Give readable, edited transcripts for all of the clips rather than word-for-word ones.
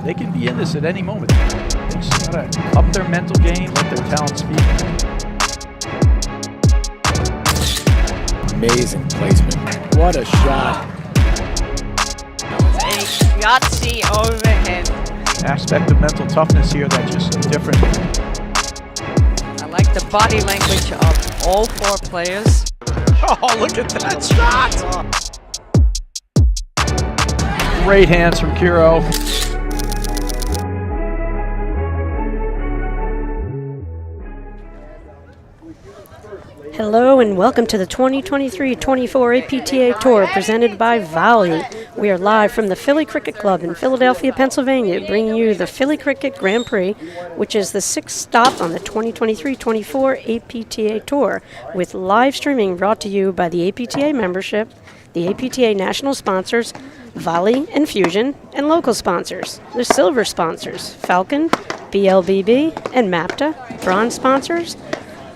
they can be in this at any moment. They just gotta up their mental game, let their talent speak. Amazing placement. What a shot. That was a Yahtzee overhead. Aspect of mental toughness here that's just different. I like the body language of all 4 players. Oh, look at that shot! Great hands from Kiro. Hello and welcome to the 2023-24 APTA Tour presented by Volley. We are live from the Philly Cricket Club in Philadelphia, Pennsylvania, bringing you the Philly Cricket Grand Prix, which is the 6th stop on the 2023-24 APTA Tour, with live streaming brought to you by the APTA membership, the APTA national sponsors, Volley and Fusion, and local sponsors. The silver sponsors, Falcon, BLBB, and MAPTA. Bronze sponsors,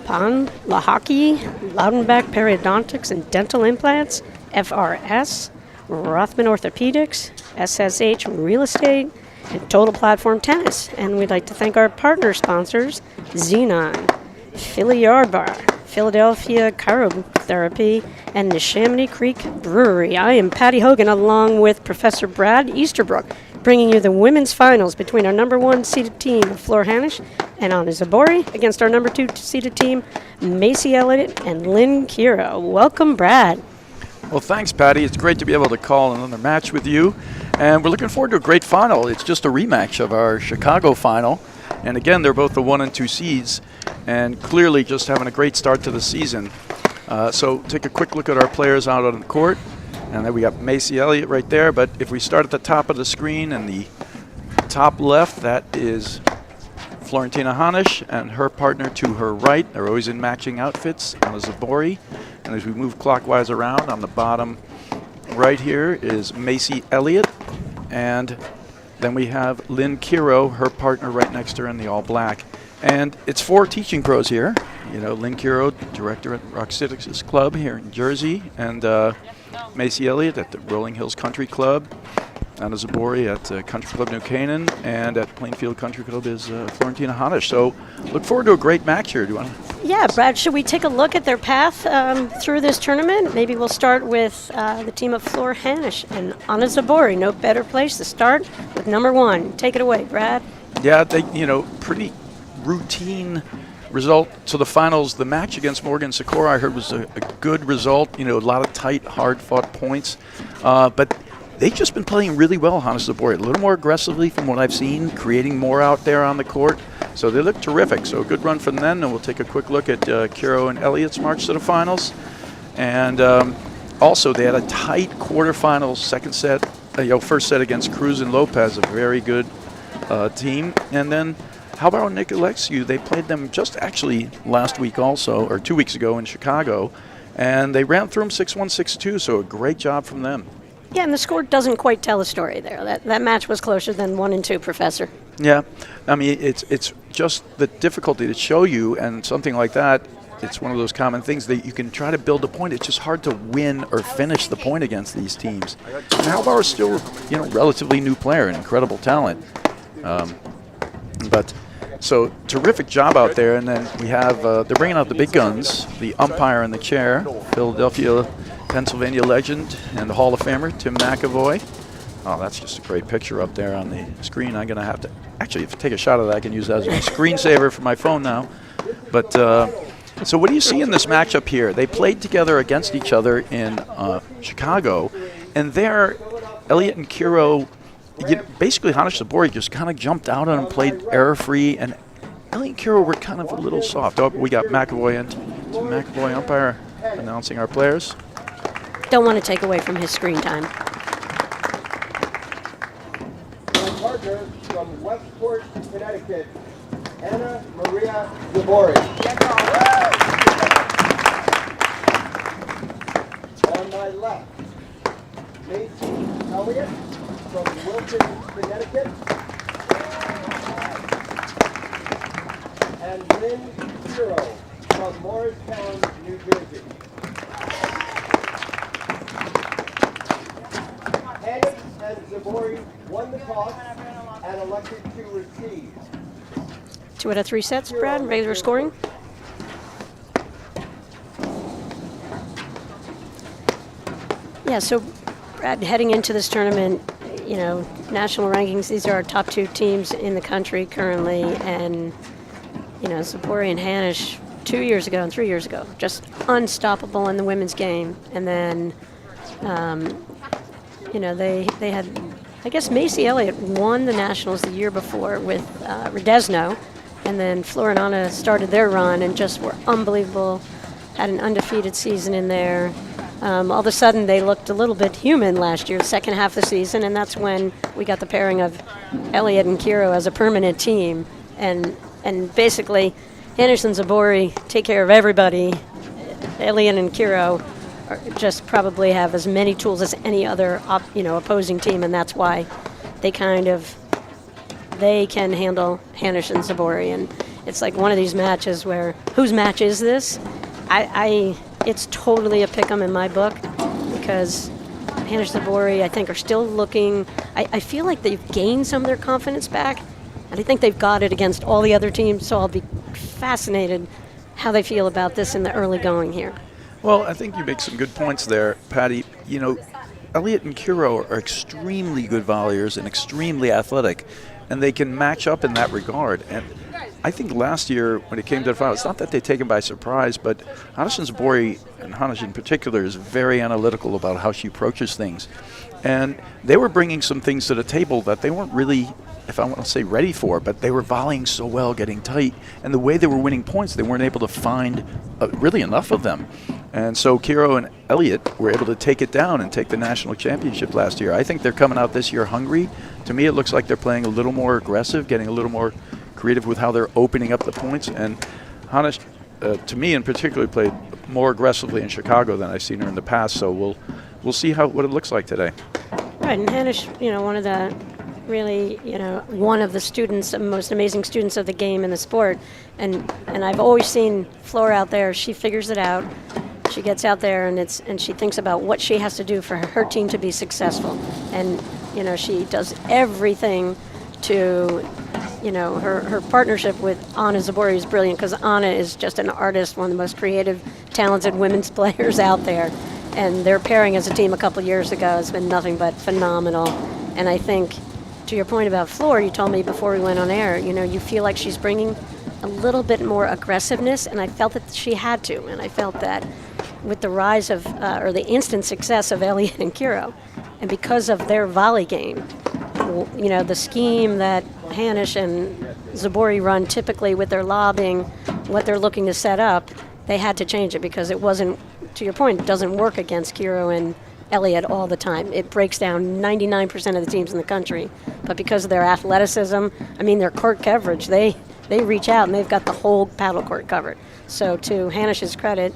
Pond, La Hockey, Loudenbach Periodontics and Dental Implants, FRS, Rothman Orthopedics, SSH Real Estate, and Total Platform Tennis. And we'd like to thank our partner sponsors, Xenon, Philly Yard Bar, Philadelphia Chirotherapy, and the Neshaminy Creek Brewery. I am Patty Hogan along with Professor Brad Easterbrook, bringing you the women's finals between our number 1 seeded team, Fleur Hanisch and Anna Zubori, against our number 2 seeded team, Macy Elliott and Lynn Kiro. Welcome, Brad. Well, thanks, Patty. It's great to be able to call another match with you. And we're looking forward to a great final. It's just a rematch of our Chicago final. And again, they're both the 1 and 2 seeds, and clearly just having a great start to the season. So take a quick look at our players out on the court. And then we got Macy Elliott right there. But if we start at the top of the screen, and the top left, that is Florentina Hanisch and her partner to her right. They're always in matching outfits, Anna Zubori. And as we move clockwise around, on the bottom right here is Macy Elliott. And then we have Lynn Kiro, her partner, right next to her in the all black. And it's 4 teaching pros here. You know, Lynn Kiro, director at Roxitics Club here in Jersey, and Macy Elliott at the Rolling Hills Country Club. Anna Zubori at Country Club New Canaan, and at Plainfield Country Club is Florentina Hanisch. So look forward to a great match here. Do you want to? Yeah, Brad, should we take a look at their path through this tournament? Maybe we'll start with the team of Fleur Hanisch and Anna Zubori. No better place to start with number 1. Take it away, Brad. Yeah, they, pretty routine result to the finals. The match against Morgan Sikora, I heard, was a good result. A lot of tight, hard-fought points. But they've just been playing really well, Hannah Zubori, a little more aggressively from what I've seen, creating more out there on the court. So they look terrific. So a good run from them, and we'll take a quick look at Kiro and Elliott's march to the finals. And also, they had a tight quarterfinals second set, first set against Cruz and Lopez, a very good team. And then how about Nick Alexiou? They played them just actually last week also, or 2 weeks ago in Chicago, and they ran through them 6-1, 6-2, so a great job from them. Yeah, and the score doesn't quite tell the story there. That match was closer than 1 and 2, Professor. Yeah, I mean, it's just the difficulty to show you, and something like that, it's one of those common things that you can try to build a point. It's just hard to win or finish the point against these teams. And Halbar is still, relatively new player, an incredible talent. So terrific job out there, and then we have, they're bringing out the big guns, the umpire in the chair, Philadelphia, Pennsylvania legend and the Hall of Famer, Tim McAvoy. Oh, that's just a great picture up there on the screen. I'm going to have to, actually, if I take a shot of that, I can use that as a screensaver for my phone now. But, so what do you see in this matchup here? They played together against each other in Chicago, and there, Elliott and Kiro, basically Hanisch Zubori just kind of jumped out on and played error-free, and Elliott and Kiro were kind of a little soft. Oh, we got McAvoy and McAvoy umpire announcing our players. Don't want to take away from his screen time. My partner from Westport, Connecticut, Anna Maria Zubori. On my left, Macy Elliott from Wilton, Connecticut, and Lynn Kiro from Morristown, New Jersey. Hanisch and Zubori won the toss and elected to receive. 2 out of 3 sets, Brad, regular scoring. Yeah, so Brad, heading into this tournament, you know, national rankings, these are our top 2 teams in the country currently, and, you know, Zubori and Hanisch 2 years ago and 3 years ago, just unstoppable in the women's game. And then, you know, they had, I guess Macy Elliott won the nationals the year before with Redesno, and then Flora and Anna started their run and just were unbelievable, had an undefeated season in there. All of a sudden, they looked a little bit human last year, the second half of the season, and that's when we got the pairing of Elliott and Kiro as a permanent team. And basically, Hanisch and Zubori take care of everybody. Elliott and Kiro just probably have as many tools as any other opposing team, and that's why they can handle Hanisch and Zubori. And it's like one of these matches where, whose match is this? It's totally a pick 'em in my book, because Hanisch and Zubori, I think, are still looking. I feel like they've gained some of their confidence back, and I think they've got it against all the other teams. So I'll be fascinated how they feel about this in the early going here. Well, I think you make some good points there, Patty. You know, Elliott and Kiro are extremely good volleyers and extremely athletic, and they can match up in that regard. And I think last year, when it came to the final, it's not that they take him by surprise, but Hanisch and Zubori, and Hanisch in particular, is very analytical about how she approaches things. And they were bringing some things to the table that they weren't really, if I want to say ready for, but they were volleying so well, getting tight, and the way they were winning points, they weren't able to find really enough of them. And so Kiro and Elliott were able to take it down and take the national championship last year. I think they're coming out this year hungry. To me, it looks like they're playing a little more aggressive, getting a little more creative with how they're opening up the points. And Hanisch, to me in particular, played more aggressively in Chicago than I've seen her in the past. So we'll see what it looks like today. Right, and Hanisch, you know, one of the students, the most amazing students of the game and the sport. And I've always seen Flora out there. She figures it out. She gets out there and she thinks about what she has to do for her team to be successful. And, you know, she does everything to, you know, her partnership with Anna Zubori is brilliant, because Anna is just an artist, one of the most creative, talented women's players out there. And their pairing as a team a couple years ago has been nothing but phenomenal. And I think, to your point about Flora, you told me before we went on air, you know, you feel like she's bringing a little bit more aggressiveness, and I felt that she had to. And I felt that with the rise of, or the instant success of Elliott and Kiro, and because of their volley game, you know, the scheme that Hanisch and Zubori run typically with their lobbing, what they're looking to set up, they had to change it, because it wasn't, to your point, it doesn't work against Kiro and Elliott all the time. It breaks down 99% of the teams in the country. But because of their athleticism, I mean, their court coverage, they reach out and they've got the whole paddle court covered. So to Hanisch's credit,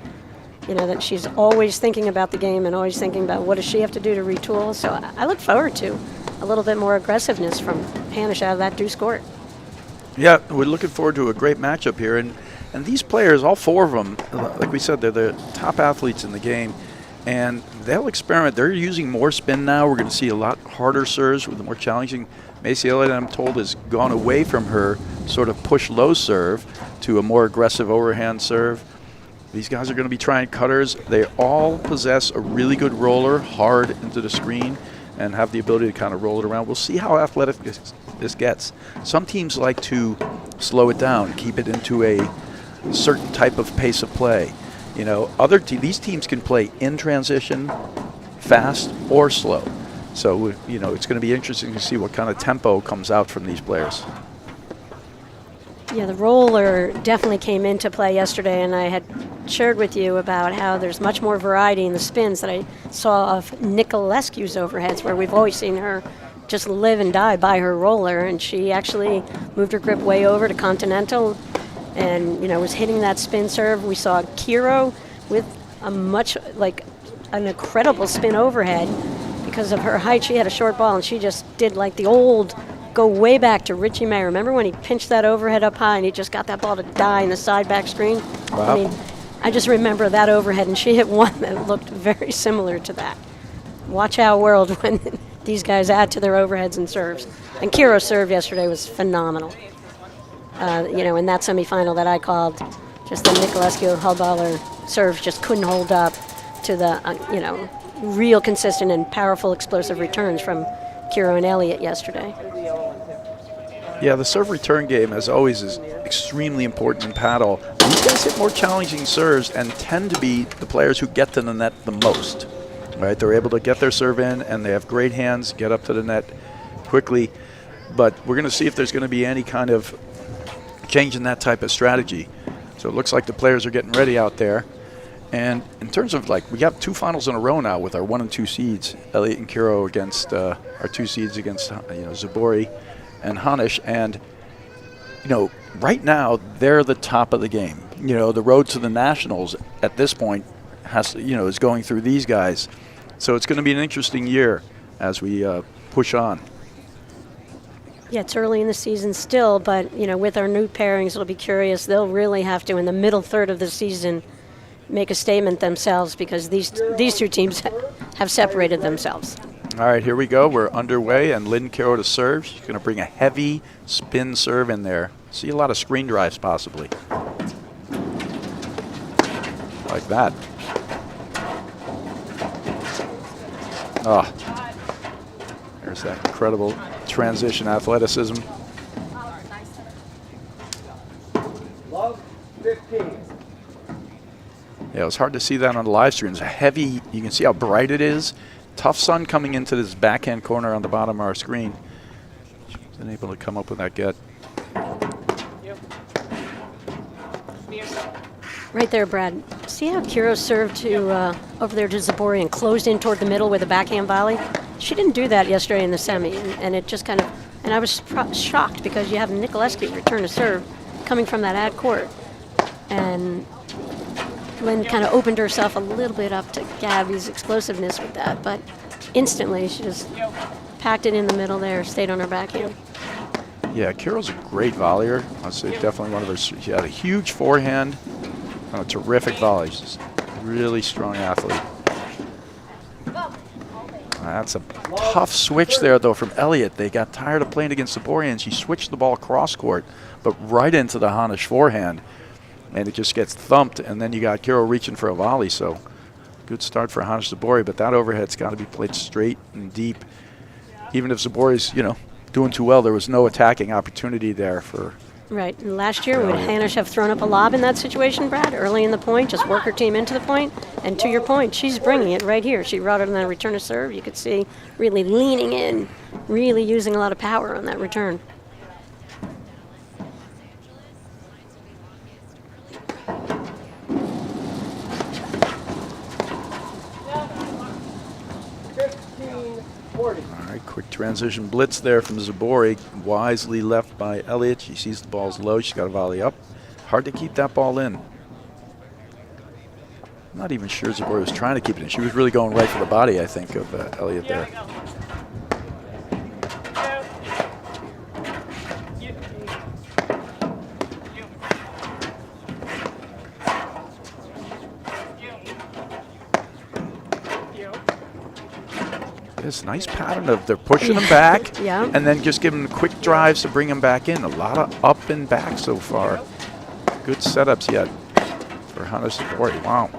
you know, that she's always thinking about the game and always thinking about what does she have to do to retool. So I look forward to a little bit more aggressiveness from Hanisch out of that deuce court. Yeah, we're looking forward to a great matchup here. And these players, all 4 of them, like we said, they're the top athletes in the game. And they'll experiment. They're using more spin now. We're going to see a lot harder serves with the more challenging. Macy Elliott, I'm told, has gone away from her sort of push-low serve to a more aggressive overhand serve. These guys are going to be trying cutters. They all possess a really good roller hard into the screen and have the ability to kind of roll it around. We'll see how athletic this gets. Some teams like to slow it down, keep it into a certain type of pace of play. You know, these teams can play in transition, fast or slow. So, you know, it's going to be interesting to see what kind of tempo comes out from these players. Yeah, the roller definitely came into play yesterday, and I had shared with you about how there's much more variety in the spins that I saw of Nicolescu's overheads, where we've always seen her just live and die by her roller, and she actually moved her grip way over to Continental and, you know, was hitting that spin serve. We saw Kiro with a an incredible spin overhead. Because of her height, she had a short ball, and she just did like the old, go way back to Richie May. Remember when he pinched that overhead up high and he just got that ball to die in the side back screen? Wow. I mean, I just remember that overhead, and she hit one that looked very similar to that. Watch out, world, when these guys add to their overheads and serves. And Kiro's serve yesterday was phenomenal. In that semifinal that I called, just the Nicolescu Hallballer serves just couldn't hold up to the, real consistent and powerful explosive returns from Kiro and Elliott yesterday. Yeah, the serve return game, as always, is extremely important in paddle. These guys hit more challenging serves and tend to be the players who get to the net the most. Right? They're able to get their serve in, and they have great hands, get up to the net quickly. But we're going to see if there's going to be any kind of change in that type of strategy. So it looks like the players are getting ready out there. And in terms of, we got 2 finals in a row now with our 1 and 2 seeds, Elliott and Kiro against our 2 seeds against, Zubori and Hanisch. And, right now they're the top of the game. The road to the nationals at this point is going through these guys. So it's going to be an interesting year as we push on. Yeah, it's early in the season still, but, with our new pairings, it'll be curious. They'll really have to, in the middle third of the season, make a statement themselves, because these 2 teams have separated themselves. All right, here we go. We're underway, and Lynn Kiro to serve. She's going to bring a heavy spin serve in there. See a lot of screen drives, possibly. Like that. Oh, there's that incredible transition athleticism. Love 15. Yeah, it was hard to see that on the live stream. It's a heavy, you can see how bright it is. Tough sun coming into this backhand corner on the bottom of our screen. She's been able to come up with that get. Right there, Brad. See how Kiro served to over there to Zubori and closed in toward the middle with a backhand volley? She didn't do that yesterday in the semi, and it just kind of, and I was shocked because you have Nicolescu return to serve coming from that ad court. And Lynn kind of opened herself a little bit up to Gabby's explosiveness with that, but instantly she just packed it in the middle there, stayed on her backhand. Yeah, Kiro's a great volleyer. I'd say definitely one of her. She had a huge forehand, and a terrific volley. She's a really strong athlete. That's a tough switch there, though, from Elliott. They got tired of playing against Zubori, and she switched the ball cross court, but right into the Hanisch forehand. And it just gets thumped, and then you got Kiro reaching for a volley. So good start for Hanisch Zubori, but that overhead's got to be played straight and deep. Even if Zubori's, doing too well, there was no attacking opportunity there for. Right. And last year, would Hanisch have thrown up a lob in that situation, Brad? Early in the point, just work her team into the point. And to your point, she's bringing it right here. She brought it on that return to serve. You could see really leaning in, really using a lot of power on that return. All right, quick transition blitz there from Zubori, wisely left by Elliott. She sees the ball's low. She's got a volley up. Hard to keep that ball in. I'm not even sure Zubori was trying to keep it in. She was really going right for the body, I think, of Elliott there. This nice pattern of they're pushing them back and then just giving them quick drives to bring them back in. A lot of up and back so far. Good setups yet for Hanisch Zubori. Wow.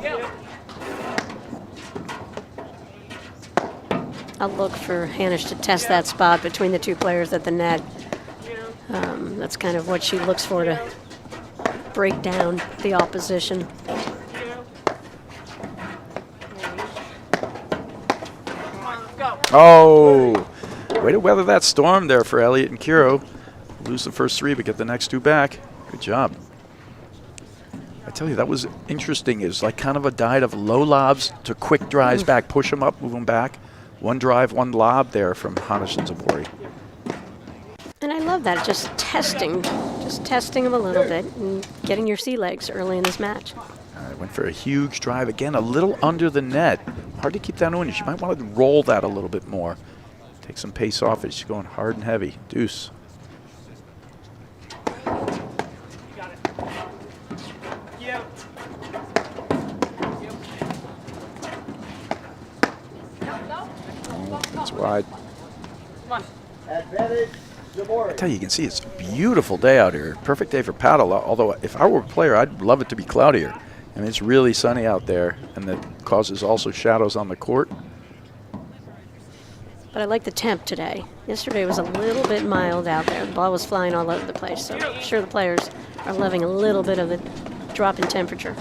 I'll look for Hanisch to test that spot between the 2 players at the net. That's kind of what she looks for to break down the opposition. Oh, way to weather that storm there for Elliott and Kiro. Lose the first 3, but get the next 2 back. Good job. I tell you, that was interesting. It was like kind of a diet of low lobs to quick drives back. Push them up, move them back. 1 drive, 1 lob there from Hanisch and Zubori. And I love that, just testing them a little bit and getting your sea legs early in this match. Went for a huge drive. Again, a little under the net. Hard to keep that on. You might want to roll that a little bit more. Take some pace off it. She's going hard and heavy. Deuce. Oh, that's wide. Advantage, Zubori. I tell you, you can see it's a beautiful day out here. Perfect day for paddle. Although if I were a player, I'd love it to be cloudier. I mean, it's really sunny out there, and that causes also shadows on the court. But I like the temp today. Yesterday was a little bit mild out there. The ball was flying all over the place, so I'm sure the players are loving a little bit of the drop in temperature.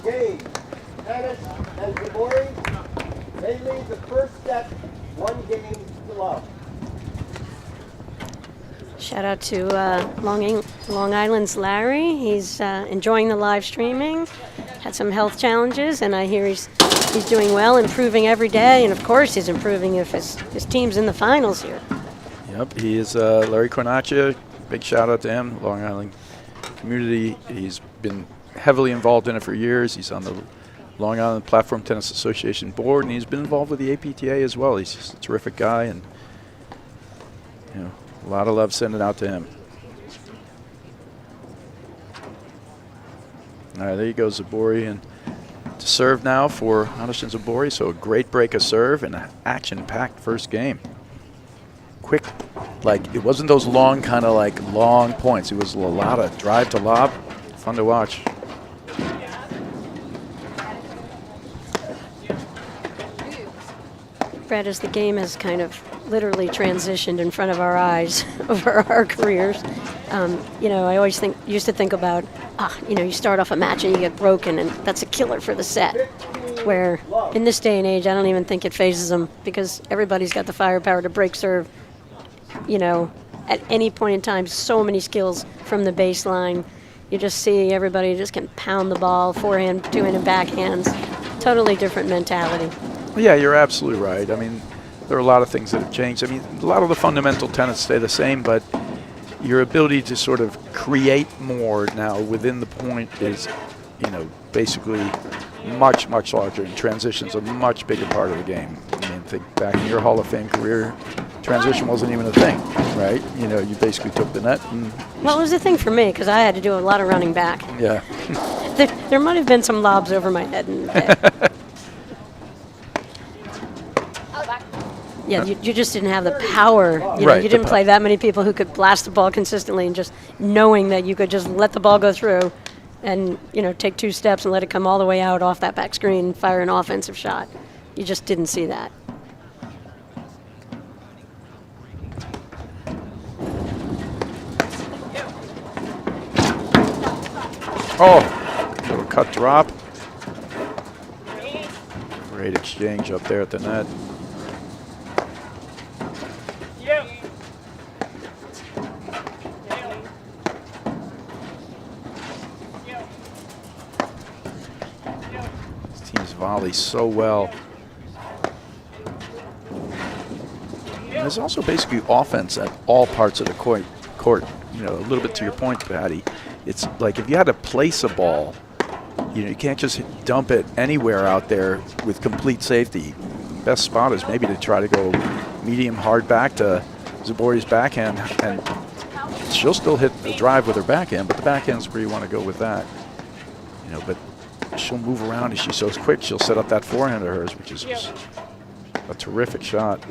Game. Hanisch and Zubori. They lead the first set, 1 game to love. Shout out to Long Island's Larry. He's enjoying the live streaming. Had some health challenges, and I hear he's doing well, improving every day. And of course, he's improving if his team's in the finals here. Yep, he is Larry Cornacchia. Big shout out to him, Long Island community. He's been heavily involved in it for years. He's on the Long Island Platform Tennis Association board, and he's been involved with the APTA as well. He's just a terrific guy, and you know, a lot of love sending out to him. All right, there you go, Zubori, and to serve now for Hanisch and Zubori. So a great break of serve and an action-packed first game. Quick, like it wasn't those long kind of like long points. It was a lot of drive to lob. Fun to watch. Brad, as the game has kind of literally transitioned in front of our eyes over our careers, you know, I always used to think about, you know, you start off a match and you get broken, and that's a killer for the set. Where in this day and age, I don't even think it phases them because everybody's got the firepower to break serve, you know, at any point in time. So many skills from the baseline. You just see everybody just can pound the ball, forehand, two-hand, and backhands. Totally different mentality. Yeah, you're absolutely right. I mean, there are a lot of things that have changed. I mean, a lot of the fundamental tenets stay the same, but your ability to sort of create more now within the point is, you know, basically much, much larger, and transition's a much bigger part of the game. I mean, think back in your Hall of Fame career, transition wasn't even a thing, right? You know, you basically took the net and... Well, it was a thing for me because I had to do a lot of running back. Yeah. There might have been some lobs over my head in the day. Yeah, you just didn't have the power. You know, you didn't play that many people who could blast the ball consistently, and just knowing that you could just let the ball go through and, you know, take 2 steps and let it come all the way out off that back screen and fire an offensive shot. You just didn't see that. Oh, little cut drop. Great exchange up there at the net. This team's volley so well. And there's also basically offense at all parts of the court. You know, a little bit to your point, Patty. It's like if you had to place a ball, you know, you can't just dump it anywhere out there with complete safety. Best spot is maybe to try to go medium hard back to Zubori's backhand, and she'll still hit the drive with her backhand, but the backhand's where you want to go with that. You know, but she'll move around, and she's so quick, she'll set up that forehand of hers, which is just a terrific shot.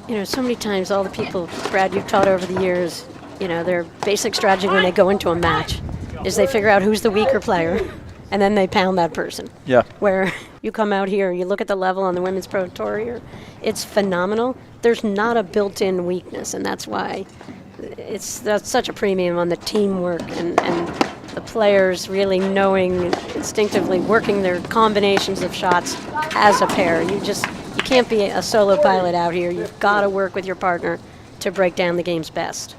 You know, so many times all the people, Brad, you've taught over the years, you know, their basic strategy when they go into a match is they figure out who's the weaker player, and then they pound that person. Yeah. Where you come out here, you look at the level on the Women's Pro Tour here, it's phenomenal. There's not a built-in weakness, and that's why that's such a premium on the teamwork and the players really knowing, instinctively working their combinations of shots as a pair. You can't be a solo pilot out here. You've got to work with your partner to break down the game's best.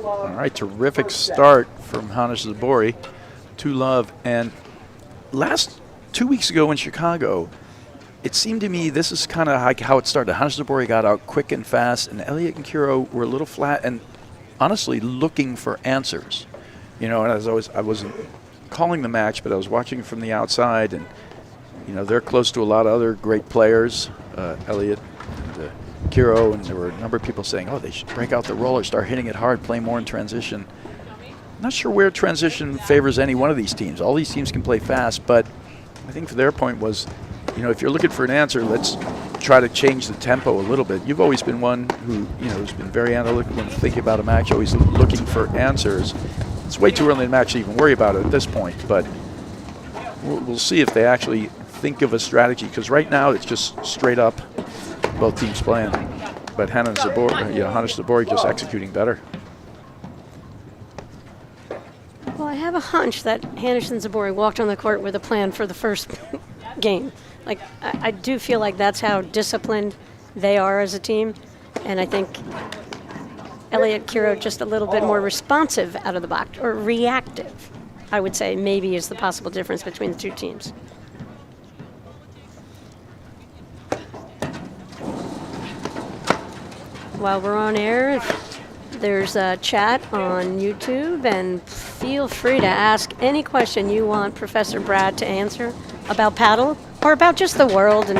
All right, terrific start from Hanisch Zubori, 2-love. And last 2 weeks ago in Chicago, it seemed to me this is kind of how it started. Hanisch Zubori got out quick and fast, and Elliott and Kiro were a little flat and honestly looking for answers. You know, and as I wasn't calling the match, but I was watching from the outside, and you know, they're close to a lot of other great players, Elliott and Kiro, and there were a number of people saying, oh, they should break out the roller, start hitting it hard, play more in transition. Not sure where transition favors any one of these teams. All these teams can play fast, but I think their point was, you know, if you're looking for an answer, let's try to change the tempo a little bit. You've always been one who, you know, has been very analytical when thinking about a match, always looking for answers. It's way too early in the match to even worry about it at this point, but we'll see if they actually think of a strategy, because right now it's just straight up both teams playing. But Hanisch Zubori just executing better. Well, I have a hunch that Hanisch and Zubori walked on the court with a plan for the first game. Like, I do feel like that's how disciplined they are as a team, and I think Elliott, Kiro just a little bit more responsive out of the box, or reactive, I would say maybe is the possible difference between the two teams. While we're on air, there's a chat on YouTube, and feel free to ask any question you want Professor Brad to answer about paddle or about just the world and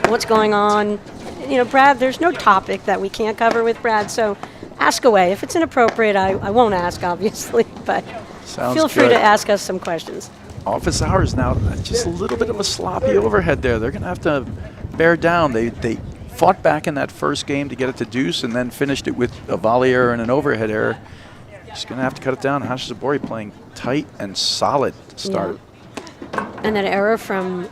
what's going on. You know, Brad, there's no topic that we can't cover with Brad, so ask away. If it's inappropriate, I won't ask, obviously, but feel free to ask us some questions. Office hours now, just a little bit of a sloppy overhead there. They're going to have to bear down. They fought back in that first game to get it to deuce and then finished it with a volley error and an overhead error. Just going to have to cut it down. Hanisch Zubori playing tight and solid to start. Yeah. And that error from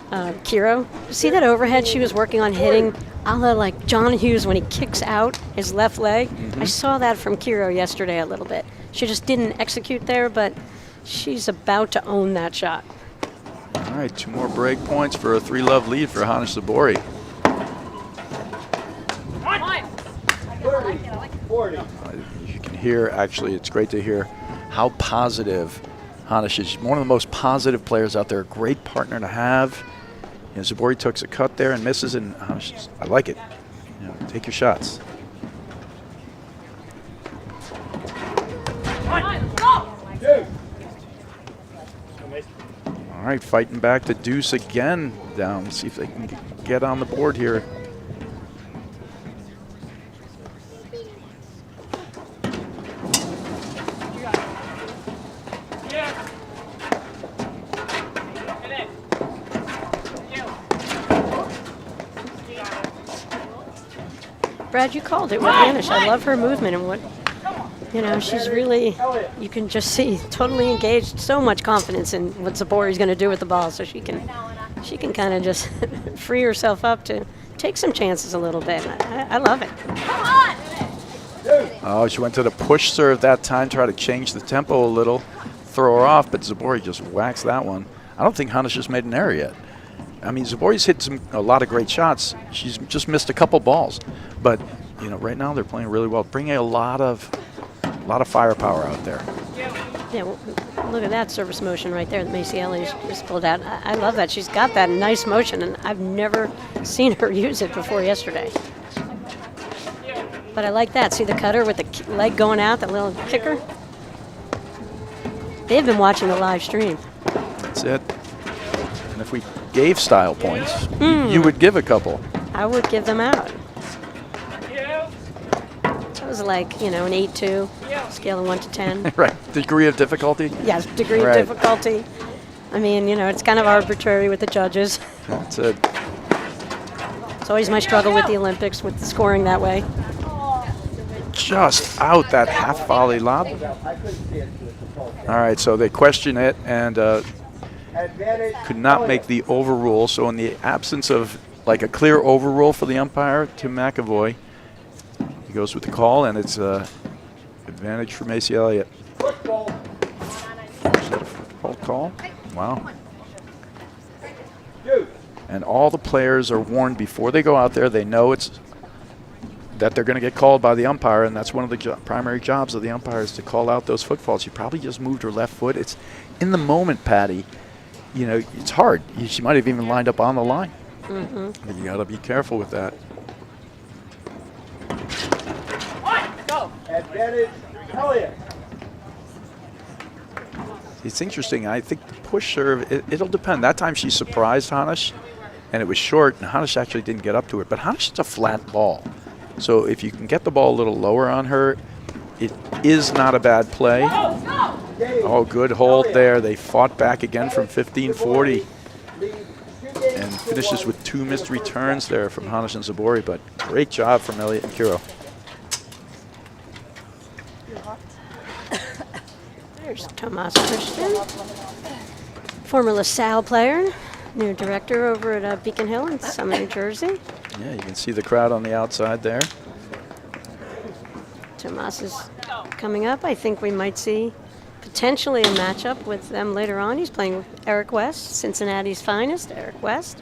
Kiro. See that overhead she was working on hitting, a la like John Hughes when he kicks out his left leg? I saw that from Kiro yesterday a little bit. She just didn't execute there, but she's about to own that shot. All right, 2 more break points for a 3-love lead for Hanisch Zubori. 40. You can hear, actually, it's great to hear how positive Hanisch is. One of the most positive players out there, a great partner to have. You know, Zubori took a cut there and misses, and Hanisch, I like it. You know, take your shots. All right, fighting back to deuce again down. Let's see if they can get on the board here. Brad, you called it with Hanisch. I love her movement and what, you know, she's really, you can just see, totally engaged, so much confidence in what Zubori's going to do with the ball, so she can kind of just free herself up to take some chances a little bit. I love it. Oh, she went to the push serve that time, try to change the tempo a little, throw her off, but Zubori just whacks that one. I don't think Hanisch has made an error yet. I mean, Zubori's hit a lot of great shots. She's just missed a couple balls, but you know, right now they're playing really well, bringing a lot of firepower out there. Yeah, well, look at that service motion right there that Macy Elliott just pulled out. I love that. She's got that nice motion, and I've never seen her use it before yesterday. But I like that. See the cutter with the leg going out, that little kicker? They've been watching the live stream. That's it. And if we gave style points, you would give a couple. I would give them out. That was like, you know, an 8-2, scale of 1 to 10. Right. Degree of difficulty? Yes, degree of difficulty. I mean, you know, it's kind of arbitrary with the judges. That's it. It's always my struggle with the Olympics, with the scoring that way. Just out that half volley lob. All right, so they question it and could not make the overrule. So in the absence of like a clear overrule for the umpire, Tim McAvoy, he goes with the call, and it's advantage for Macy Elliott. Is that a football call? Wow. And all the players are warned before they go out there. They know it's that they're going to get called by the umpire, and that's one of the primary jobs of the umpire is to call out those footfalls. She probably just moved her left foot. It's in the moment, Patty. You know, it's hard. She might have even lined up on the line. But you got to be careful with that. Advantage, Elliott. It's interesting. I think the push serve, it'll depend. That time she surprised Hanisch, and it was short, and Hanisch actually didn't get up to it. But Hanisch is a flat ball. So if you can get the ball a little lower on her, it is not a bad play. Oh, good hold there. They fought back again from 15-40. And finishes with 2 missed returns there from Hanisch and Zubori. But great job from Elliott and Kiro. There's Tomas Christian, former LaSalle player, new director over at Beacon Hill in Summit, New Jersey. Yeah, you can see the crowd on the outside there. Tomas is coming up. I think we might see potentially a matchup with them later on. He's playing with Eric West, Cincinnati's finest, Eric West.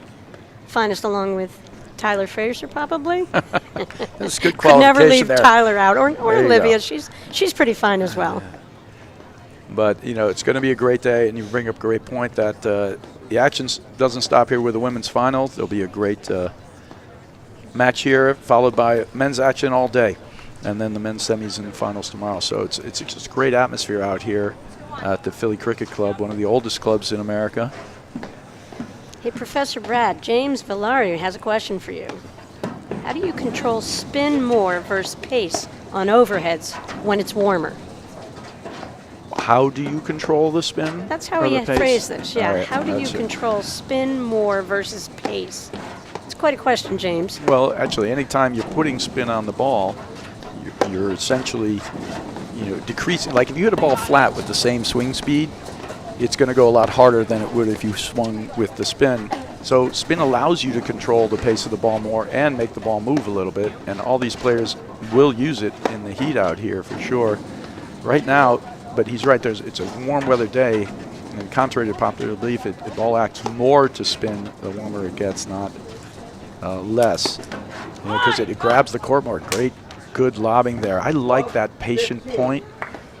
Finest along with Tyler Fraser, probably. That's good Could qualification never leave there. Tyler out, or There you Olivia. go. She's pretty fine as well. But, you know, it's going to be a great day, and you bring up a great point that the action doesn't stop here with the women's final. There'll be a great match here, followed by men's action all day, and then the men's semis and finals tomorrow. So it's just a great atmosphere out here at the Philly Cricket Club, one of the oldest clubs in America. Hey, Professor Brad, James Villari has a question for you. How do you control spin more versus pace on overheads when it's warmer? How do you control the spin? That's how or he the pace? phrased this, yeah. All right, How do you that's it. control spin more versus pace? It's quite a question, James. Well, actually, anytime you're putting spin on the ball, you're essentially, decreasing. Like if you hit a ball flat with the same swing speed, it's going to go a lot harder than it would if you swung with the spin. So spin allows you to control the pace of the ball more and make the ball move a little bit. And all these players will use it in the heat out here for sure. Right now, but he's right. It's a warm weather day, and contrary to popular belief, the ball acts more to spin the warmer it gets, not less. Because it grabs the court more. Great, good lobbing there. I like that patient point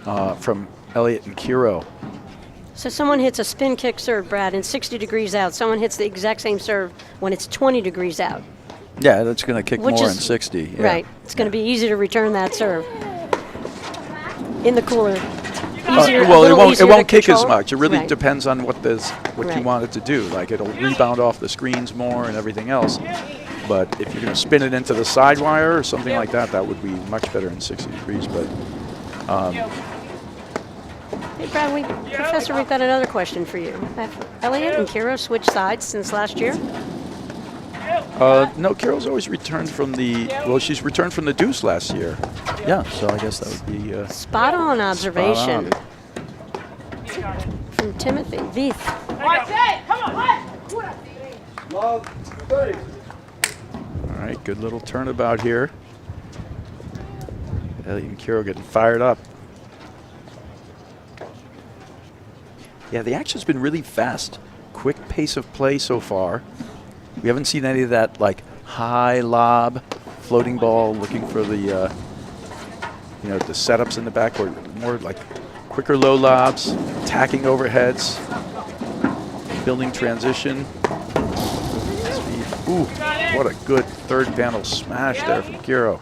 from Elliott and Kiro. So someone hits a spin kick serve, Brad, and 60 degrees out. Someone hits the exact same serve when it's 20 degrees out. Yeah, that's going to kick Which more is- in 60. Yeah. Right. It's going to be easy to return that serve. In the cooler. Easier, a Well, little it easier won't to kick as control. much. It really Right. depends on what you Right. want it to do. Like it'll rebound off the screens more and everything else. But if you're going to spin it into the side wire or something like that, that would be much better in 60 degrees. But Hey, Brad, Professor, we've got another question for you. Have Elliott and Kiro switched sides since last year? no, Carol's always returned from she's returned from the deuce last year. Yeah, so I guess that would be Spot on observation Spot on. from Timothy Veith. Love 30. All right, good little turnabout here. Elliott and Kiro getting fired up. Yeah, the action's been really fast. Quick pace of play so far. We haven't seen any of that like high lob, floating ball, looking for the the setups in the back, or more like quicker low lobs, attacking overheads, building transition. Speed. Ooh, what a good third panel smash there from Kiro.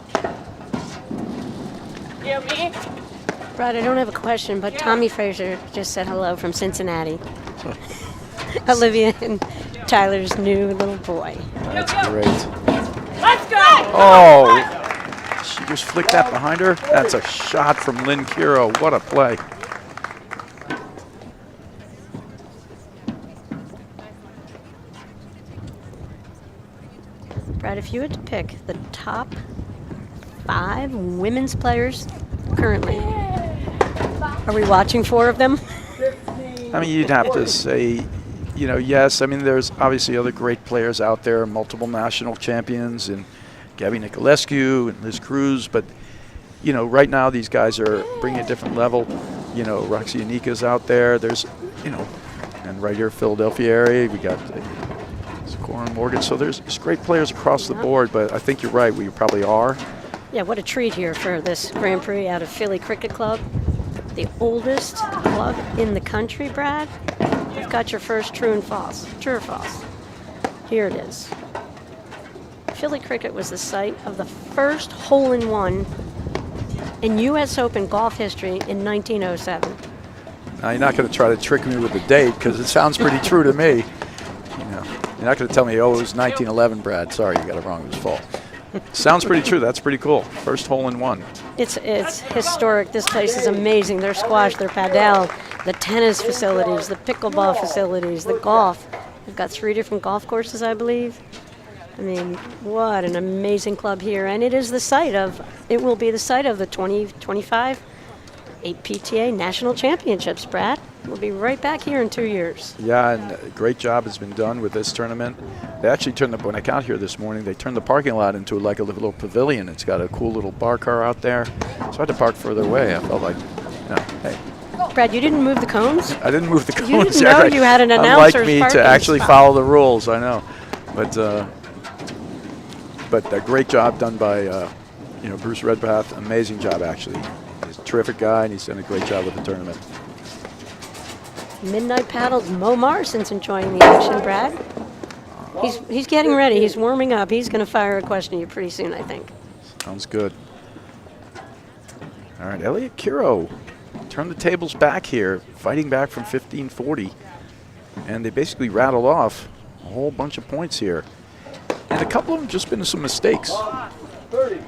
Brad, I don't have a question, but Tommy Fraser just said hello from Cincinnati. Olivia and Tyler's new little boy. That's great. Let's go! Oh, she just flicked that behind her. That's a shot from Lynn Kiro. What a play. Brad, if you had to pick the top 5 women's players currently, are we watching 4 of them? I mean, you'd have to say, yes. I mean, there's obviously other great players out there, multiple national champions, and Gabby Nicolescu and Liz Cruz. But, right now these guys are bringing a different level. Roxy Anika's out there. There's, and right here, Philadelphia area, we got Corin Morgan. So there's great players across the board. But I think you're right. We probably are. Yeah, what a treat here for this Grand Prix out of Philly Cricket Club. The oldest club in the country, Brad. You've got your first true and false. True or false? Here it is. Philly Cricket was the site of the first hole-in-one in U.S. Open golf history in 1907. Now, you're not going to try to trick me with the date because it sounds pretty true to me. You know, you're not going to tell me, oh, it was 1911, Brad. Sorry, you got it wrong. It was fall. Sounds pretty true. That's pretty cool. First hole-in-one. It's historic. This place is amazing. Their squash, their padel, the tennis facilities, the pickleball facilities, the golf. We've got 3 different golf courses, I believe. I mean, what an amazing club here. And it is the site of, it will be the site of the 2025 APTA National Championships, Brad. We'll be right back here in 2 years. Yeah, and a great job has been done with this tournament. They actually turned the, when I got here this morning, they turned the parking lot into like a little pavilion. It's got a cool little bar car out there. So I had to park further away. I felt like, you know, hey. Brad, you didn't move the cones? I didn't move the cones. You didn't know you had an announcer's Unlike me parking to actually spot. follow the rules, I know. But a great job done by, you know, Bruce Redpath. Amazing job, actually. He's a terrific guy, and he's done a great job with the tournament. Midnight Paddle's Mo Morrison's enjoying the action, Brad. He's getting ready. He's warming up. He's going to fire a question at you pretty soon, I think. Sounds good. All right, Elliott Kiro. Turn the tables back here, fighting back from 1540. And they basically rattled off a whole bunch of points here. And a couple of them just been some mistakes. 30.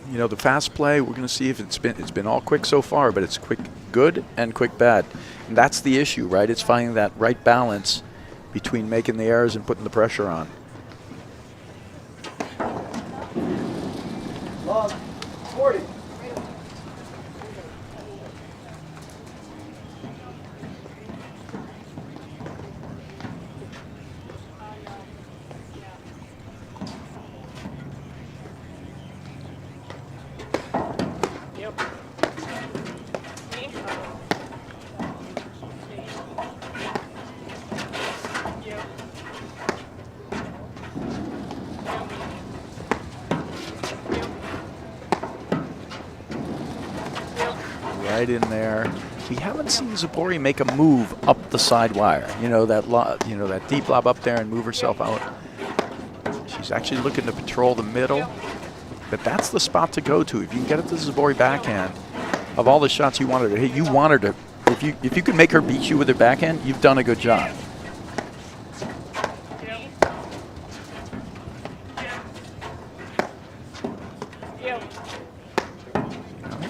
You know, the fast play, we're going to see if it's been all quick so far, but it's quick good and quick bad. And that's the issue, right? It's finding that right balance between making the errors and putting the pressure on. Long. 40. Right in there. We haven't seen Zubori make a move up the side wire. You know that that deep lob up there and move herself out. She's actually looking to patrol the middle, but that's the spot to go to. If you can get it to the Zubori backhand, of all the shots you want her to hit, you want her to. If you can make her beat you with her backhand, you've done a good job.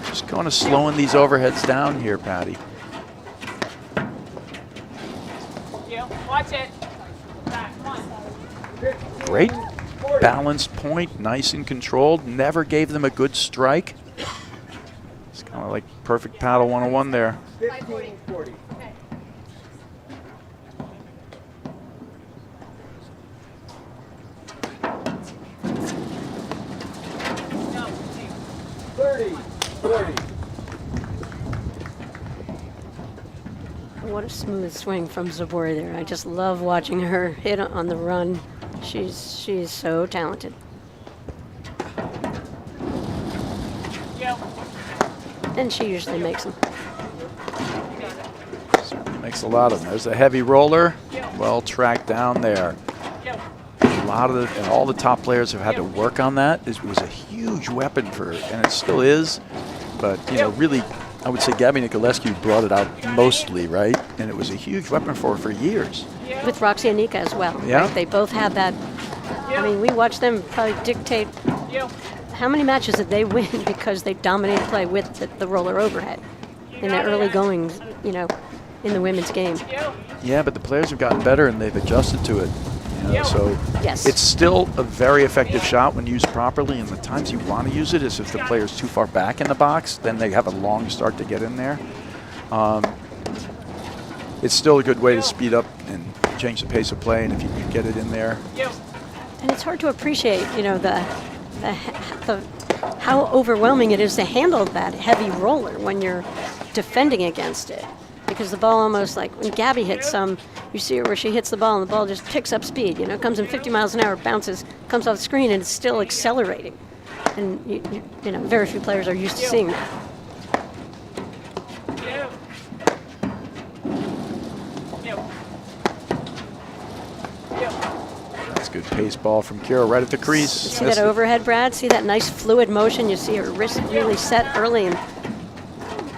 Just kind of slowing these overheads down here, Patty. Watch it. Great balanced point, nice and controlled. Never gave them a good strike. It's kind of like perfect paddle 101 there. 1540. What a smooth swing from Zubori there. I just love watching her hit on the run. She's so talented. And she usually makes them. Makes a lot of them. There's a heavy roller, well tracked down there. A lot of and all the top players have had to work on that. It was a huge weapon for her, and it still is. But you know, really, I would say Gabby Nicolescu brought it out mostly, right? And it was a huge weapon for her for years. With Roxy and Nika as well. Yeah. Right? They both had that. I mean, we watched them probably dictate how many matches did they win because they dominated play with the roller overhead in the early goings, you know, in the women's game. Yeah, but the players have gotten better and they've adjusted to it. You know, so Yes. it's still a very effective shot when used properly, and the times you want to use it is if the player's too far back in the box, then they have a long start to get in there. It's still a good way to speed up and change the pace of play, and if you can get it in there. And it's hard to appreciate, you know, the how overwhelming it is to handle that heavy roller when you're defending against it. Because the ball almost, like when Gabby hits some, you see her where she hits the ball and the ball just picks up speed. You know, it comes in 50 miles an hour, bounces, comes off the screen, and it's still accelerating. And you know, very few players are used to seeing that. That's good pace ball from Kiro right at the crease. See that overhead, Brad? See that nice fluid motion? You see her wrist really set early, and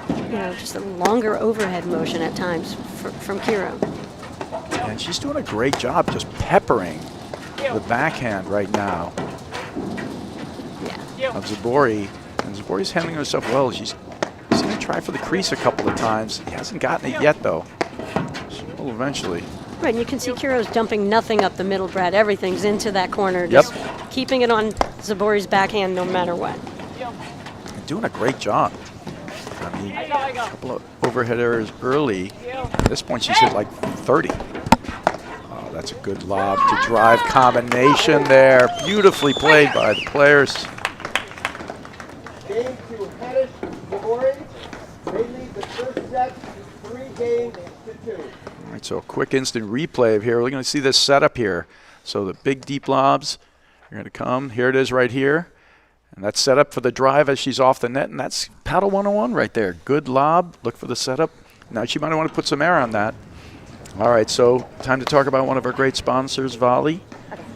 you know, just a longer overhead motion at times from Kiro. And she's doing a great job just peppering the backhand right now of Zubori. And Zubori's handling herself well. She's going to try for the crease a couple of times. He hasn't gotten it yet, though. She will eventually. Right, and you can see Kiro's dumping nothing up the middle, Brad. Everything's into that corner, just keeping it on Zubori's backhand no matter what. Doing a great job. I mean, a couple of overhead errors early. At this point, she's hit like 30. Oh, that's a good lob to drive combination there. Beautifully played by the players. Game to Hanisch, Zubori. They lead the first set 3 games to 2. All right, so a quick instant replay of here. We're going to see this setup here. So the big deep lobs are going to come. Here it is right here. And that's set up for the drive as she's off the net, and that's paddle 101 right there. Good lob, look for the setup. Now she might want to put some air on that. All right, so time to talk about one of our great sponsors, Volley.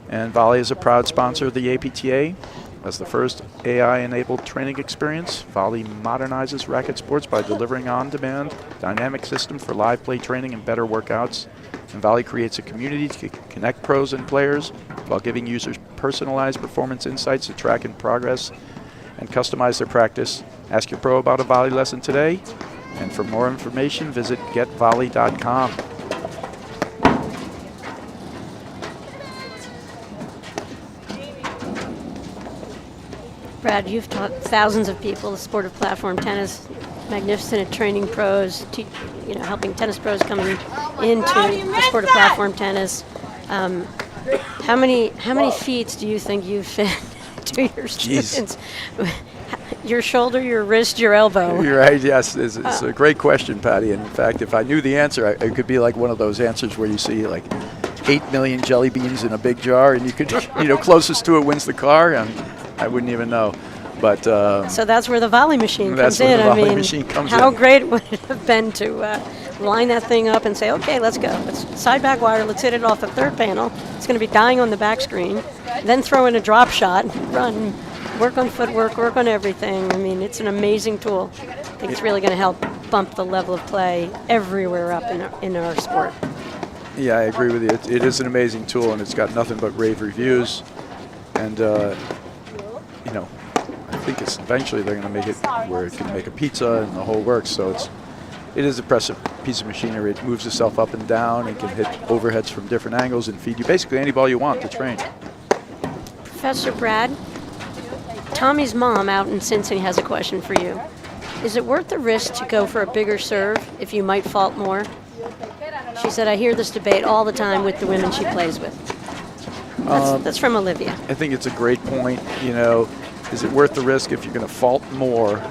And Volley is a proud sponsor of the APTA. As the first AI-enabled training experience, Volley modernizes racket sports by delivering on-demand, dynamic system for live play training and better workouts. And Volley creates a community to connect pros and players while giving users personalized performance insights to track in progress and customize their practice. Ask your pro about a Volley lesson today. And for more information, visit getvolley.com. Brad, you've taught thousands of people the sport of platform tennis, magnificent at training pros, you know, helping tennis pros coming into the sport of platform tennis. How many feet do you think you fit to your students? Your shoulder, your wrist, your elbow. You're right, yes. It's a great question, Patty. And in fact, if I knew the answer, it could be like one of those answers where you see like 8 million jelly beans in a big jar and you could, you know, closest to it wins the car. And I wouldn't even know. But so that's where the volley machine comes in. I mean, how great would it have been to line that thing up and say, okay, let's go. Let's side back wire. Let's hit it off the third panel. It's going to be dying on the back screen. Then throw in a drop shot, run, work on footwork, work on everything. I mean, it's an amazing tool. I think it's really going to help bump the level of play everywhere up in our sport. Yeah, I agree with you. It is an amazing tool, and it's got nothing but rave reviews. And, you know, I think it's eventually they're going to make it where it can make a pizza and the whole works. So it is an impressive piece of machinery. It moves itself up and down and can hit overheads from different angles and feed you basically any ball you want to train. Professor Brad, Tommy's mom out in Cincinnati has a question for you. Is it worth the risk to go for a bigger serve if you might fault more? She said, I hear this debate all the time with the women she plays with. That's from Olivia. I think it's a great point. You know, is it worth the risk if you're going to fault more?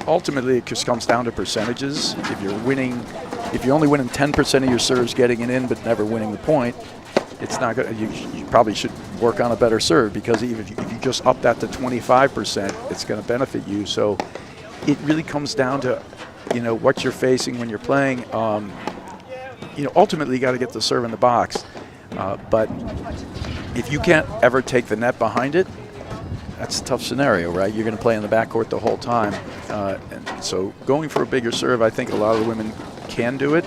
Ultimately, it just comes down to percentages. If you're only winning 10% of your serves, getting it in, but never winning the point, it's not good. You probably should work on a better serve, because even if you just up that to 25%, it's going to benefit you. So it really comes down to, you know, what you're facing when you're playing. You know, ultimately, you got to get the serve in the box. But if you can't ever take the net behind it, that's a tough scenario, right? You're going to play in the backcourt the whole time. And so going for a bigger serve, I think a lot of the women can do it.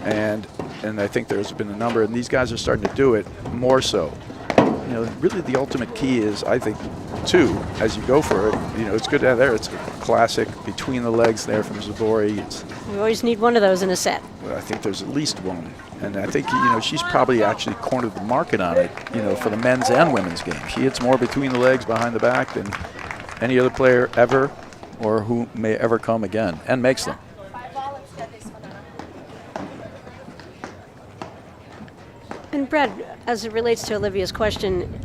And I think there's been a number, and these guys are starting to do it more so. You know, really the ultimate key is, I think, two, as you go for it. You know, it's good to have there. It's a classic between the legs there from Zubori. We always need one of those in a set. I think there's at least one. And I think, you know, she's probably actually cornered the market on it, you know, for the men's and women's game. She hits more between the legs, behind the back than any other player ever, or who may ever come again, and makes them. And Brad, as it relates to Olivia's question,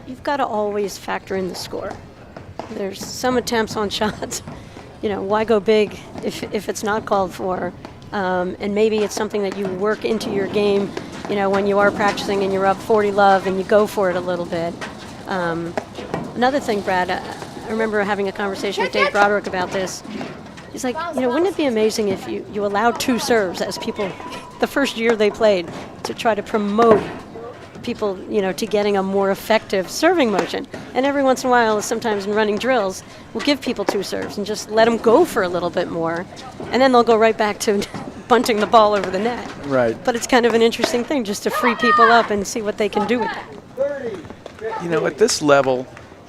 you've got to always factor in the score. There's some attempts on shots. You know, why go big if it's not called for? And maybe it's something that you work into your game, you know, when you are practicing and you're up 40 love and you go for it a little bit. Another thing, Brad, I remember having a conversation with Dave Broderick about this. He's like, wouldn't it be amazing if you allowed 2 serves as people, the first year they played, to try to promote people, to getting a more effective serving motion. And every once in a while, sometimes in running drills, we'll give people 2 serves and just let them go for a little bit more. And then they'll go right back to bunting the ball over the net. Right. But it's kind of an interesting thing just to free people up and see what they can do with that. At this level,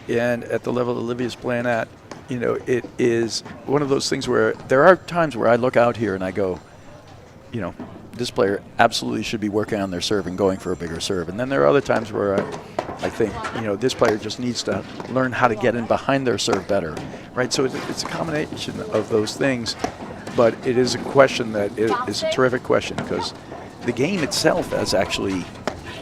and at the level Olivia's playing at, it is one of those things where there are times where I look out here and I go, this player absolutely should be working on their serve and going for a bigger serve. And then there are other times where I think, this player just needs to learn how to get in behind their serve better, right? So it's a combination of those things, but it is a question that is a terrific question because the game itself is actually,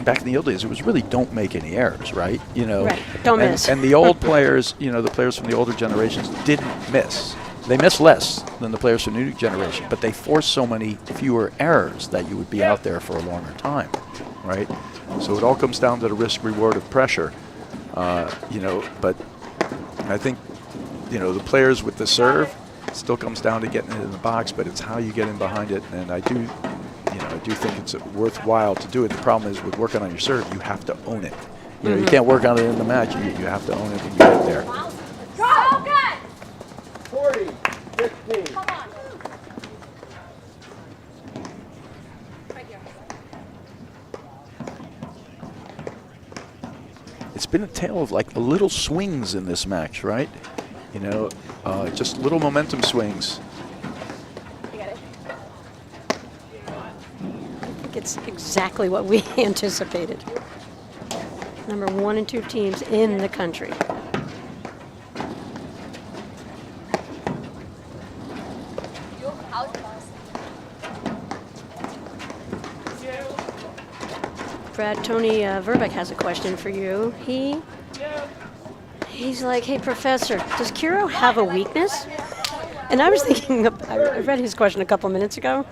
back in the old days, it was really don't make any errors, right? Right, don't miss. And the old players, the players from the older generations didn't miss. They miss less than the players from the new generation, but they force so many fewer errors that you would be out there for a longer time, right? So it all comes down to the risk-reward of pressure, but I think, the players with the serve still comes down to getting it in the box, but it's how you get in behind it, and I do think it's worthwhile to do it. The problem is with working on your serve, you have to own it. You can't work on it in the match. You have to own it when you get there. 40, 15. Come on. It's been a tale of like little swings in this match, right? Just little momentum swings. I think it's exactly what we anticipated. Number 1 and 2 teams in the country. Brad, Tony Verbeck has a question for you. He's like, hey, Professor, does Kiro have a weakness? And I was thinking, I read his question a couple minutes ago,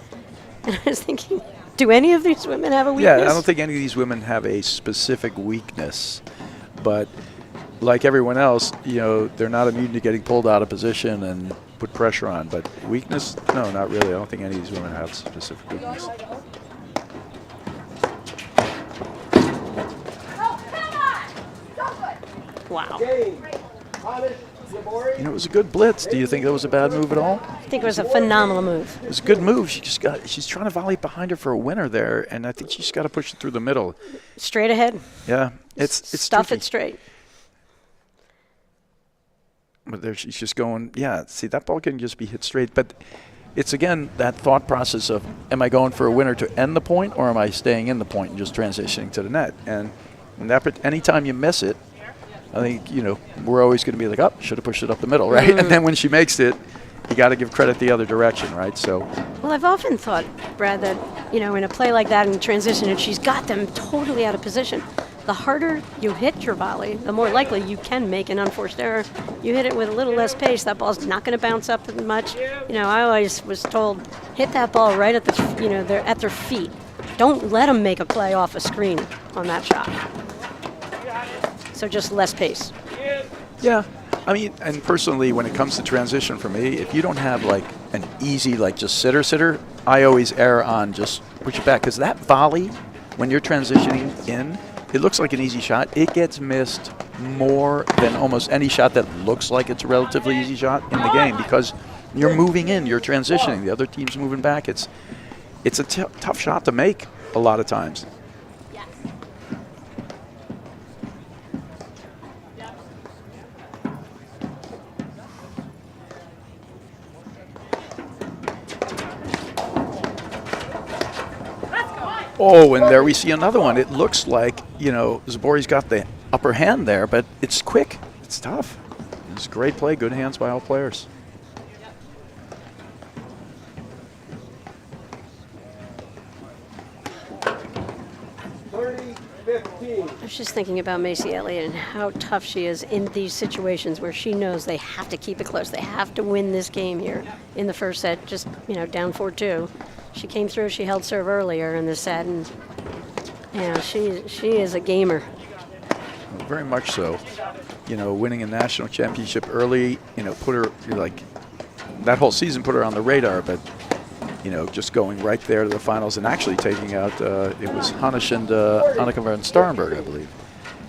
and I was thinking, do any of these women have a weakness? Yeah, I don't think any of these women have a specific weakness, but like everyone else, they're not immune to getting pulled out of position and put pressure on. But weakness, no, not really. I don't think any of these women have specific weakness. Wow. Hanisch, Zubori. It was a good blitz. Do you think that was a bad move at all? I think it was a phenomenal move. It was a good move. She's trying to volley behind her for a winner there, and I think she's got to push it through the middle. Straight ahead. Yeah, it's Stuff tricky. it straight. But there she's just going, see, that ball can just be hit straight. But it's, again, that thought process of, am I going for a winner to end the point, or am I staying in the point and just transitioning to the net? And anytime you miss it, I think, we're always going to be like, oh, should have pushed it up the middle, right? And then when she makes it, you got to give credit the other direction, right? So. Well, I've often thought, Brad, that, in a play like that in transition, and she's got them totally out of position, the harder you hit your volley, the more likely you can make an unforced error. You hit it with a little less pace, that ball's not going to bounce up as much. I always was told, hit that ball right at they're at their feet. Don't let them make a play off a screen on that shot. So just less pace. Yeah. I mean, and personally, when it comes to transition for me, if you don't have like an easy, like just sitter, I always err on just push it back. Because that volley, when you're transitioning in, it looks like an easy shot. It gets missed more than almost any shot that looks like it's a relatively easy shot in the game because you're moving in, you're transitioning. The other team's moving back. It's a tough shot to make a lot of times. Oh, and there we see another one. It looks like, Zubori's got the upper hand there, but it's quick. It's tough. It's a great play. Good hands by all players. I was just thinking about Macy Elliott and how tough she is in these situations where she knows they have to keep it close. They have to win this game here in the first set, just, down 4-2. She came through, she held serve earlier in the set, and she is a gamer. Very much so. you know, winning a national championship early, you know, put her, like, that whole season put her on the radar, but, you know, just going right there to the finals and actually taking out, it was Hanisch and Annika van Starnberg, I believe,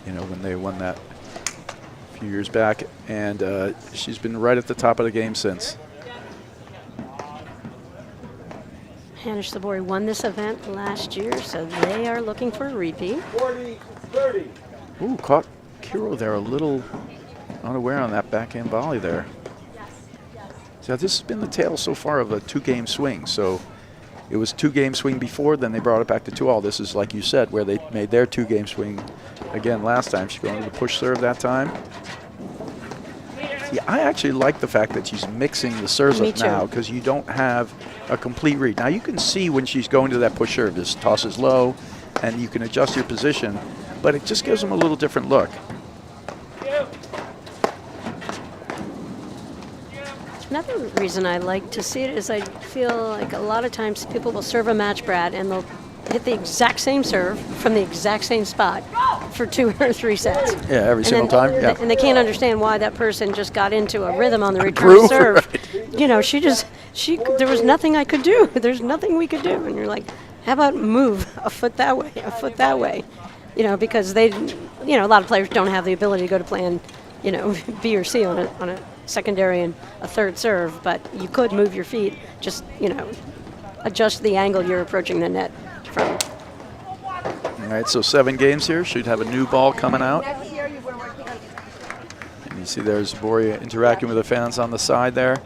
you know, when they won that a few years back. And she's been right at the top of the game since. Hanisch Zubori won this event last year, so they are looking for a repeat. 40-30. Ooh, caught Kiro there a little unaware on that backhand volley there. So this has been the tale so far of a 2-game swing. So it was 2-game swing before, then they brought it back to 2-all. This is, like you said, where they made their 2-game swing again last time. She's going to the push serve that time. See, I actually like the fact that she's mixing the serves up now, because you don't have a complete read. Now you can see when she's going to that push serve, this tosses low, and you can adjust your position, but it just gives them a little different look. Another reason I like to see it is I feel like a lot of times people will serve a match, Brad, and they'll hit the exact same serve from the exact same spot for 2 or 3 sets. Yeah, every single time. Yeah. And they can't understand why that person just got into a rhythm on the return serve. Right. You know, there was nothing I could do. There's nothing we could do. And you're like, how about move a foot that way, a foot that way? You know, because a lot of players don't have the ability to go to plan, you know, B or C on a secondary and a third serve, but you could move your feet, just, you know, adjust the angle you're approaching the net from. All right, so 7 games here. Should have a new ball coming out. And you see there's Zubori interacting with the fans on the side there.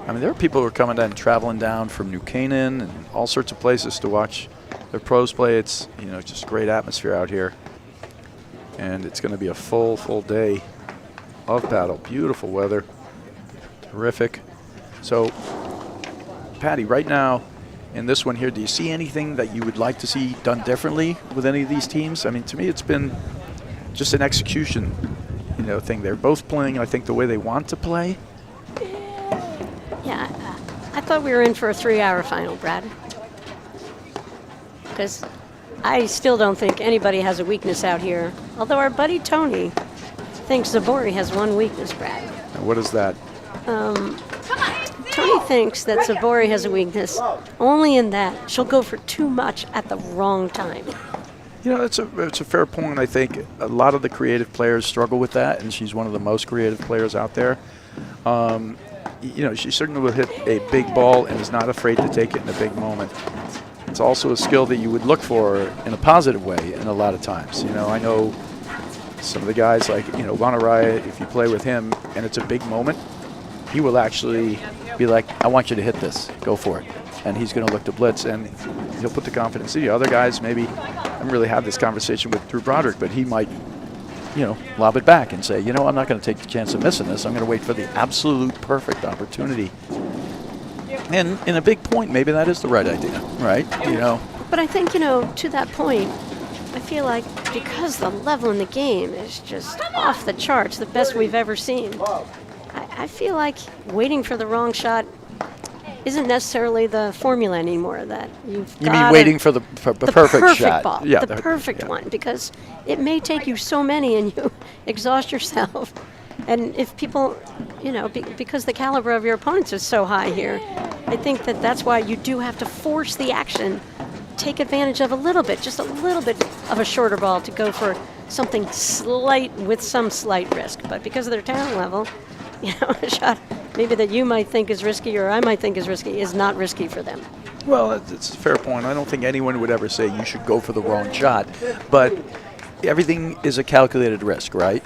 I mean, there are people who are coming down, traveling down from New Canaan and all sorts of places to watch their pros play. It's, you know, just great atmosphere out here. And it's going to be a full day of paddle. Beautiful weather. Terrific. So, Patty, right now in this one here, do you see anything that you would like to see done differently with any of these teams? I mean, to me, it's been just an execution, you know, thing. They're both playing, I think, the way they want to play. Yeah, I thought we were in for a 3-hour final, Brad. Because I still don't think anybody has a weakness out here. Although our buddy Tony thinks Zubori has one weakness, Brad. And what is that? Tony thinks that Zubori has a weakness only in that she'll go for too much at the wrong time. You know, it's a fair point. I think a lot of the creative players struggle with that, and she's one of the most creative players out there. You know, she certainly will hit a big ball and is not afraid to take it in a big moment. It's also a skill that you would look for in a positive way in a lot of times. You know, I know some of the guys like, you know, Vanaraya, if you play with him and it's a big moment, he will actually be like, I want you to hit this, go for it. And he's going to look to blitz, and he'll put the confidence in you. Other guys, maybe, I haven't really had this conversation with Drew Broderick, but he might, you know, lob it back and say, you know, I'm not going to take the chance of missing this. I'm going to wait for the absolute perfect opportunity. And in a big point, maybe that is the right idea, right? You know. But I think, you know, to that point, I feel like because the level in the game is just off the charts, the best we've ever seen, I feel like waiting for the wrong shot isn't necessarily the formula anymore. That you mean waiting for the perfect shot? Ball, yeah, the perfect one, because it may take you so many and you exhaust yourself. And if people, you know, because the caliber of your opponents is so high here, I think that that's why you do have to force the action, take advantage of a little bit, just a little bit of a shorter ball to go for something slight with some slight risk. But because of their talent level, you know, a shot maybe that you might think is risky or I might think is risky is not risky for them. Well, it's a fair point. I don't think anyone would ever say you should go for the wrong shot, but everything is a calculated risk, right?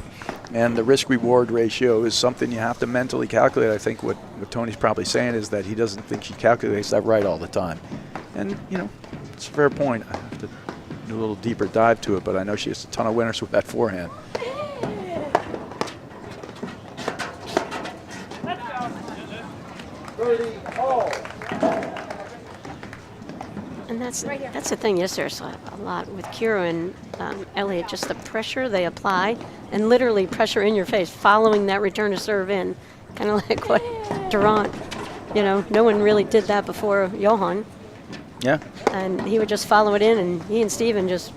And the risk-reward ratio is something you have to mentally calculate. I think what Tony's probably saying is that he doesn't think she calculates that right all the time. And, you know, it's a fair point. I have to do a little deeper dive to it, but I know she has a ton of winners with that forehand. And that's the thing. Yes, there's a lot with Kiro and Elliott. Just the pressure they apply, and literally pressure in your face, following that return to serve in, kind of like what Durant. You know, no one really did that before Johan. Yeah. And he would just follow it in, and he and Steven just,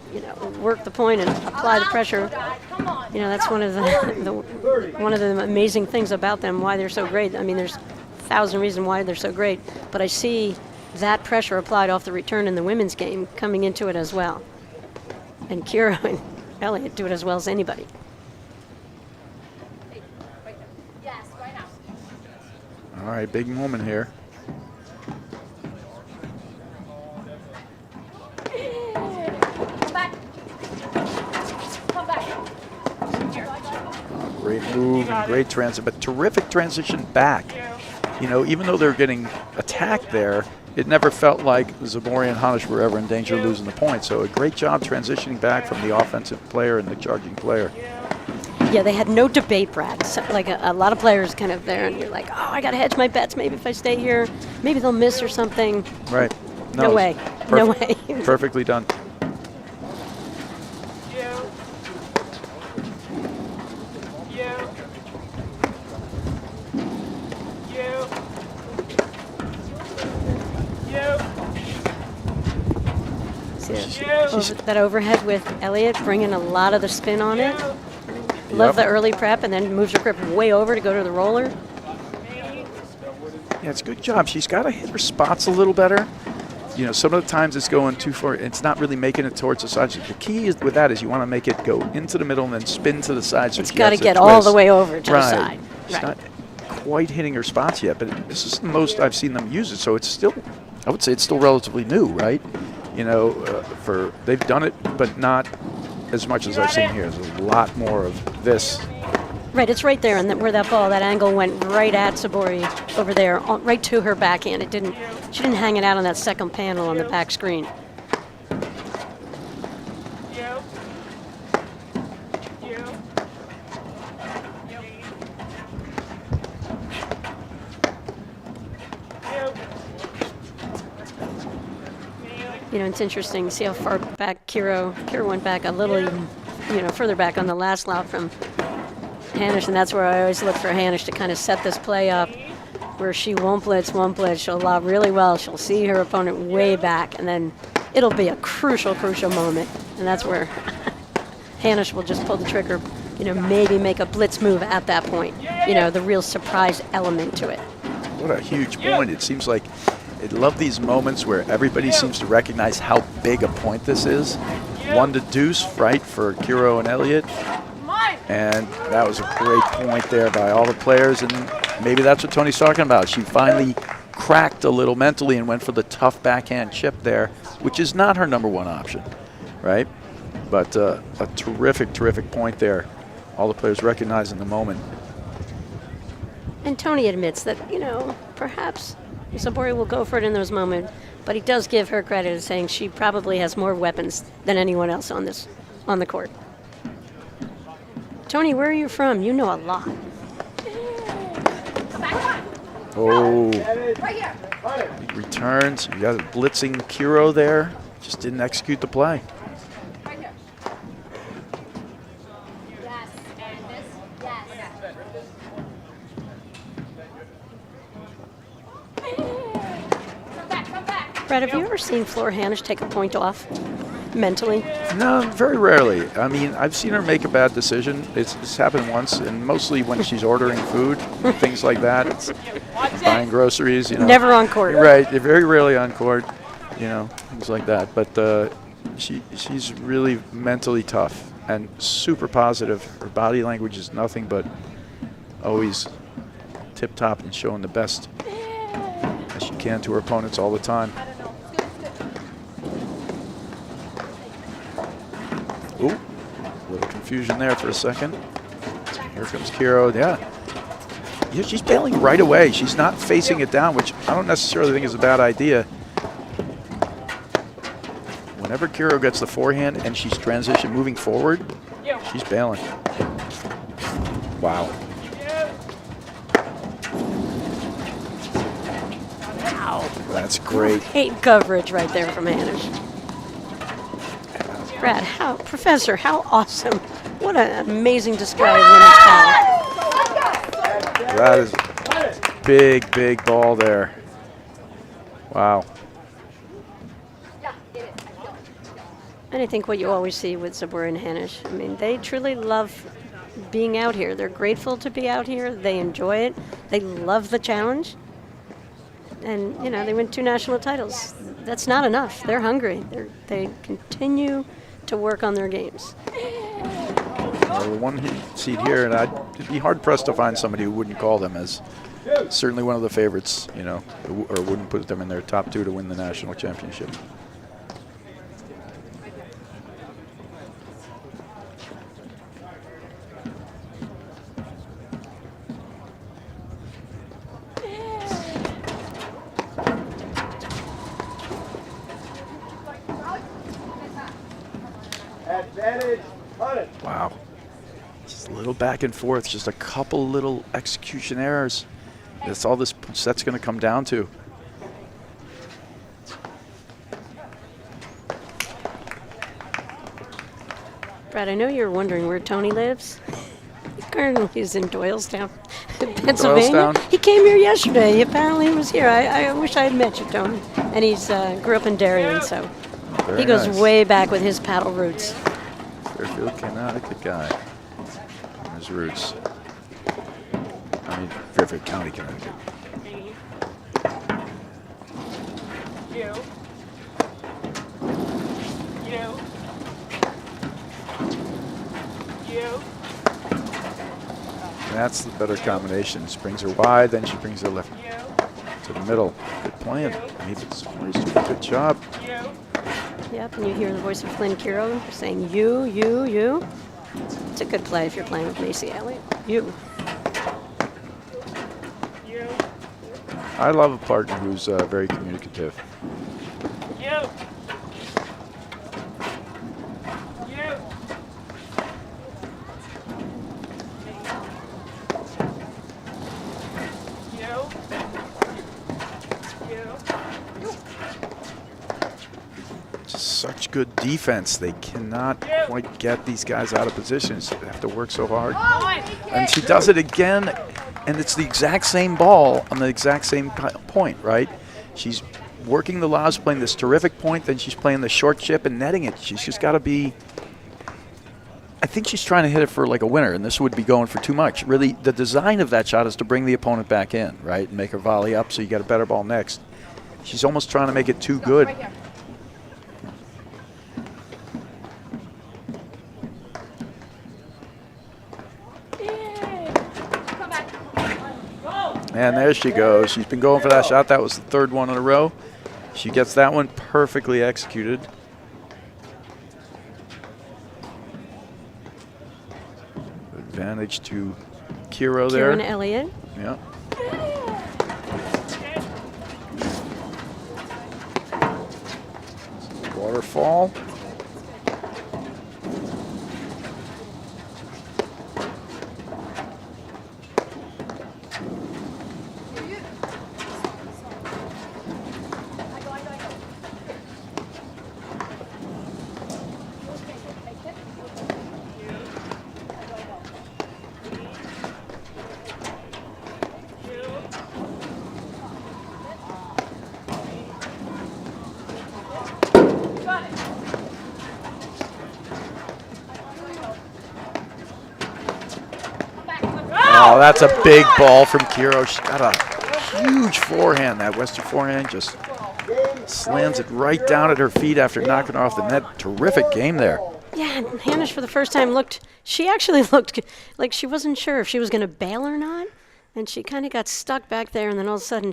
work the point and apply the pressure. That's one of the amazing things about them, why they're so great. I mean, there's 1,000 reasons why they're so great, but I see that pressure applied off the return in the women's game coming into it as well. And Kiro and Elliott do it as well as anybody. All right, big moment here. Great move and great transit, but terrific transition back. Even though they're getting attacked there, it never felt like Zubori and Hanisch were ever in danger of losing the point. So a great job transitioning back from the offensive player and the charging player. Yeah, they had no debate, Brad. So, like a lot of players kind of there, and you're like, oh, I got to hedge my bets. Maybe if I stay here, maybe they'll miss or something. Right. No way. No way. Perfectly done. That overhead with Elliott, bringing a lot of the spin on it. Love the early prep, and then moves her grip way over to go to the roller. Yeah, it's a good job. She's got to hit her spots a little better. Some of the times it's going too far. It's not really making it towards the sides. The key with that is you want to make it go into the middle and then spin to the side. So it's got to get all the way over to the side. It's not quite hitting her spots yet, but this is the most I've seen them use it. So it's still, I would say it's still relatively new, right? They've done it, but not as much as I've seen here. There's a lot more of this. Right, it's right there, and where that ball, that angle went right at Zubori over there, right to her backhand. She didn't hang it out on that second panel on the back screen. It's interesting to see how far back Kiro went back a little, further back on the last lob from Hanisch, and that's where I always look for Hanisch to kind of set this play up where she won't blitz. She'll lob really well. She'll see her opponent way back, and then it'll be a crucial moment, and that's where Hanisch will just pull the trigger, maybe make a blitz move at that point, the real surprise element to it. What a huge point. It seems like I love these moments where everybody seems to recognize how big a point this is. 1-2, right, for Kiro and Elliott. And that was a great point there by all the players, and maybe that's what Tony's talking about. She finally cracked a little mentally and went for the tough backhand chip there, which is not her #1 option, right? But a terrific point there. All the players recognizing the moment. And Tony admits that, perhaps Zubori will go for it in those moments, but he does give her credit as saying she probably has more weapons than anyone else on the court. Tony, where are you from? You know a lot. Oh, big returns. You got a blitzing Kiro there. Just didn't execute the play. Brad, have you ever seen Flora Hanisch take a point off mentally? No, very rarely. I mean, I've seen her make a bad decision. It's happened once, and mostly when she's ordering food, things like that. It's buying groceries, Never on court. Right, very rarely on court, things like that. But she's really mentally tough and super positive. Her body language is nothing but always tip-top and showing the best as she can to her opponents all the time. Ooh, a little confusion there for a second. Here comes Kiro. Yeah, she's bailing right away. She's not facing it down, which I don't necessarily think is a bad idea. Whenever Kiro gets the forehand and she's moving forward, she's bailing. Wow. Wow, that's great. Great coverage right there from Hanisch. Brad, Professor, how awesome. What an amazing display of women's talent. That is big ball there. Wow. And I think what you always see with Zubori and Hanisch, I mean, they truly love being out here. They're grateful to be out here. They enjoy it. They love the challenge. And, you know, they win 2 national titles. That's not enough. They're hungry. They continue to work on their games. Well, the one seed here, and I'd be hard-pressed to find somebody who wouldn't call them as certainly one of the favorites, you know, or wouldn't put them in their top 2 to win the national championship. Advantage, Hanisch. Wow. Just a little back and forth, just a couple little execution errors. That's all this set's going to come down to. Brad, I know you're wondering where Tony lives. Currently he's in Doylestown, Pennsylvania. Doylestown? He came here yesterday. He apparently was here. I wish I had met you, Tony. And he's grew up in Darien, so Very he goes nice. way back with his paddle roots. Fairfield, Connecticut guy. From his roots. I mean, Fairfield County, Connecticut. That's the better combination. She brings her wide, then she brings her left to the middle. Good plan. Mavis doing a good job. Yep, and you hear the voice of Flynn Kiro saying, you. It's a good play if you're playing with Macy Elliott. You. I love a partner who's very communicative. Such good defense. They cannot quite get these guys out of positions. They have to work so hard. And she does it again, and it's the exact same ball on the exact same point, right? She's working the lobs, playing this terrific point, then she's playing the short chip and netting it. She's just got to be, I think she's trying to hit it for like a winner, and this would be going for too much. Really, the design of that shot is to bring the opponent back in, right, and make her volley up so you get a better ball next. She's almost trying to make it too good. And there she goes. She's been going for that shot. That was the 3rd one in a row. She gets that one perfectly executed. Advantage to Kiro there. Kiro and Elliott. Yeah. Waterfall. Oh, that's a big ball from Kiro. She's got a huge forehand. That Western forehand just slams it right down at her feet after knocking her off the net. Terrific game there. Yeah, and Hanisch for the first time she actually looked like she wasn't sure if she was going to bail or not. And she kind of got stuck back there, and then all of a sudden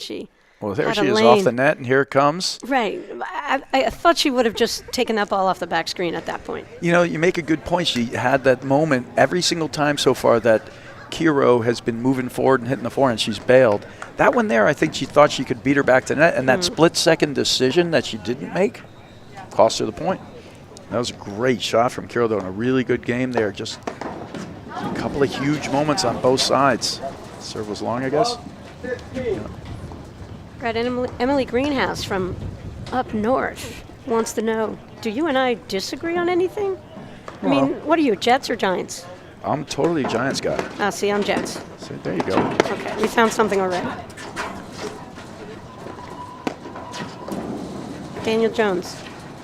Well, there had she a is lane. off the net, and here it comes. Right. I thought she would have just taken that ball off the back screen at that point. You know, you make a good point. She had that moment every single time so far that Kiro has been moving forward and hitting the forehand. She's bailed. That one there, I think she thought she could beat her back to net, and that split-second decision that she didn't make cost her the point. That was a great shot from Kiro, though, and a really good game there. Just a couple of huge moments on both sides. Serve was long, I guess. Yeah. Right, Emily Greenhouse from up north wants to know, do you and I disagree on anything? I mean, what are you, Jets or Giants? I'm totally a Giants guy. Ah, see, I'm Jets. So there you go. Okay, we found something already. Daniel Jones,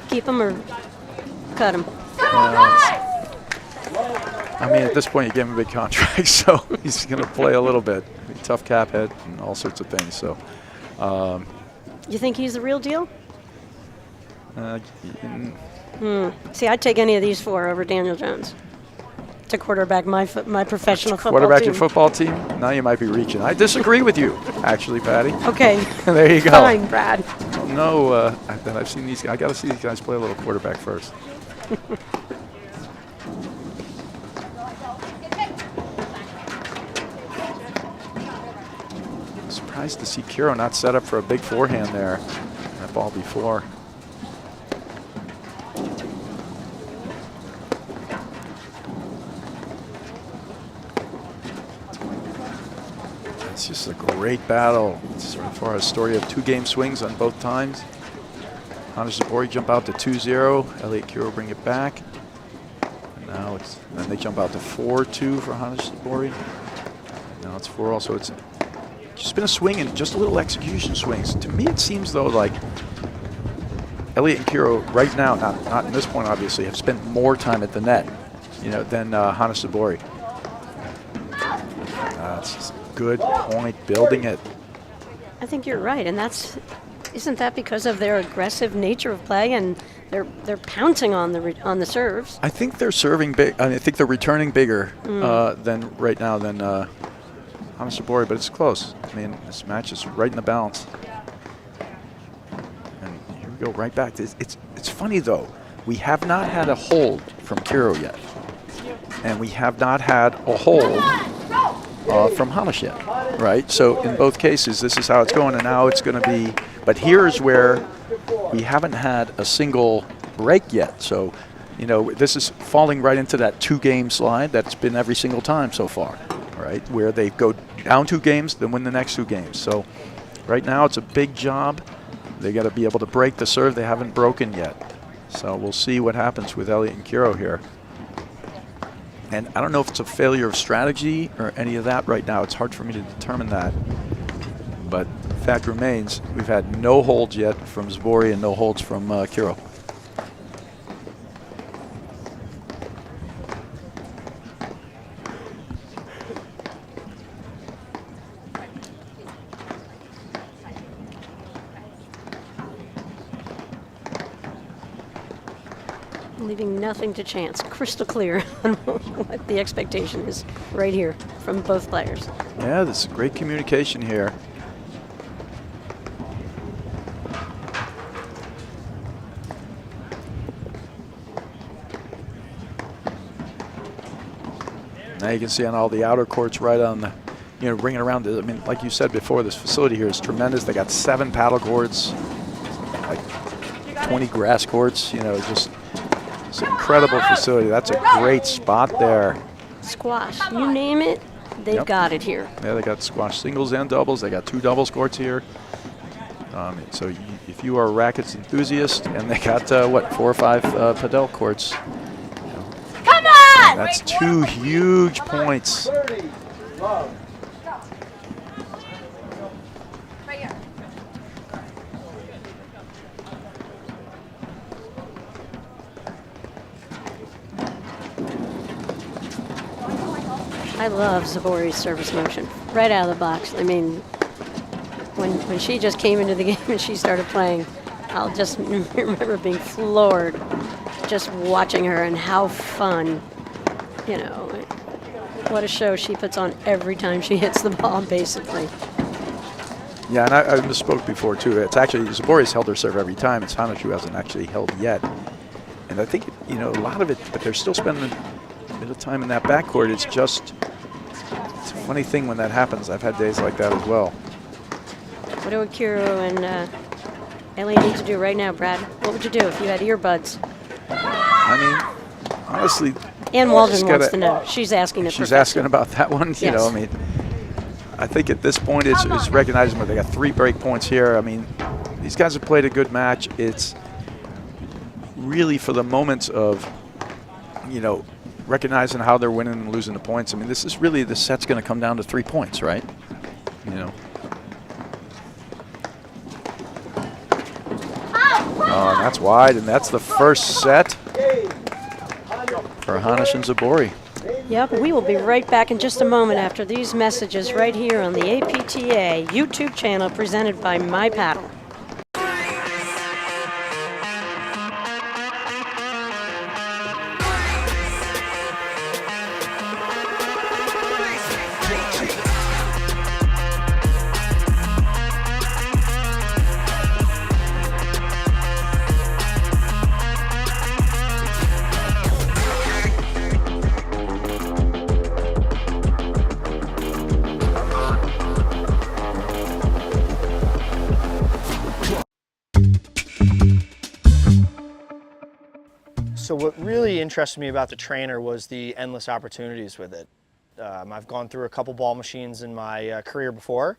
keep him or Cut him. I mean, at this point, you give him a big contract, so he's going to play a little bit. Tough cap head and all sorts of things. So, You think he's the real deal? in- See, I'd take any of these four over Daniel Jones to quarterback my professional football quarterback team. your football team? Now you might be reaching. I disagree with you, actually, Patty. Okay. There you go. Fine, Brad. No, that I've seen these. I got to see these guys play a little quarterback first. Surprised to see Kiro not set up for a big forehand there. That ball before. It's just a great battle. So far, a story of 2-game swings on both times. Hanisch Zubori jump out to 2-0. Elliott Kiro bring it back. And now it's, then they jump out to 4-2 for Hanisch Zubori. Now it's 4 also. It's just been a swing and just a little execution swings. To me, it seems though like Elliott and Kiro right now, not in this point obviously, have spent more time at the net, than Hanisch Zubori. It's just a good point, building it. I think you're right, and isn't that because of their aggressive nature of play and they're pouncing on the serves? I think they're serving big. I think they're returning bigger than right now than Hanisch Zubori, but it's close. I mean, this match is right in the balance. And here we go, right back. It's funny though. We have not had a hold from Kiro yet, and we have not had a hold from Hanisch yet, right? So in both cases, this is how it's going, and now it's going to be. But here's where we haven't had a single break yet. So, this is falling right into that 2-game slide that's been every single time so far, right? Where they go down 2 games, then win the next 2 games. So right now it's a big job. They got to be able to break the serve. They haven't broken yet. So we'll see what happens with Elliott and Kiro here. And I don't know if it's a failure of strategy or any of that right now. It's hard for me to determine that. But the fact remains, we've had no holds yet from Zubori and no holds from Kiro. Leaving nothing to chance. Crystal clear on what the expectation is right here from both players. Yeah, this is great communication here. Now you can see on all the outer courts right on the, bringing around. I mean, like you said before, this facility here is tremendous. They got 7 paddle courts, like 20 grass courts, just it's an incredible facility. That's a great spot there. Squash, you name it, they've got it here. Yeah, they got squash singles and doubles. They got 2 doubles courts here. So if you are a rackets enthusiast, and they got, 4 or 5 padel courts. Come on! That's 2 huge points. I love Zubori's service motion right out of the box. I mean, when she just came into the game and she started playing, I'll just remember being floored just watching her and how fun, what a show she puts on every time she hits the ball, basically. Yeah, and I misspoke before, too. It's actually, Zubori's held her serve every time. It's Hanisch who hasn't actually held yet. And I think, a lot of it, but they're still spending a bit of time in that backcourt. It's a funny thing when that happens. I've had days like that as well. What do Kiro and Elliott need to do right now, Brad? What would you do if you had earbuds? I mean, honestly. Ann Waldron wants to know. She's asking the She's professor. asking about that one. Yes. I think at this point it's recognizing where they got 3 break points here. I mean, these guys have played a good match. It's really for the moments of, recognizing how they're winning and losing the points. I mean, this is really, the set's going to come down to 3 points, right? Oh, and that's wide, and that's the first set. for Hanisch and Zubori. Yep, we will be right back in just a moment after these messages right here on the APTA YouTube channel presented by My Paddle. So what really interested me about the trainer was the endless opportunities with it. I've gone through a couple ball machines in my career before,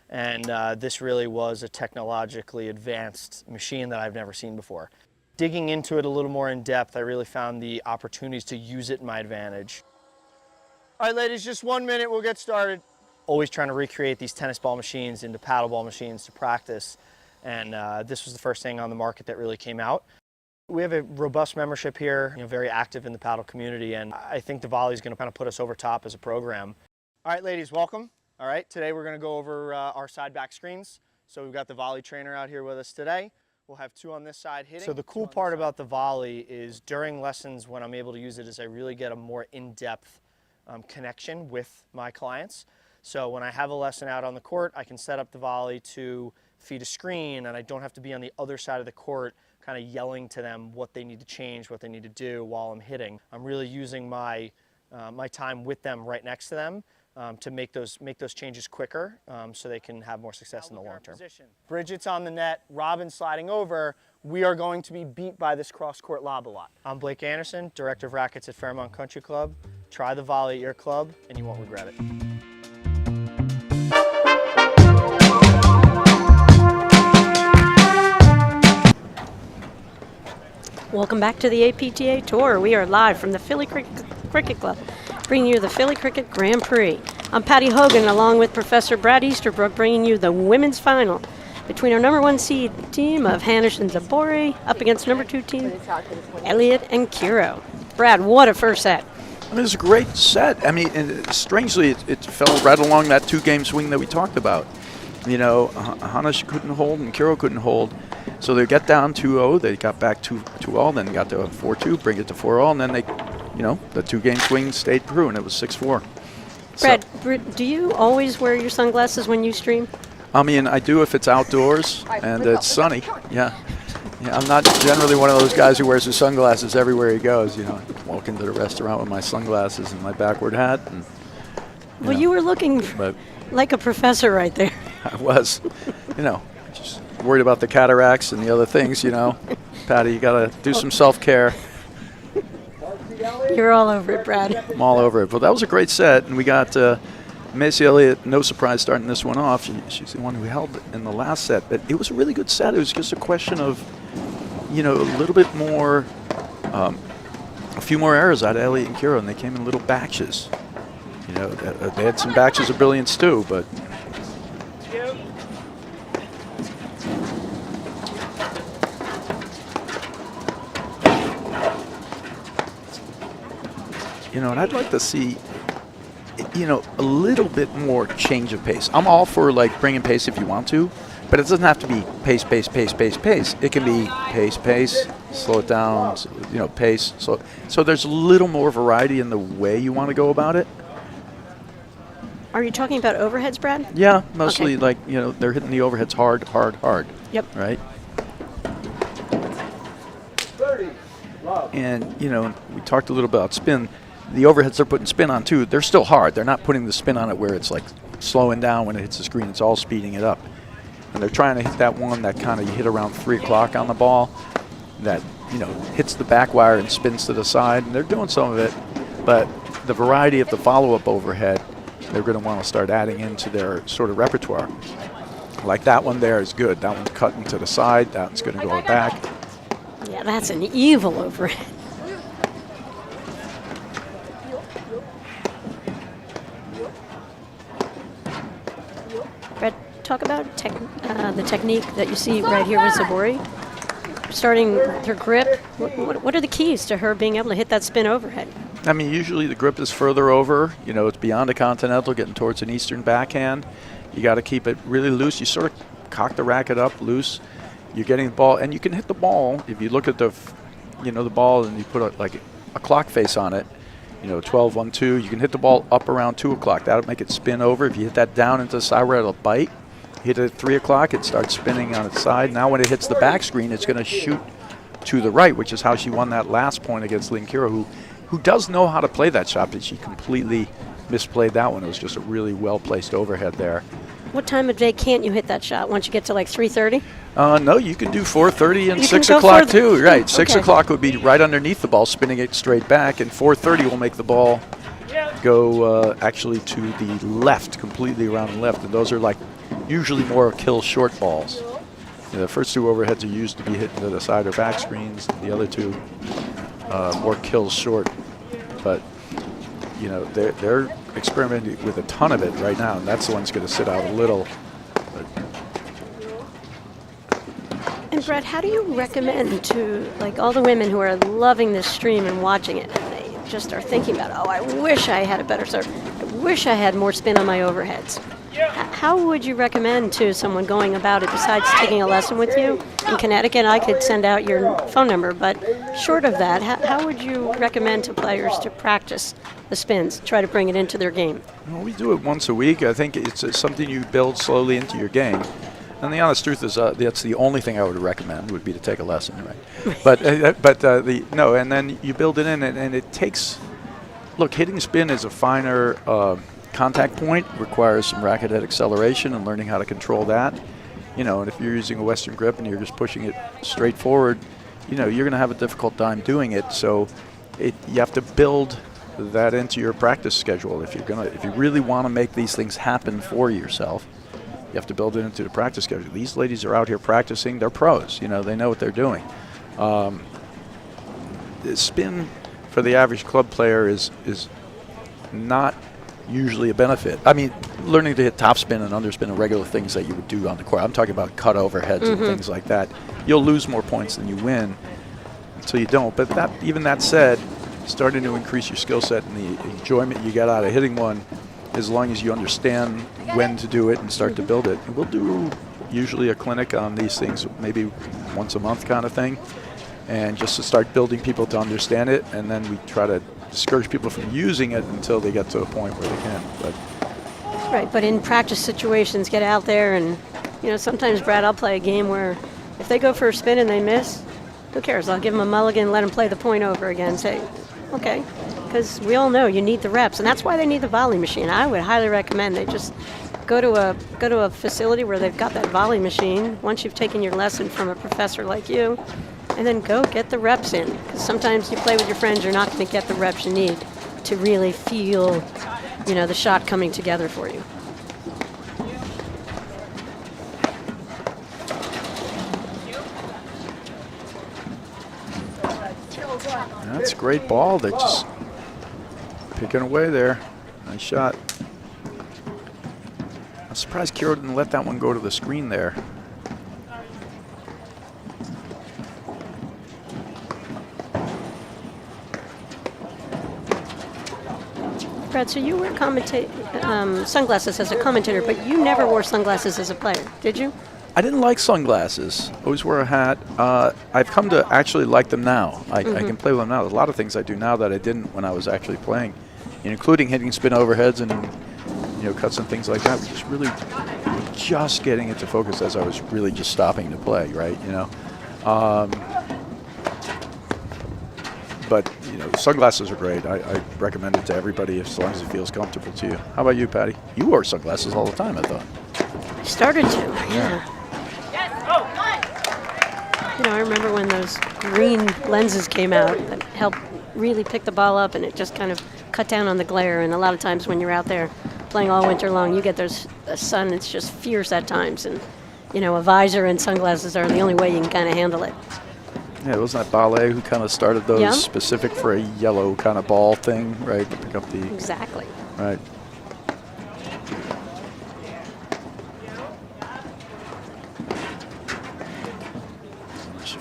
and this really was a technologically advanced machine that I've never seen before. Digging into it a little more in depth, I really found the opportunities to use it in my advantage. All right, ladies, just 1 minute, we'll get started. Always trying to recreate these tennis ball machines into paddle ball machines to practice, and this was the first thing on the market that really came out. We have a robust membership here, very active in the paddle community, and I think the volley is going to kind of put us over top as a program. All right, ladies, welcome. All right, today we're going to go over our side back screens. So we've got the volley trainer out here with us today. We'll have 2 on this side hitting. So the cool part about the volley is during lessons when I'm able to use it is I really get a more in-depth connection with my clients. So when I have a lesson out on the court, I can set up the volley to feed a screen, and I don't have to be on the other side of the court kind of yelling to them what they need to change, what they need to do while I'm hitting. I'm really using my time with them right next to them to make those changes quicker so they can have more success in the long term. Bridget's on the net, Robin's sliding over. We are going to be beat by this cross-court lob a lot. I'm Blake Anderson, Director of Rackets at Fairmont Country Club. Try the volley at your club and you won't regret it. Welcome back to the APTA Tour. We are live from the Philly Cricket Club, bringing you the Philly Cricket Grand Prix. I'm Patty Hogan, along with Professor Brad Easterbrook, bringing you the women's final between our number 1 seed team of Hanisch and Zubori up against number 2 team Elliott and Kiro. Brad, what a first set. I mean, it was a great set. I mean, and strangely, it fell right along that 2-game swing that we talked about. Hanisch couldn't hold and Kiro couldn't hold. So they got down 2-0, they got back 2-all, then got to 4-2, bring it to 4-all, and then they, the 2-game swing stayed through, and it was 6-4. Brad, do you always wear your sunglasses when you stream? I mean, I do if it's outdoors and it's sunny, yeah. I'm not generally one of those guys who wears his sunglasses everywhere he goes. I walk into the restaurant with my sunglasses and my backward hat. And, you were looking like a professor right there. I was, just worried about the cataracts and the other things, Patty, you got to do some self-care. You're all over it, Brad. I'm all over it. But that was a great set, and we got Macy Elliott, no surprise, starting this one off. She's the one who held it in the last set, but it was a really good set. It was just a question of, a little bit more, a few more errors out of Elliott and Kiro, and they came in little batches. They had some batches of brilliance too, but. And I'd like to see, a little bit more change of pace. I'm all for bringing pace if you want to, but it doesn't have to be pace, pace, pace, pace, pace. It can be pace, pace, slow it down, pace. So there's a little more variety in the way you want to go about it. Are you talking about overheads, Brad? Yeah, mostly okay. They're hitting the overheads hard, hard, hard. Yep. Right? And, we talked a little about spin. The overheads they're putting spin on, too, they're still hard. They're not putting the spin on it where it's slowing down when it hits the screen. It's all speeding it up. And they're trying to hit that one that kind of you hit around 3 o'clock on the ball that, hits the back wire and spins to the side. And they're doing some of it. But the variety of the follow-up overhead, they're going to want to start adding into their sort of repertoire. Like that one there is good. That one's cutting to the side. That one's going to go back. Yeah, that's an evil overhead. Brett, talk about the technique that you see right here with Zubori. starting with her grip. What are the keys to her being able to hit that spin overhead? I mean, usually the grip is further over. You know, it's beyond a continental, getting towards an eastern backhand. You got to keep it really loose. You sort of cock the racket up loose. You're getting the ball, and you can hit the ball if you look at the, the ball, and you put like a clock face on it. 12, 1, 2. You can hit the ball up around 2 o'clock. That'll make it spin over. If you hit that down into the side where it'll bite, hit it at 3 o'clock, it starts spinning on its side. Now when it hits the back screen, it's going to shoot to the right, which is how she won that last point against Kiro, who does know how to play that shot, but she completely misplayed that one. It was just a really well-placed overhead there. What time of day can't you hit that shot? Once you get to like 3:30? No, you can do 4:30 and You 6 can go o'clock further. too. Right, 6 Okay. o'clock would be right underneath the ball, spinning it straight back, and 4:30 will make the ball go actually to the left, completely around the left, and those are like usually more kill short balls. The first two overheads are used to be hit to the side or back screens. The other two more kills short, but they're experimenting with a ton of it right now, and that's the one that's going to sit out a little. And Brett, how do you recommend to like all the women who are loving this stream and watching it, and they just are thinking about, oh, I wish I had a better serve. I wish I had more spin on my overheads. How would you recommend to someone going about it besides taking a lesson with you? In Connecticut, I could send out your phone number, but short of that, how would you recommend to players to practice the spins, try to bring it into their game? Well, we do it once a week. I think it's something you build slowly into your game. And the honest truth is that's the only thing I would recommend would be to take a lesson, right? But and then you build it in, and it takes. Look, hitting spin is a finer contact point, requires some racket head acceleration and learning how to control that. And if you're using a Western grip and you're just pushing it straight forward, you're going to have a difficult time doing it. So you have to build that into your practice schedule if you really want to make these things happen for yourself. You have to build it into the practice schedule. These ladies are out here practicing. They're pros. They know what they're doing. The spin for the average club player is not usually a benefit. I mean, learning to hit topspin and underspin are regular things that you would do on the court. I'm talking about cut overheads and things like that. You'll lose more points than you win until you don't. But even that said, starting to increase your skill set and the enjoyment you get out of hitting one, as long as you understand when to do it and start to build it. And we'll do usually a clinic on these things, maybe once a month kind of thing, and just to start building people to understand it, and then we try to discourage people from using it until they get to a point where they can. Right, but in practice situations, get out there and, sometimes, Brad, I'll play a game where if they go for a spin and they miss, who cares? I'll give them a mulligan, let them play the point over again, say, okay, because we all know you need the reps, and that's why they need the volley machine. I would highly recommend they just go to a facility where they've got that volley machine once you've taken your lesson from a professor like you, and then go get the reps in, because sometimes you play with your friends, you're not going to get the reps you need to really feel, the shot coming together for you. That's a great ball. They're just picking away there. Nice shot. I'm surprised Kiro didn't let that one go to the screen there. Brad, so you wear sunglasses as a commentator, but you never wore sunglasses as a player, did you? I didn't like sunglasses. Always wear a hat. I've come to actually like them now. I can play with them now. There's a lot of things I do now that I didn't when I was actually playing, including hitting spin overheads and cuts and things like that. Just getting into focus as I was really just stopping to play, right? But sunglasses are great. I recommend it to everybody as long as it feels comfortable to you. How about you, Patty? You wore sunglasses all the time, I thought. I started to, yeah. I remember when those green lenses came out that helped really pick the ball up, and it just kind of cut down on the glare. And a lot of times when you're out there playing all winter long, you get the sun, it's just fierce at times. And, a visor and sunglasses are the only way you can kind of handle it. Yeah, wasn't that Ballet who kind of started those specific for a yellow kind of ball thing, right? To pick up the... Exactly. Right.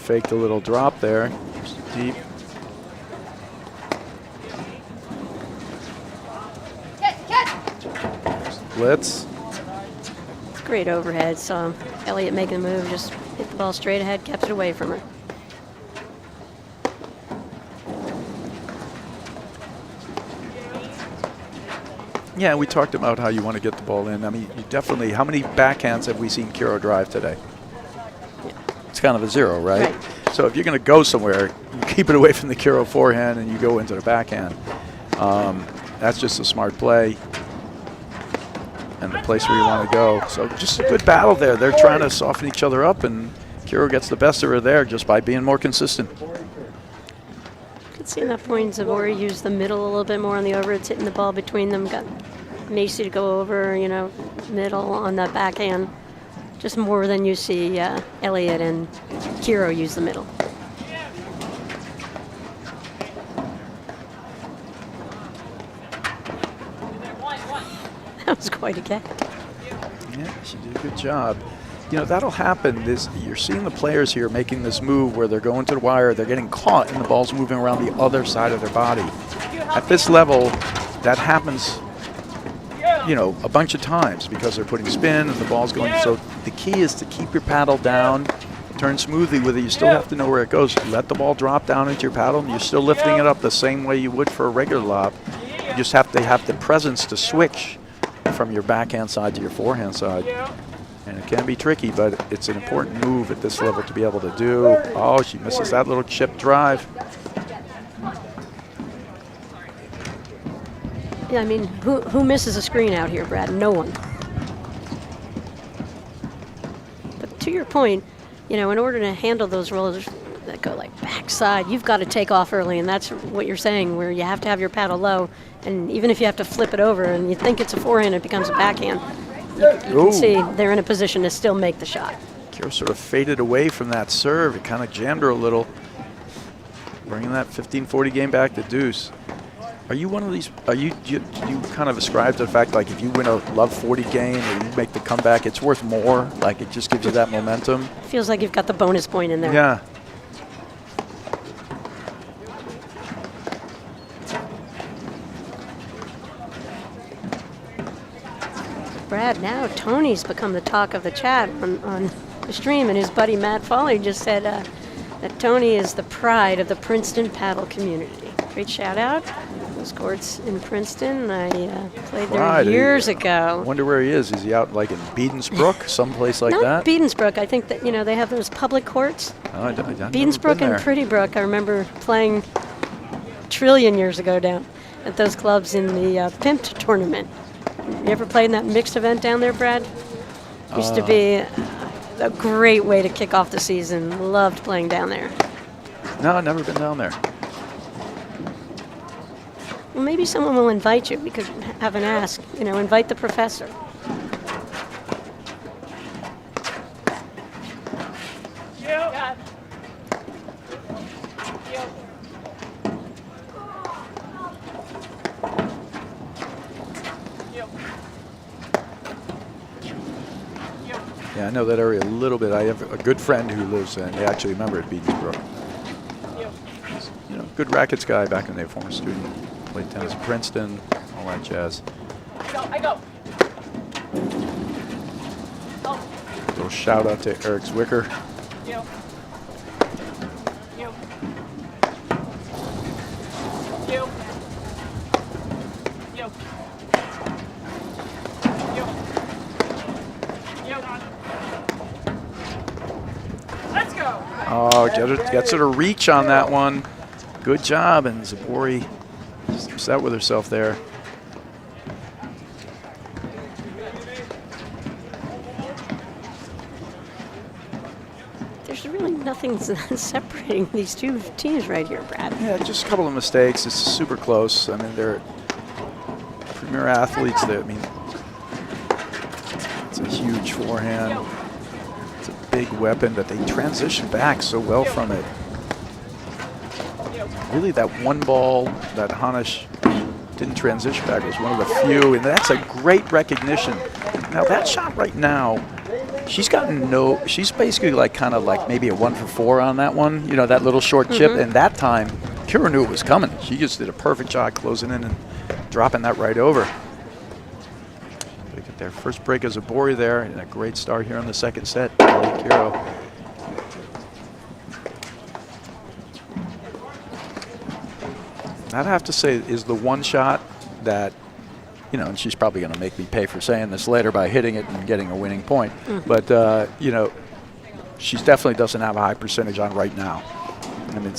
faked a little drop there. Just deep. Blitz. Great overhead. Saw Elliott making a move, just hit the ball straight ahead, kept it away from her. Yeah, we talked about how you want to get the ball in. I mean, you definitely, how many backhands have we seen Kiro drive today? Yeah. It's kind of a zero, right? Right. So if you're going to go somewhere, you keep it away from the Kiro forehand and you go into the backhand. That's just a smart play and the place where you want to go. So just a good battle there. They're trying to soften each other up, and Kiro gets the best of her there just by being more consistent. Could see in that point Zubori used the middle a little bit more on the overheads, hitting the ball between them. Got Macy to go over, you know, middle on that backhand. Just more than you see Elliott and Kiro use the middle. That was quite a catch. Yeah, she did a good job. You know, that'll happen. You're seeing the players here making this move where they're going to the wire, they're getting caught, and the ball's moving around the other side of their body. At this level, that happens, you know, a bunch of times because they're putting spin and the ball's going. So the key is to keep your paddle down, turn smoothly with it. You still have to know where it goes. Let the ball drop down into your paddle, and you're still lifting it up the same way you would for a regular lob. You just have to have the presence to switch from your backhand side to your forehand side. And it can be tricky, but it's an important move at this level to be able to do. Oh, she misses that little chip drive. Yeah, I mean, who misses a screen out here, Brad? No one. But to your point, you know, in order to handle those rollers that go like backside, you've got to take off early, and that's what you're saying, where you have to have your paddle low, and even if you have to flip it over and you think it's a forehand, it becomes a backhand. You can see they're in a position to still make the shot. Kiro sort of faded away from that serve. It kind of jammed her a little, bringing that 15-40 game back to deuce. Are you one of these? Do you kind of ascribe to the fact like if you win a love 40 game or you make the comeback, it's worth more? Like it just gives you that momentum. Feels like you've got the bonus point in there. Yeah. Brad, now Tony's become the talk of the chat on the stream, and his buddy Matt Foley just said that Tony is the pride of the Princeton paddle community. Great shout out. Those courts in Princeton, I played there years ago. I wonder where he is. Is he out like in Beedensbrook, someplace like that? Not Beedensbrook. I think that, you know, they have those public courts. I've never been Beedensbrook and there. Pretty Brook. I remember playing a trillion years ago down at those clubs in the Pimped tournament. You ever played in that mixed event down there, Brad? Used to be a great way to kick off the season. Loved playing down there. No, I've never been down there. Well, maybe someone will invite you. We could have an ask. You know, invite the professor. Yeah, I know that area a little bit. I have a good friend who lives in, they actually remember at Beedensbrook. He's, you know, good rackets guy back in the day, former student. Played tennis at Princeton, all that jazz. I go. Little shout out to Eric Zwicker. Oh, gets her to reach on that one. Good job, and Zubori just upset with herself there. There's really nothing separating these two teams right here, Brad. Yeah, just a couple of mistakes. It's super close. I mean, they're premier athletes. I mean, it's a huge forehand. It's a big weapon, but they transition back so well from it. Really, that one ball that Hanisch didn't transition back was one of the few, and that's a great recognition. Now, that shot right now, she's gotten she's basically like kind of like maybe a 1 for 4 on that one, you know, that little short chip. And that time, Kiro knew it was coming. She just did a perfect job closing in and dropping that right over. They get their first break as Zubori there, and a great start here in the second set. Kiro. I'd have to say is the one shot that, you know, and she's probably going to make me pay for saying this later by hitting it and getting a winning point. But, you know, she definitely doesn't have a high percentage on right now. I mean,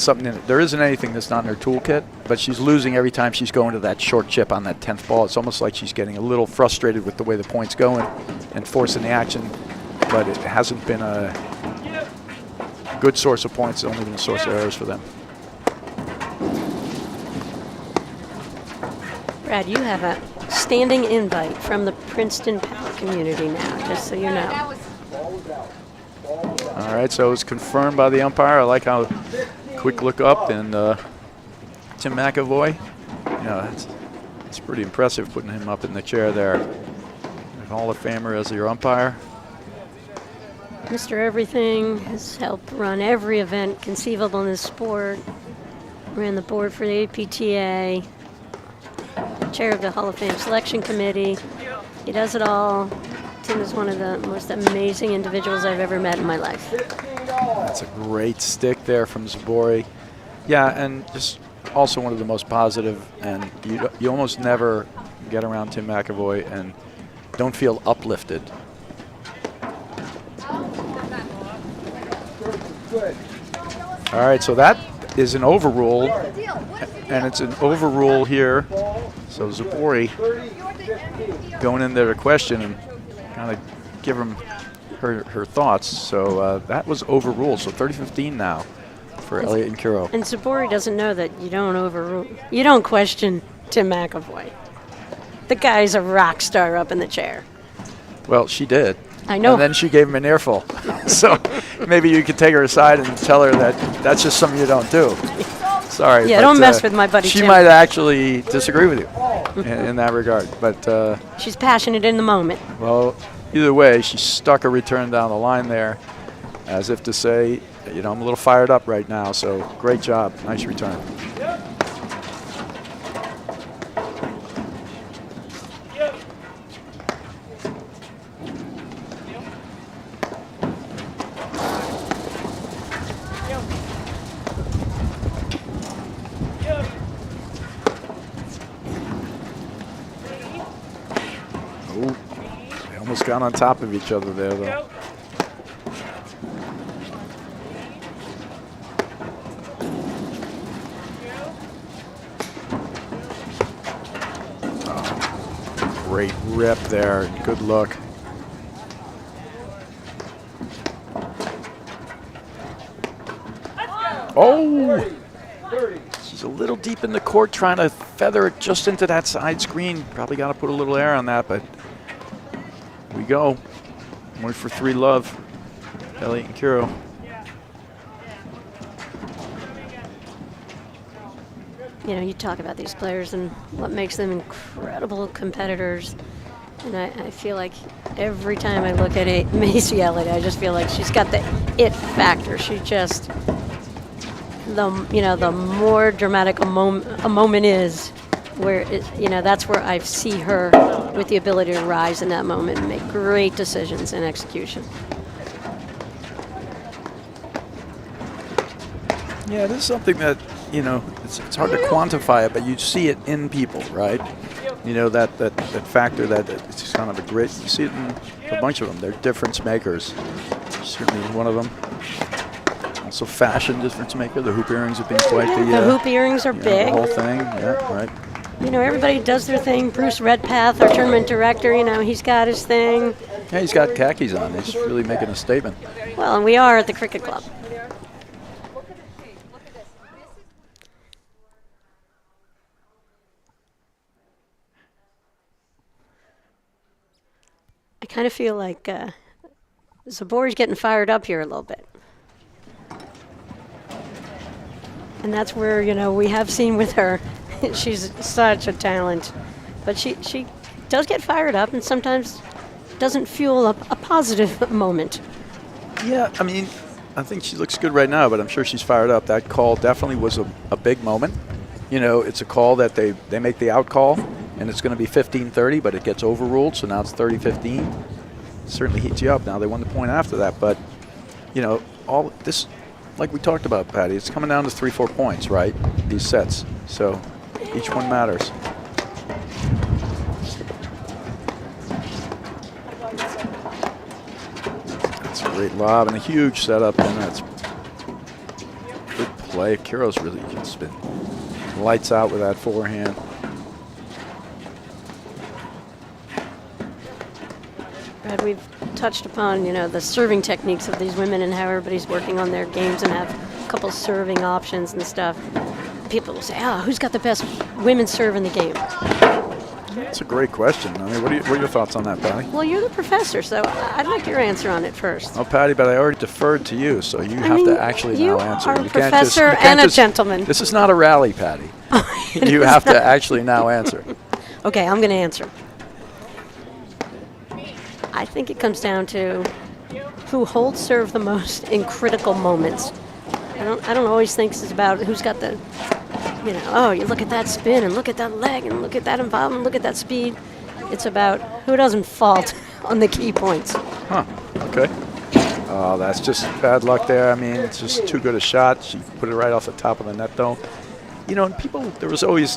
there isn't anything that's not in her toolkit, but she's losing every time she's going to that short chip on that 10th ball. It's almost like she's getting a little frustrated with the way the point's going and forcing the action, but it hasn't been a good source of points. It's only been a source of errors for them. Brad, you have a standing invite from the Princeton Power community now, just so you know. All right, so it's confirmed by the umpire. I like how quick look up, and Tim McAvoy, you know, it's pretty impressive putting him up in the chair there. Hall of Famer as your umpire. Mr. Everything has helped run every event conceivable in this sport. Ran the board for the APTA. Chair of the Hall of Fame Selection Committee. He does it all. Tim is one of the most amazing individuals I've ever met in my life. That's a great stick there from Zubori. Yeah, and just also one of the most positive, and you almost never get around Tim McAvoy and don't feel uplifted. All right, so that is an overrule, and it's an overrule here. So Zubori going in there to question and kind of give him her thoughts. So that was overruled. So 30-15 now for Elliott and Kiro. And Zubori doesn't know that you don't overrule. You don't question Tim McAvoy. The guy's a rock star up in the chair. Well, she did. I know. And then she gave him an earful. So maybe you could take her aside and tell her that that's just something you don't do. Sorry. Yeah, don't mess with my buddy She Tim. might actually disagree with you in that regard. But she's passionate in the moment. well, either way, she stuck a return down the line there as if to say, you know, I'm a little fired up right now. So great job. Nice return. Got on top of each other there, though. Oh, great rip there. Good look. Oh! She's a little deep in the court trying to feather it just into that side screen. Probably got to put a little air on that, but we go. 1 for 3 love. Elliott and Kiro. You know, you talk about these players and what makes them incredible competitors. And I feel like every time I look at Macy Elliott, I just feel like she's got the it factor. She just, the more dramatic a moment is, where that's where I see her with the ability to rise in that moment and make great decisions in execution. Yeah, this is something that, you know, it's hard to quantify it, but you see it in people, right? You know, that factor that it's kind of a great, you see it in a bunch of them. They're difference makers. Certainly one of them. Also fashion difference maker. The hoop earrings have been quite the hoop earrings are big. The whole thing, yeah, right. You know, everybody does their thing. Bruce Redpath, our tournament director, you know, he's got his thing. Yeah, he's got khakis on. He's really making a statement. Well, and we are at the cricket club. I kind of feel like Zubori's getting fired up here a little bit. And that's where, you know, we have seen with her, she's such a talent. But she does get fired up, and sometimes doesn't fuel a positive moment. Yeah, I mean, I think she looks good right now, but I'm sure she's fired up. That call definitely was a big moment. You know, it's a call that they make the out call, and it's going to be 15-30, but it gets overruled, so now it's 30-15. Certainly heats you up. Now they won the point after that, but, you know, all this, like we talked about, Patty, it's coming down to 3-4 points, right, these sets. So each one matters. That's a great lob and a huge setup, and that's good play. Kiro's really just been lights out with that forehand. Brad, we've touched upon, you know, the serving techniques of these women and how everybody's working on their games and have a couple serving options and stuff. People will say, who's got the best women's serve in the game? That's a great question. I mean, what are your thoughts on that, Patty? Well, you're the professor, so I'd like your answer on it first. Oh, Patty, but I already deferred to you, so you have to actually now answer. You are a professor and a gentleman. This is not a rally, Patty. You have to actually now answer. Okay, I'm going to answer. I think it comes down to who holds serve the most in critical moments. I don't always think it's about who's got the, you know, you look at that spin and look at that leg and look at that involvement, look at that speed. It's about who doesn't fault on the key points. Huh, okay. Oh, that's just bad luck there. I mean, it's just too good a shot. She put it right off the top of the net, though. You know, and people, there's always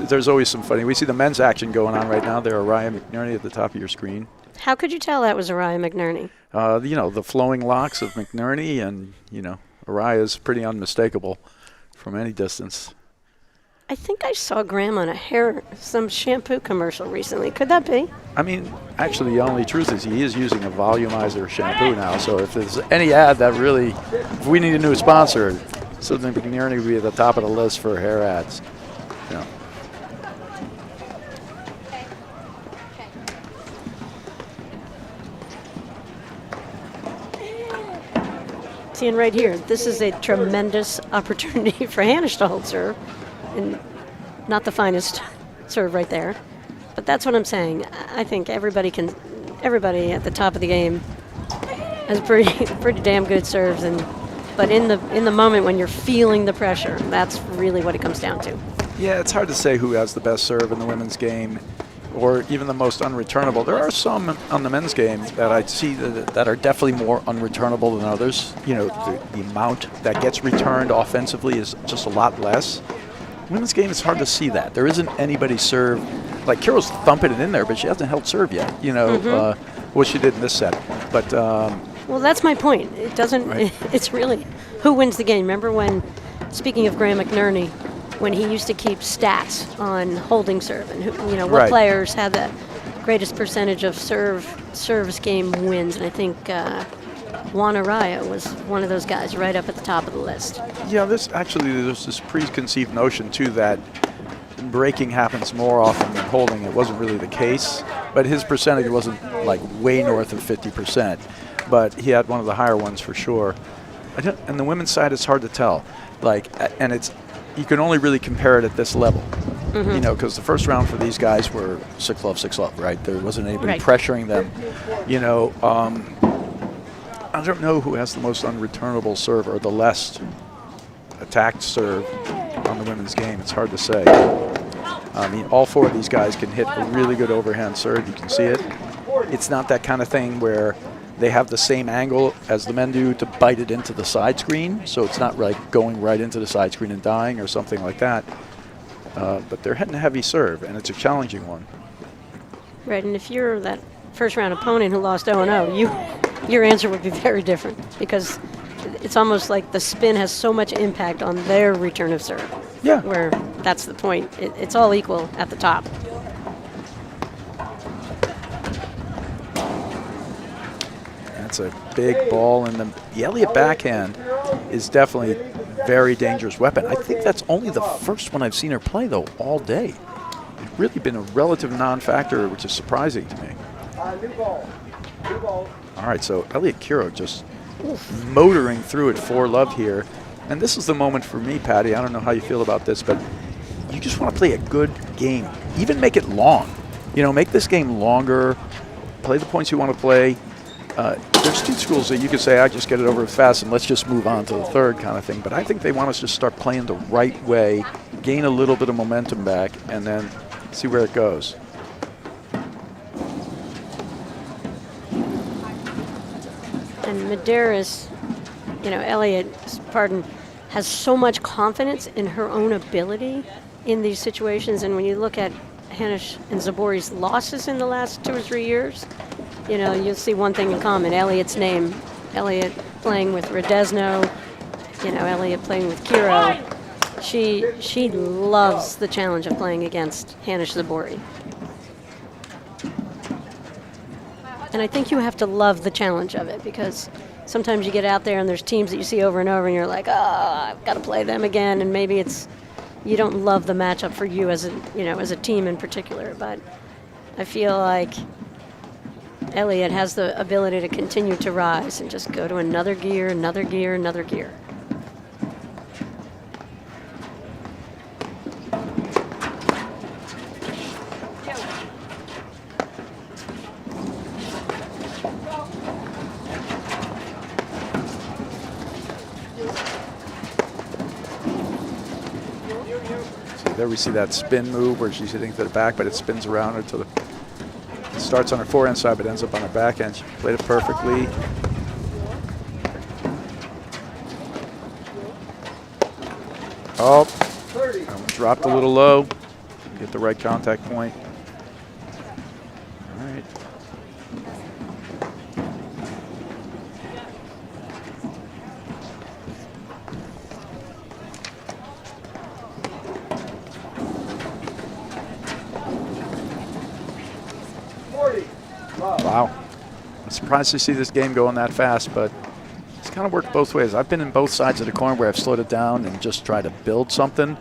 some funny. We see the men's action going on right now. There, Araya McNerney at the top of your screen. How could you tell that was Araya McNerney? You know, the flowing locks of McNerney, and, you know, Araya's pretty unmistakable from any distance. I think I saw Graham on some shampoo commercial recently. Could that be? I mean, actually, the only truth is he is using a volumizer shampoo now. So if there's any ad that really, if we need a new sponsor, Susan McNerney would be at the top of the list for hair ads. Yeah. Seeing right here, this is a tremendous opportunity for Hanisch to hold serve. And not the finest serve right there. But that's what I'm saying. I think everybody at the top of the game has pretty damn good serves, but in the moment when you're feeling the pressure, that's really what it comes down to. Yeah, it's hard to say who has the best serve in the women's game or even the most unreturnable. There are some on the men's game that I see that are definitely more unreturnable than others. You know, the amount that gets returned offensively is just a lot less. Women's game, it's hard to see that. There isn't anybody serve. Like, Kiro's thumping it in there, but she hasn't held serve yet. You know, what she did in this set. But well, that's my point. It doesn't. Right. It's really who wins the game. Remember when, speaking of Graham McNerney, when he used to keep stats on holding serve and what players had the greatest percentage of service game wins, and I think Juan Araya was one of those guys right up at the top of the list. Yeah, there's this preconceived notion too that breaking happens more often than holding. It wasn't really the case, but his percentage wasn't like way north of 50%, but he had one of the higher ones for sure. And the women's side, it's hard to tell. You can only really compare it at this level, you know, because the first round for these guys were 6-love, right? There wasn't anybody pressuring them, you know. I don't know who has the most unreturnable serve or the less attacked serve on the women's game. It's hard to say. I mean, all four of these guys can hit a really good overhand serve. You can see it. It's not that kind of thing where they have the same angle as the men do to bite it into the side screen, so it's not like going right into the side screen and dying or something like that. But they're hitting a heavy serve, and it's a challenging one. Right, and if you're that first-round opponent who lost 0-0, your answer would be very different because it's almost like the spin has so much impact on their return of serve. Yeah. Where that's the point. It's all equal at the top. That's a big ball, and the Elliott backhand is definitely a very dangerous weapon. I think that's only the first one I've seen her play, though, all day. It's really been a relative non-factor, which is surprising to me. New ball. All right, so Elliott Kiro just motoring through it for love here. And this is the moment for me, Patty. I don't know how you feel about this, but you just want to play a good game. Even make it long. You know, make this game longer. play the points you want to play. There's two schools that you could say, I just get it over fast and let's just move on to the third kind of thing. But I think they want us to start playing the right way, gain a little bit of momentum back, and then see where it goes. And Medeiros, Elliott, pardon, has so much confidence in her own ability in these situations. And when you look at Hanisch and Zubori's losses in the last 2 or 3 years, you'll see one thing in common. Elliott's name. Elliott playing with Radesno, Elliott playing with Kiro. She loves the challenge of playing against Hanisch Zubori. And I think you have to love the challenge of it, because sometimes you get out there and there's teams that you see over and over and you're like, oh, I've got to play them again. And maybe you don't love the matchup for you as a team in particular. But I feel like Elliott has the ability to continue to rise and just go to another gear, another gear, another gear. There we see that spin move where she's hitting to the back, but it spins around her to it starts on her forehand side, but ends up on her backhand. She played it perfectly. Oh, dropped a little low. Get the right contact point. All right. Wow. I'm surprised to see this game going that fast, but it's kind of worked both ways. I've been in both sides of the coin where I've slowed it down and just tried to build something.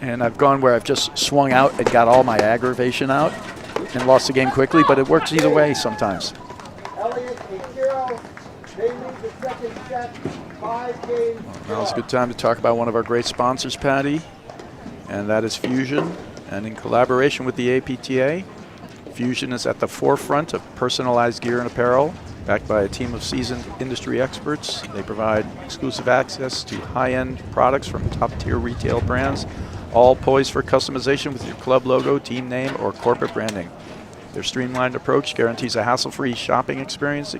And I've gone where I've just swung out and got all my aggravation out and lost the game quickly, but it works either way sometimes. Elliott and Kiro, they lead the second set, 5 games. Now's a good time to talk about one of our great sponsors, Patty, and that is Fusion. And in collaboration with the APTA, Fusion is at the forefront of personalized gear and apparel, backed by a team of seasoned industry experts. They provide exclusive access to high-end products from top-tier retail brands, all poised for customization with your club logo, team name, or corporate branding. Their streamlined approach guarantees a hassle-free shopping experience,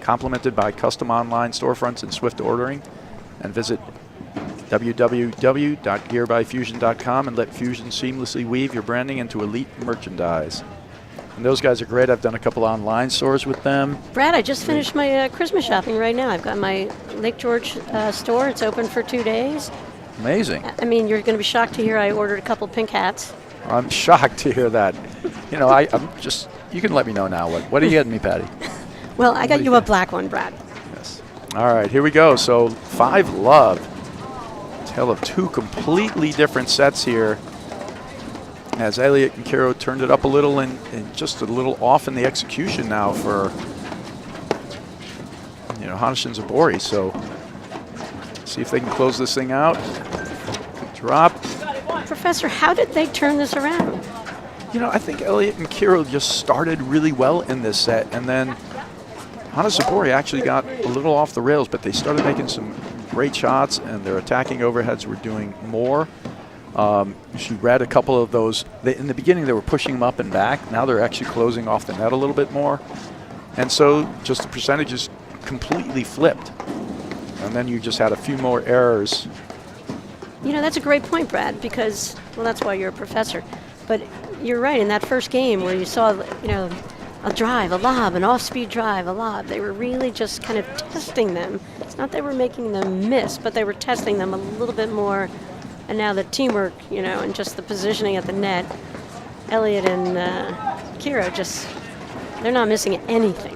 complemented by custom online storefronts and swift ordering. And visit www.gearbyfusion.com and let Fusion seamlessly weave your branding into elite merchandise. And those guys are great. I've done a couple online stores with them. Brad, I just finished my Christmas shopping right now. I've got my Lake George store. It's open for 2 days. Amazing. I mean, you're going to be shocked to hear I ordered a couple pink hats. I'm shocked to hear that. I'm just, you can let me know now. What are you getting me, Patty? Well, I got you a black one, Brad. Yes. All right, here we go. So 5-love. Tale of 2 completely different sets here. As Elliott and Kiro turned it up a little and just a little off in the execution now for Hanisch and Zubori. So see if they can close this thing out. Drop. Professor, how did they turn this around? I think Elliott and Kiro just started really well in this set, and then Hanisch Zubori actually got a little off the rails, but they started making some great shots, and their attacking overheads were doing more. She read a couple of those. In the beginning, they were pushing them up and back. Now they're actually closing off the net a little bit more. And so just the percentages completely flipped. And then you just had a few more errors. That's a great point, Brad, because, well, that's why you're a professor. But you're right, in that first game where you saw, a drive, a lob, an off-speed drive, a lob, they were really just kind of testing them. It's not they were making them miss, but they were testing them a little bit more. And now the teamwork, and just the positioning at the net, Elliott and Kiro they're not missing anything.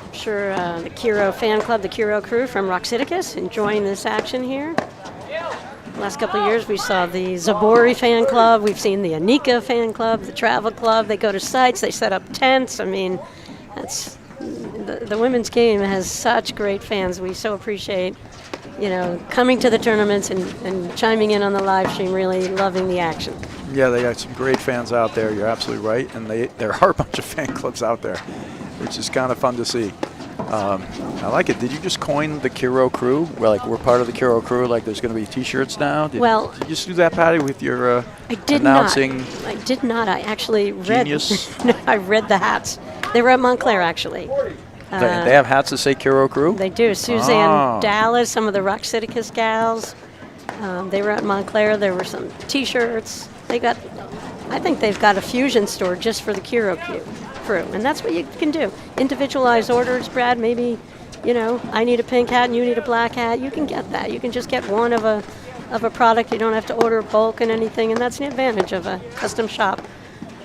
I'm sure the Kiro fan club, the Kiro crew from Roxydicus, enjoying this action here. Last couple of years, we saw the Zubori fan club. We've seen the Anika fan club, the travel club. They go to sites. They set up tents. I mean, the women's game has such great fans. We so appreciate, coming to the tournaments and chiming in on the live stream, really loving the action. Yeah, they got some great fans out there. You're absolutely right. And there are a bunch of fan clubs out there, which is kind of fun to see. I like it. Did you just coin the Kiro crew? Well, like, we're part of the Kiro crew. Like, there's going to be T-shirts now. Did you just do that, Patty, with your announcing? I did not. I actually read. Genius? No, I read the hats. They were at Montclair, actually. They have hats that say Kiro crew? They do. Suzanne Dallas, some of the Rockciticus gals. They were at Montclair. There were some T-shirts. I think they've got a fusion store just for the Kiro crew, and that's what you can do. Individualized orders, Brad. Maybe, I need a pink hat and you need a black hat. You can get that. You can just get one of a product. You don't have to order bulk and anything, and that's the advantage of a custom shop.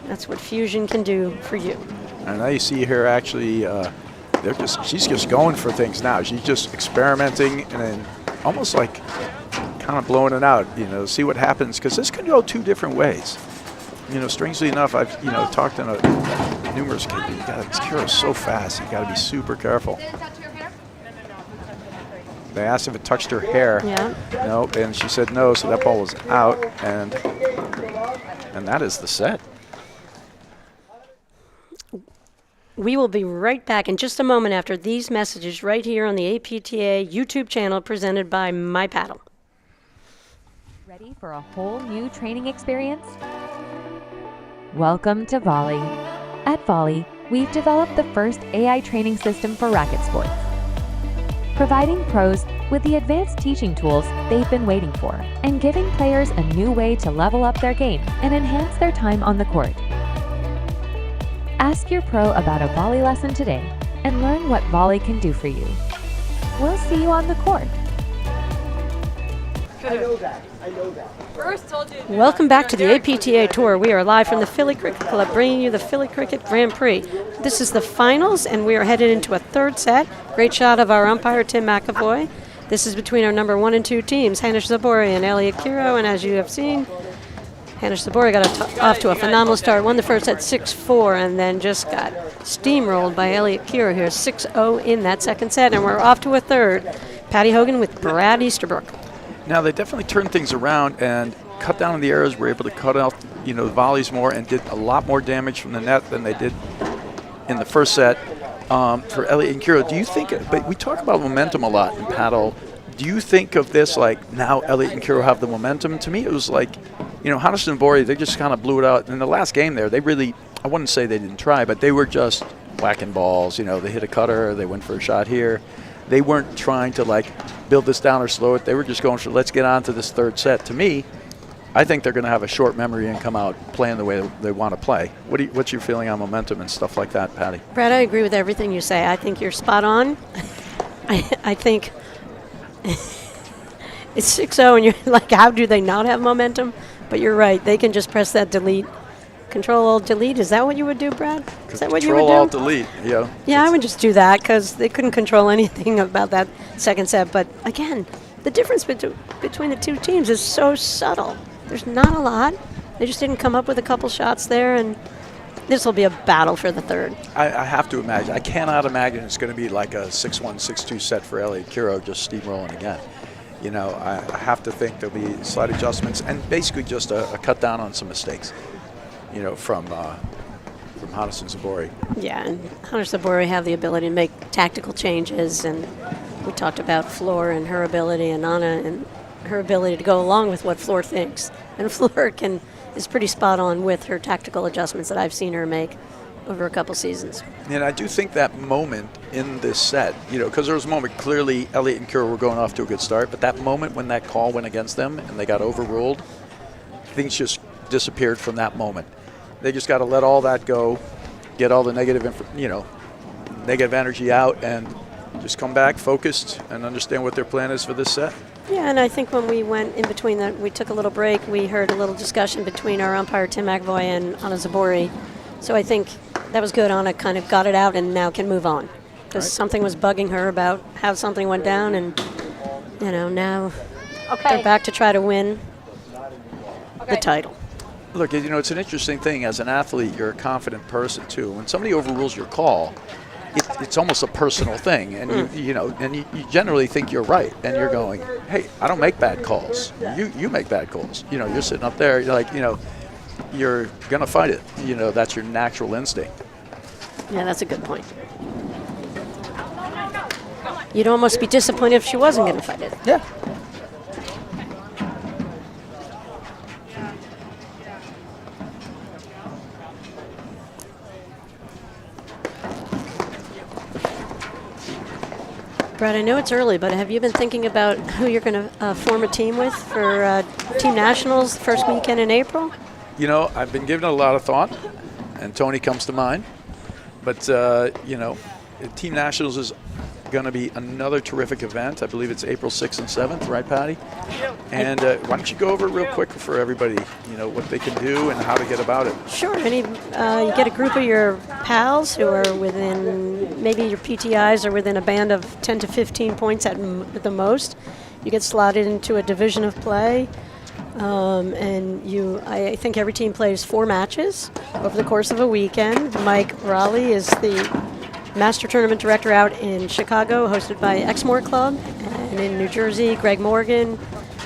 That's what Fusion can do for you. And now you see her actually. She's just going for things now. She's just experimenting and then almost like kind of blowing it out, see what happens, because this could go two different ways. Strangely enough, I've, talked to numerous kids. Kiro's so fast, you got to be super careful. They asked if it touched her hair. Yeah. No, and she said no, so that ball was out, and that is the set. We will be right back in just a moment after these messages right here on the APTA YouTube channel presented by My Paddle. Ready for a whole new training experience? Welcome to Volley. At Volley, we've developed the first AI training system for racket sports, providing pros with the advanced teaching tools they've been waiting for, and giving players a new way to level up their game and enhance their time on the court. Ask your pro about a Volley lesson today and learn what Volley can do for you. We'll see you on the court. I know that. Welcome back to the APTA Tour. We are live from the Philly Cricket Club, bringing you the Philly Cricket Grand Prix. This is the finals, and we are headed into a third set. Great shot of our umpire, Tim McAvoy. This is between our number 1 and 2 teams, Hanisch Zubori and Elliott Kiro, and as you have seen, Hanisch Zubori got off to a phenomenal start. Won the first set 6-4 and then just got steamrolled by Elliott Kiro here, 6-0 in that second set. And we're off to a third. Patty Hogan with Brad Easterbrook. Now, they definitely turned things around and cut down on the errors, were able to cut out, the volleys more and did a lot more damage from the net than they did in the first set. For Elliott and Kiro, do you think, but we talk about momentum a lot in paddle, do you think of this like now Elliott and Kiro have the momentum? To me, it was like, Hanisch and Zubori, they just kind of blew it out. In the last game there, they really, I wouldn't say they didn't try, but they were just whacking balls. They hit a cutter, they went for a shot here. They weren't trying to build this down or slow it. They were just going for, let's get on to this third set. To me, I think they're going to have a short memory and come out playing the way they want to play. What's your feeling on momentum and stuff like that, Patty? Brad, I agree with everything you say. I think you're spot on. I think it's 6-0 and you're like, how do they not have momentum? But you're right. They can just press that delete. Control-Alt-Delete. Is that what you would do, Brad? Is that what you would do? Control-Alt-Delete, yeah. Yeah, I would just do that because they couldn't control anything about that second set. But again, the difference between the two teams is so subtle. There's not a lot. They just didn't come up with a couple shots there, and this will be a battle for the third. I have to imagine. I cannot imagine it's going to be like a 6-1, 6-2 set for Elliott Kiro just steamrolling again. I have to think there'll be slight adjustments and basically just a cut down on some mistakes. From Hanisch and Zubori. Yeah, and Hanisch Zubori have the ability to make tactical changes, and we talked about Floor and her ability, and Anna and her ability to go along with what Floor thinks. And Floor is pretty spot on with her tactical adjustments that I've seen her make over a couple seasons. And I do think that moment in this set, because there was a moment, clearly Elliott and Kiro were going off to a good start, but that moment when that call went against them and they got overruled, things just disappeared from that moment. They just got to let all that go, get all the negative energy out, and just come back focused and understand what their plan is for this set. Yeah, and I think when we went in between that, we took a little break. We heard a little discussion between our umpire, Tim McAvoy, and Anna Zubori. So I think that was good. Anna kind of got it out and now can move on. Because something was bugging her about how something went down, and, now they're back to try to win the title. Look, it's an interesting thing. As an athlete, you're a confident person, too. When somebody overrules your call, it's almost a personal thing, and you generally think you're right, and you're going, hey, I don't make bad calls. You make bad calls. You're sitting up there, you're like, you're gonna fight it. That's your natural instinct. Yeah, that's a good point. You'd almost be disappointed if she wasn't going to fight it. Yeah. Brad, I know it's early, but have you been thinking about who you're going to form a team with for Team Nationals first weekend in April? I've been giving it a lot of thought, and Tony comes to mind. But, Team Nationals is going to be another terrific event. I believe it's April 6th and 7th, right, Patty? And why don't you go over it real quick for everybody, what they can do and how to get about it. Sure. You get a group of your pals who are within, maybe your PTIs are within a band of 10 to 15 points at the most. You get slotted into a division of play. I think every team plays 4 matches over the course of a weekend. Mike Raleigh is the Master Tournament Director out in Chicago, hosted by Exmoor Club. And in New Jersey, Greg Morgan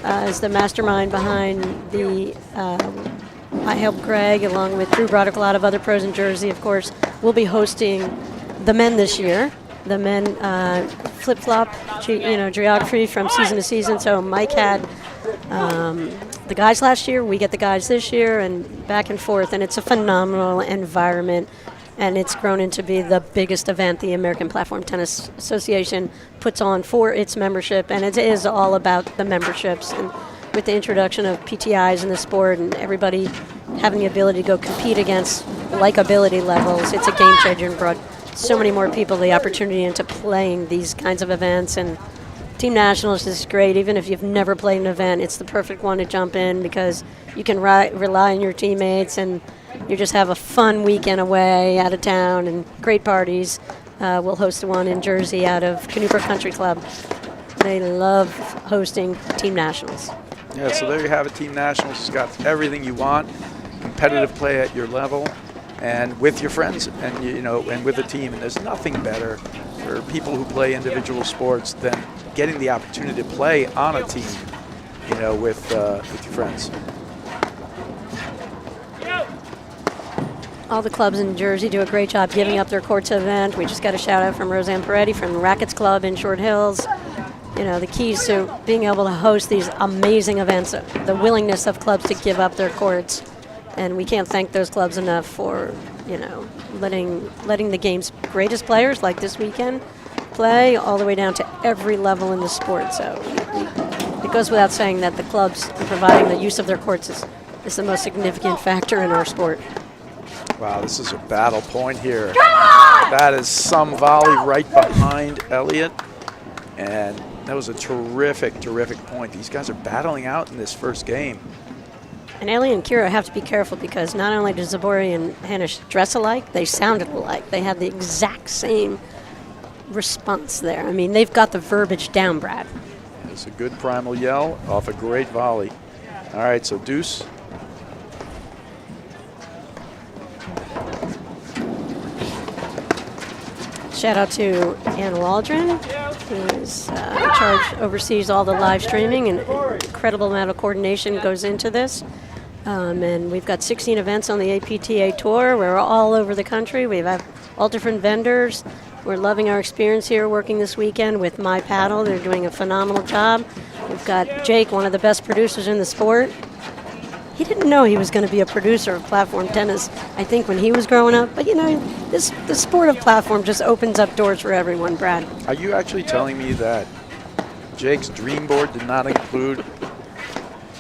is the mastermind behind the I Help Greg, along with Drew Broderick, a lot of other pros in Jersey, of course. We'll be hosting the men this year. The men flip-flop, geography from season to season. So Mike had the guys last year, we get the guys this year, and back and forth. And it's a phenomenal environment. And it's grown into be the biggest event the American Platform Tennis Association puts on for its membership. And it is all about the memberships. And with the introduction of PTIs in the sport and everybody having the ability to go compete against like ability levels, it's a game changer and brought so many more people the opportunity into playing these kinds of events. And Team Nationals is great. Even if you've never played an event, it's the perfect one to jump in because you can rely on your teammates and you just have a fun weekend away out of town and great parties. We'll host one in Jersey out of Canoe Country Club. They love hosting Team Nationals. Yeah, so there you have it. Team Nationals has got everything you want. Competitive play at your level and with your friends and and with a team. And there's nothing better for people who play individual sports than getting the opportunity to play on a team, with your friends. All the clubs in Jersey do a great job giving up their courts event. We just got a shout out from Roseanne Peretti from the Rackets Club in Short Hills. The keys to being able to host these amazing events, the willingness of clubs to give up their courts. And we can't thank those clubs enough for, letting the game's greatest players like this weekend play all the way down to every level in the sport. So it goes without saying that the clubs providing the use of their courts is the most significant factor in our sport. Wow, this is a battle point here. That is some volley right behind Elliott. And that was a terrific, terrific point. These guys are battling out in this first game. And Elliott and Kiro have to be careful because not only do Zubori and Hanisch dress alike, they sounded alike. They have the exact same response there. I mean, they've got the verbiage down, Brad. It's a good primal yell off a great volley. All right, so deuce. Shout out to Ann Waldron, who is in charge, oversees all the live streaming, and an incredible amount of coordination goes into this. And we've got 16 events on the APTA tour. We're all over the country. We have all different vendors. We're loving our experience here working this weekend with My Paddle. They're doing a phenomenal job. We've got Jake, one of the best producers in the sport. He didn't know he was going to be a producer of platform tennis, I think, when he was growing up. But, the sport of platform just opens up doors for everyone, Brad. Are you actually telling me that Jake's dream board did not include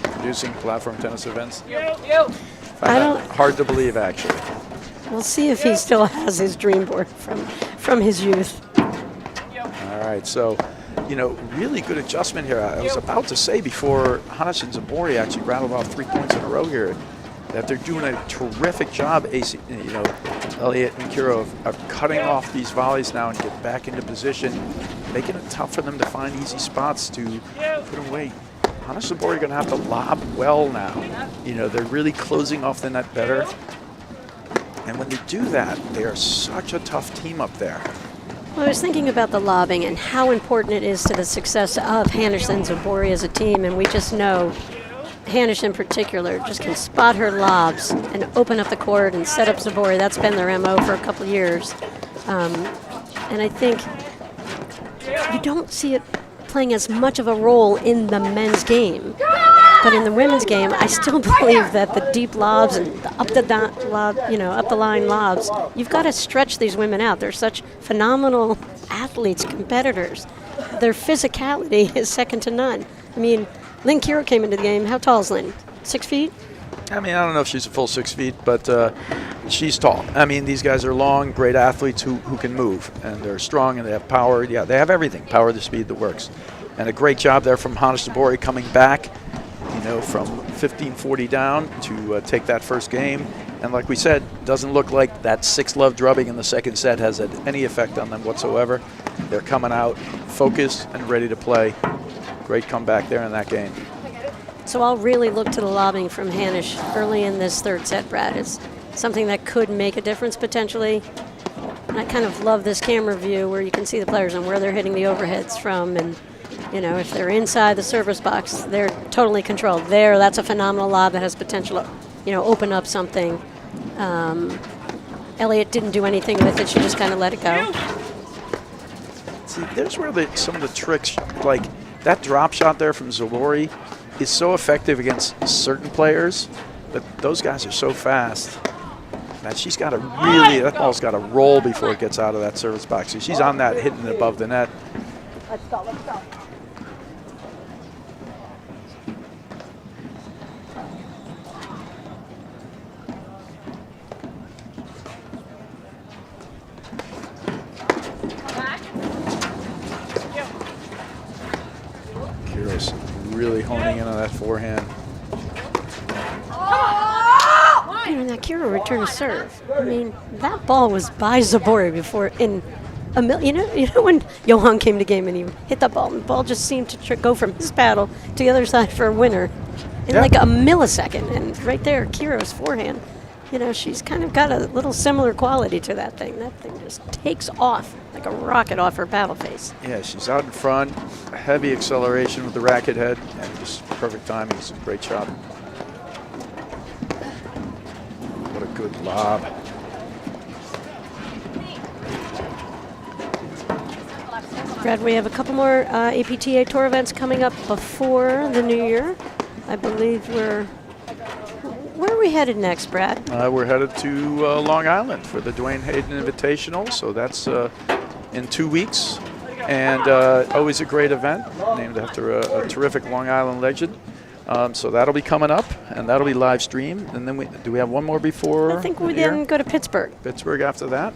producing platform tennis events? I don't. Hard to believe, actually. We'll see if he still has his dream board from his youth. All right, so, really good adjustment here. I was about to say before Hanisch and Zubori actually rattled off 3 points in a row here that they're doing a terrific job, Elliott and Kiro, of cutting off these volleys now and get back into position, making it tough for them to find easy spots to put away. Hanisch and Zubori are going to have to lob well now. They're really closing off the net better. And when they do that, they are such a tough team up there. Well, I was thinking about the lobbing and how important it is to the success of Hanisch and Zubori as a team, and we just know Hanisch in particular just can spot her lobs and open up the court and set up Zubori. That's been their MO for a couple of years. And I think you don't see it playing as much of a role in the men's game. But in the women's game, I still believe that the deep lobs and the up the line lobs, you've got to stretch these women out. They're such phenomenal athletes, competitors. Their physicality is second to none. I mean, Lynn Kiro came into the game. How tall is Lynn? 6 feet? I mean, I don't know if she's a full 6 feet, but she's tall. I mean, these guys are long, great athletes who can move, and they're strong and they have power. Yeah, they have everything, power, the speed that works. And a great job there from Hanisch Zubori coming back, you know, from 15-40 down to take that first game. And like we said, doesn't look like that 6-love drubbing in the second set has had any effect on them whatsoever. They're coming out focused and ready to play. Great comeback there in that game. So I'll really look to the lobbing from Hanisch early in this third set, Brad. It's something that could make a difference potentially. And I kind of love this camera view where you can see the players and where they're hitting the overheads from. And, you know, if they're inside the service box, they're totally controlled. There, that's a phenomenal lob that has potential to, you know, open up something. Elliott didn't do anything with it. She just kind of let it go. See, there's where some of the tricks, like that drop shot there from Zubori, is so effective against certain players, but those guys are so fast that she's got to really, that ball's got to roll before it gets out of that service box. So she's on that, hitting it above the net. Let's go, let's go. Kiro's really honing in on that forehand. You know, that Kiro return to serve. I mean, that ball was by Zubori before in a you know when Johan came to game and he hit that ball, and the ball just seemed to go from his paddle to the other side for a winner in like a millisecond. And right there, Kiro's forehand, you know, she's kind of got a little similar quality to that thing. That thing just takes off like a rocket off her paddle face. Yeah, she's out in front, heavy acceleration with the racket head, and just perfect timing. It's a great shot. What a good lob. Brad, we have a couple more APTA Tour events coming up before the new year. I believe where are we headed next, Brad? We're headed to Long Island for the Dwayne Hayden Invitational, so that's in 2 weeks. And always a great event, named after a terrific Long Island legend. So that'll be coming up, and that'll be live streamed. And then do we have one more before? I think we then go to Pittsburgh. Pittsburgh after that.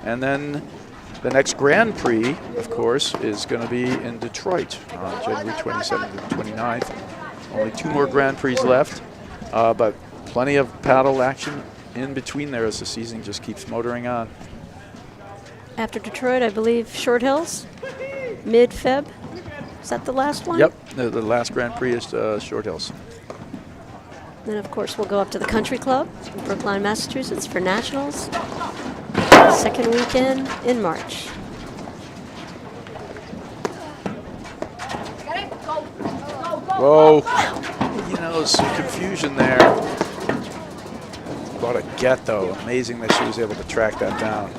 And then the next Grand Prix, of course, is going to be in Detroit on January 27th and 29th. Only 2 more Grand Prix left, but plenty of paddle action in between there as the season just keeps motoring on. After Detroit, I believe Short Hills, mid-Feb. Is that the last one? Yep, the last Grand Prix is Short Hills. Then, of course, we'll go up to the Country Club in Brookline, Massachusetts for Nationals. Second weekend in March. Whoa, you know, some confusion there. What a get, though. Amazing that she was able to track that down.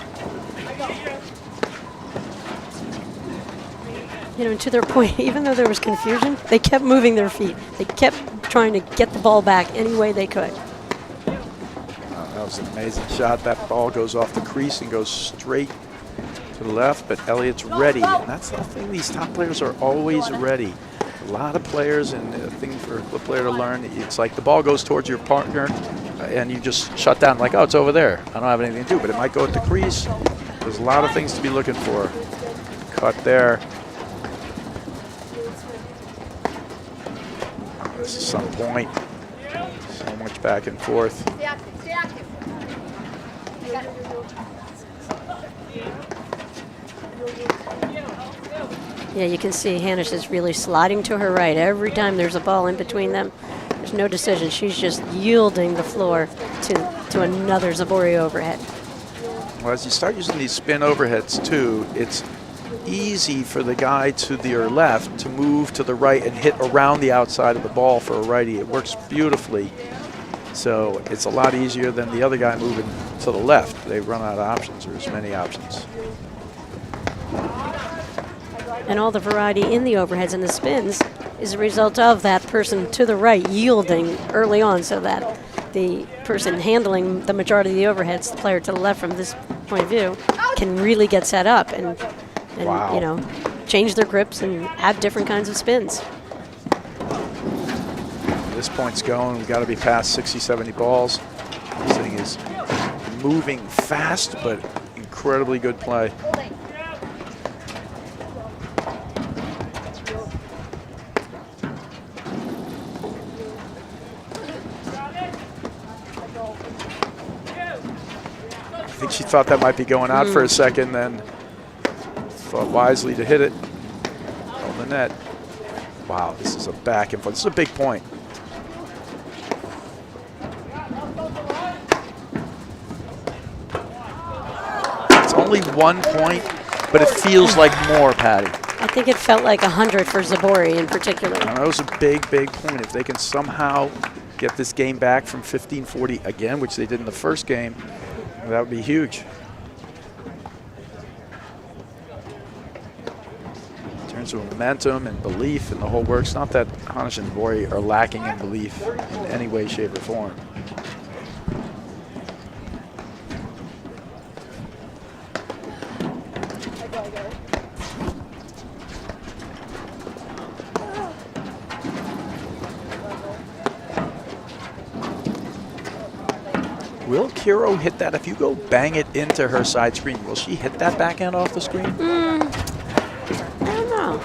You know, to their point, even though there was confusion, they kept moving their feet. They kept trying to get the ball back any way they could. That was an amazing shot. That ball goes off the crease and goes straight to the left, but Elliott's ready. And that's the thing, these top players are always ready. A lot of players, and the thing for the player to learn, it's like the ball goes towards your partner, and you just shut down like, oh, it's over there. I don't have anything to do, but it might go at the crease. There's a lot of things to be looking for. Cut there. This is some point. So much back and forth. Stay active, stay active. I got it. Yeah, you can see Hanisch is really sliding to her right. Every time there's a ball in between them, there's no decision. She's just yielding the floor to another Zubori overhead. Well, as you start using these spin overheads too, it's easy for the guy to your left to move to the right and hit around the outside of the ball for a righty. It works beautifully. So it's a lot easier than the other guy moving to the left. They run out of options, or as many options. And all the variety in the overheads and the spins is a result of that person to the right yielding early on, so that the person handling the majority of the overheads, the player to the left from this point of view, can really get set up and Wow. you know, change their grips and add different kinds of spins. This point's going. We've got to be past 60, 70 balls. This thing is moving fast, but incredibly good play. I think she thought that might be going out for a second, then thought wisely to hit it on the net. Wow, this is a back and forth. This is a big point. It's only 1 point, but it feels like more, Patty. I think it felt like 100 for Zubori in particular. And that was a big, big point. If they can somehow get this game back from 15-40 again, which they did in the first game, that would be huge. In terms of momentum and belief and the whole works, not that Hanisch and Zubori are lacking in belief in any way, shape, or form. Will Kiro hit that? If you go bang it into her side screen, will she hit that backhand off the screen? I don't know.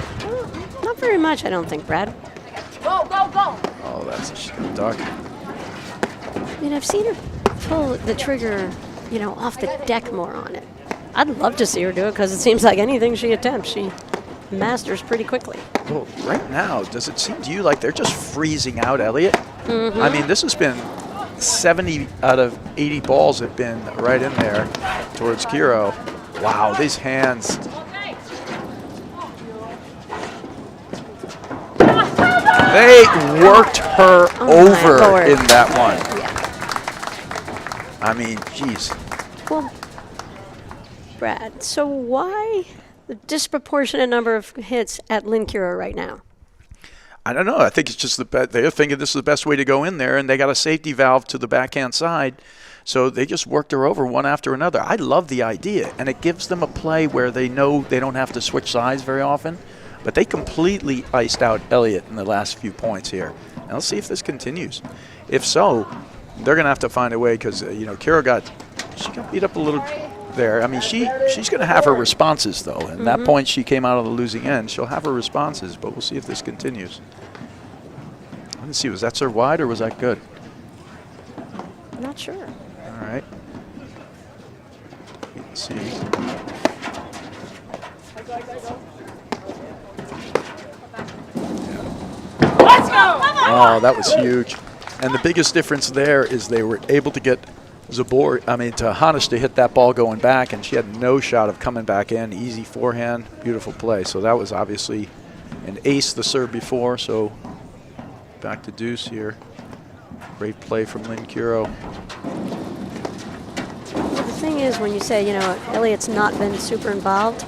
Not very much, I don't think, Brad. Go, go, go. Oh, she's gonna duck. I mean, I've seen her pull the trigger, you know, off the deck more on it. I'd love to see her do it because it seems like anything she attempts, she masters pretty quickly. Well, right now, does it seem to you like they're just freezing out Elliott? I mean, this has been 70 out of 80 balls have been right in there towards Kiro. Wow, these hands. They worked her over in that one. Yeah. I mean, geez. Well, Brad, so why the disproportionate number of hits at Lynn Kiro right now? I don't know. I think it's just they're thinking this is the best way to go in there, and they got a safety valve to the backhand side, so they just worked her over one after another. I love the idea, and it gives them a play where they know they don't have to switch sides very often, but they completely iced out Elliott in the last few points here. Now let's see if this continues. If so, they're going to have to find a way because, you know, Kiro got beat up a little there. I mean, she's going to have her responses, though. And that point she came out on the losing end. She'll have her responses, but we'll see if this continues. Let's see, was that serve wide or was that good? I'm not sure. All right. Let's see. Let's go. Oh, that was huge. And the biggest difference there is they were able to get to Hanisch to hit that ball going back, and she had no shot of coming back in. Easy forehand, beautiful play. So that was obviously an ace the serve before, so back to deuce here. Great play from Lynn Kiro. The thing is, when you say, you know, Elliott's not been super involved,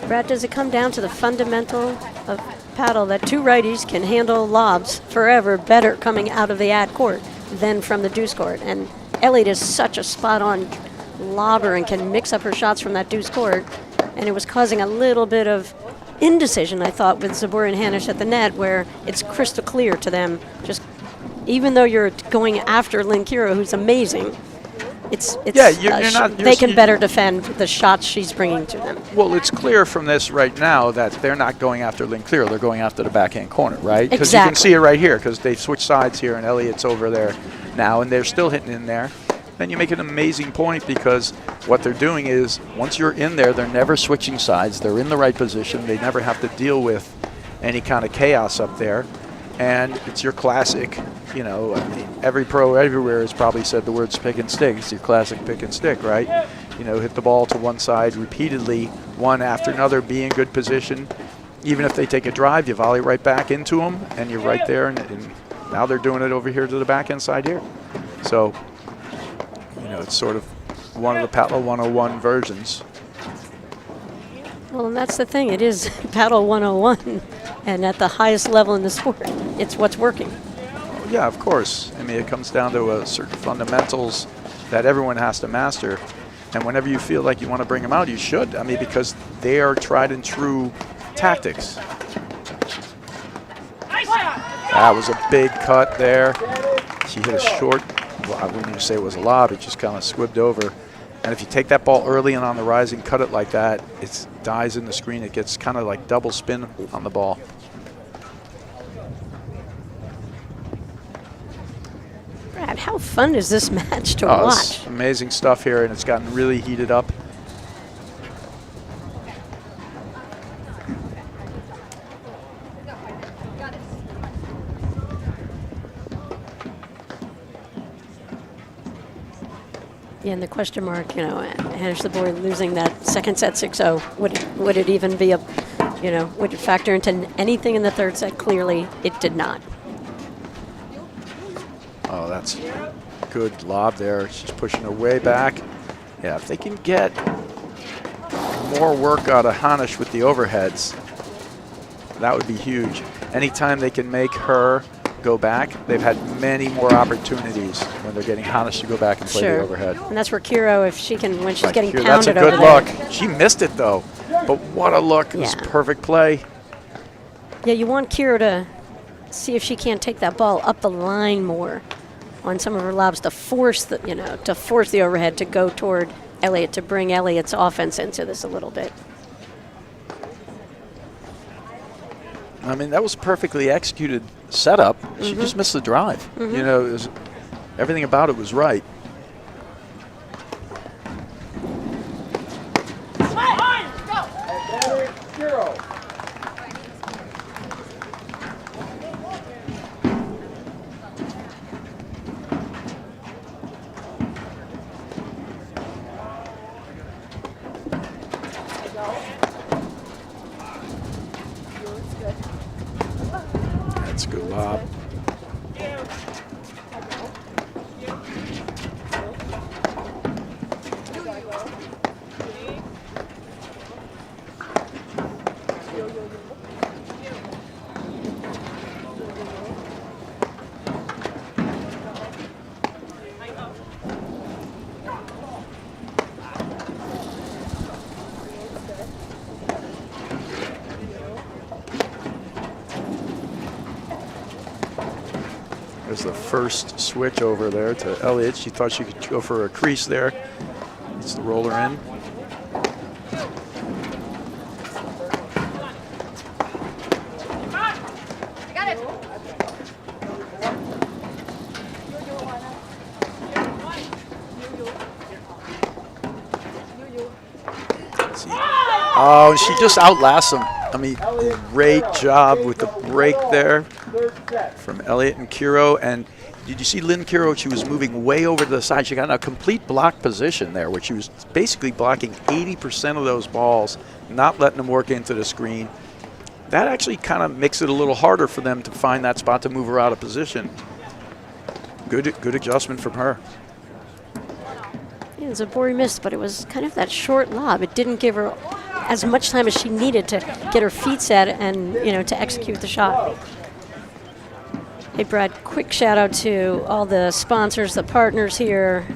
Brad, does it come down to the fundamental of paddle that two righties can handle lobs forever better coming out of the ad court than from the deuce court? And Elliott is such a spot-on lobber and can mix up her shots from that deuce court, and it was causing a little bit of indecision, I thought, with Zubori and Hanisch at the net, where it's crystal clear to them. Just even though you're going after Lynn Kiro, who's amazing, they can better defend the shots she's bringing to them. Well, it's clear from this right now that they're not going after Lynn Kiro. They're going after the backhand corner, right? Because you can see it right here because they've switched sides here, and Elliott's over there now, and they're still hitting in there. Then you make an amazing point because what they're doing is once you're in there, they're never switching sides. They're in the right position. They never have to deal with any kind of chaos up there. And it's your classic you know, I mean, every pro everywhere has probably said the words pick and stick. It's your classic pick and stick, right? You know, hit the ball to one side repeatedly, one after another, be in good position. Even if they take a drive, you volley right back into them, and you're right there. And now they're doing it over here to the backhand side here. So, you know, it's sort of one of the Paddle 101 versions. Well, and that's the thing. It is Paddle 101, and at the highest level in the sport, it's what's working. Yeah, of course. I mean, it comes down to certain fundamentals that everyone has to master. And whenever you feel like you want to bring them out, you should. I mean, because they are tried and true tactics. That was a big cut there. She hit a short, well, I wouldn't even say it was a lob, it just kind of squibbed over. And if you take that ball early and on the rising, cut it like that, it dies in the screen. It gets kind of like double spin on the ball. Brad, how fun is this match to It's watch? amazing stuff here, and it's gotten really heated up. Yeah, and the question mark, you know, Hanisch Zubori losing that second set 6-0. Would it even be a, you know, would it factor into anything in the third set? Clearly, it did not. Oh, that's good lob there. She's pushing her way back. Yeah, if they can get more work out of Hanisch with the overheads, that would be huge. Anytime they can make her go back, they've had many more opportunities when they're getting Hanisch to go back and play the overhead. And that's where Kiro, if she can, when she's getting Kiro, pounded that's a good over look. there. She missed it though, but what a look. It was perfect play. Yeah, you want Kiro to see if she can't take that ball up the line more on some of her lobs to force the, you know, to force the overhead to go toward Elliott, to bring Elliott's offense into this a little bit. I mean, that was perfectly executed setup. She just missed the drive. You know, everything about it was right. Kiro. That's a good lob. There's the first switch over there to Elliott. She thought she could go for a crease there. Gets the roller in. Oh, and she just outlasts him. I mean, great job with the break there from Elliott and Kiro. And did you see Lynn Kiro? She was moving way over to the side. She got in a complete block position there, where she was basically blocking 80% of those balls, not letting them work into the screen. That actually kind of makes it a little harder for them to find that spot to move her out of position. Good adjustment from her. Yeah, Zubori missed, but it was kind of that short lob. It didn't give her as much time as she needed to get her feet set and, you know, to execute the shot. Hey, Brad, quick shout out to all the sponsors, the partners here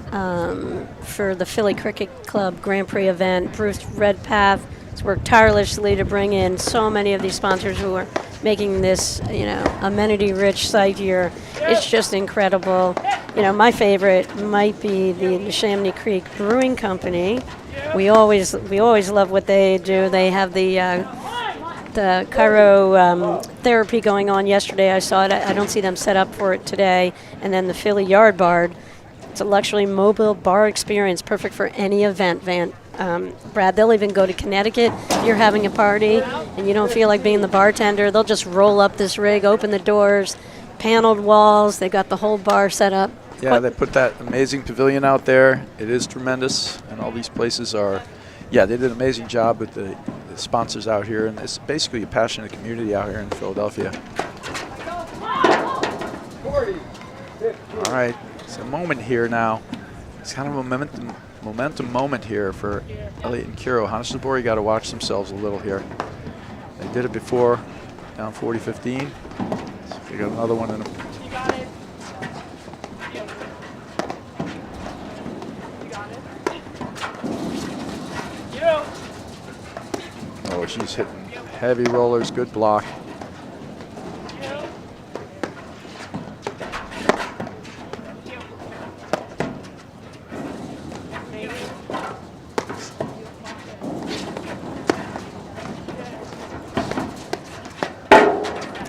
for the Philly Cricket Club Grand Prix event. Bruce Redpath has worked tirelessly to bring in so many of these sponsors who are making this, you know, amenity-rich site here. It's just incredible. You know, my favorite might be the Neshaminy Creek Brewing Company. We always love what they do. They have the Kiro therapy going on yesterday. I saw it. I don't see them set up for it today. And then the Philly Yard Bar. It's a luxury mobile bar experience, perfect for any event, Brad. They'll even go to Connecticut if you're having a party and you don't feel like being the bartender. They'll just roll up this rig, open the doors, paneled walls. They got the whole bar set up. Yeah, they put that amazing pavilion out there. It is tremendous, and all these places are, yeah, they did an amazing job with the sponsors out here, and it's basically a passionate community out here in Philadelphia. All right, it's a moment here now. It's kind of a momentum moment here for Elliott and Kiro. Hanisch and Zubori got to watch themselves a little here. They did it before, down 40-15. So they got another one in them. Oh, she's hitting heavy rollers. Good block.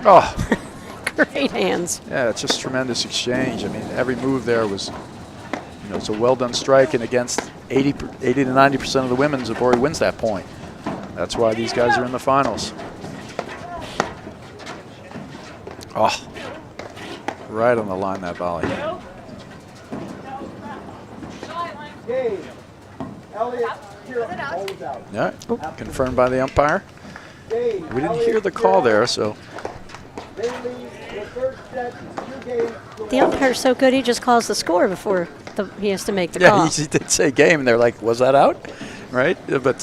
Oh, Great hands. yeah, it's just tremendous exchange. I mean, every move there was, you know, it's a well-done strike, and against 80 to 90% of the women, Zubori wins that point. That's why these guys are in the finals. Oh, right on the line, that volley. Game. Elliott, Kiro, holds out. Yeah, confirmed by the umpire. Game. We didn't hear the call there, so. They lead the third set, 2 games to The umpire's so good, he just calls the score before he has to make the Yeah, call. he did say game, and they're like, was that out? Right? But,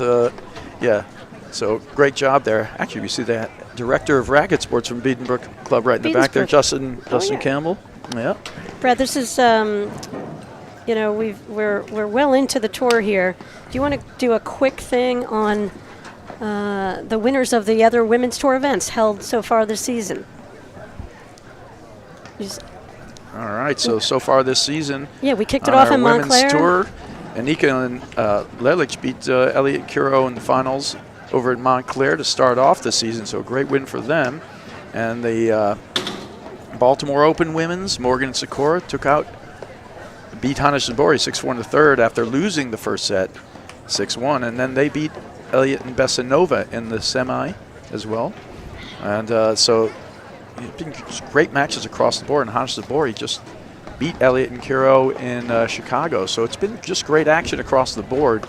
yeah, so great job there. Actually, we see the director of racket sports from Beadenbrook Club right in the back there, Justin yeah. Campbell. Yeah. Brad, this is, you know, we're well into the tour here. Do you want to do a quick thing on the winners of the other women's tour events held so far this season? All right, so far this season. Yeah, we kicked it on off our in women's Montclair. tour, Anika and Lelich beat Elliott and Kiro in the finals over at Montclair to start off the season, so a great win for them. And the Baltimore Open women's, Morgan and Sikora beat Hanisch and Zubori 6-4 in the third after losing the first set 6-1, and then they beat Elliott and Bessanova in the semi as well. And so it's been great matches across the board, and Hanisch and Zubori just beat Elliott and Kiro in Chicago. So it's been just great action across the board,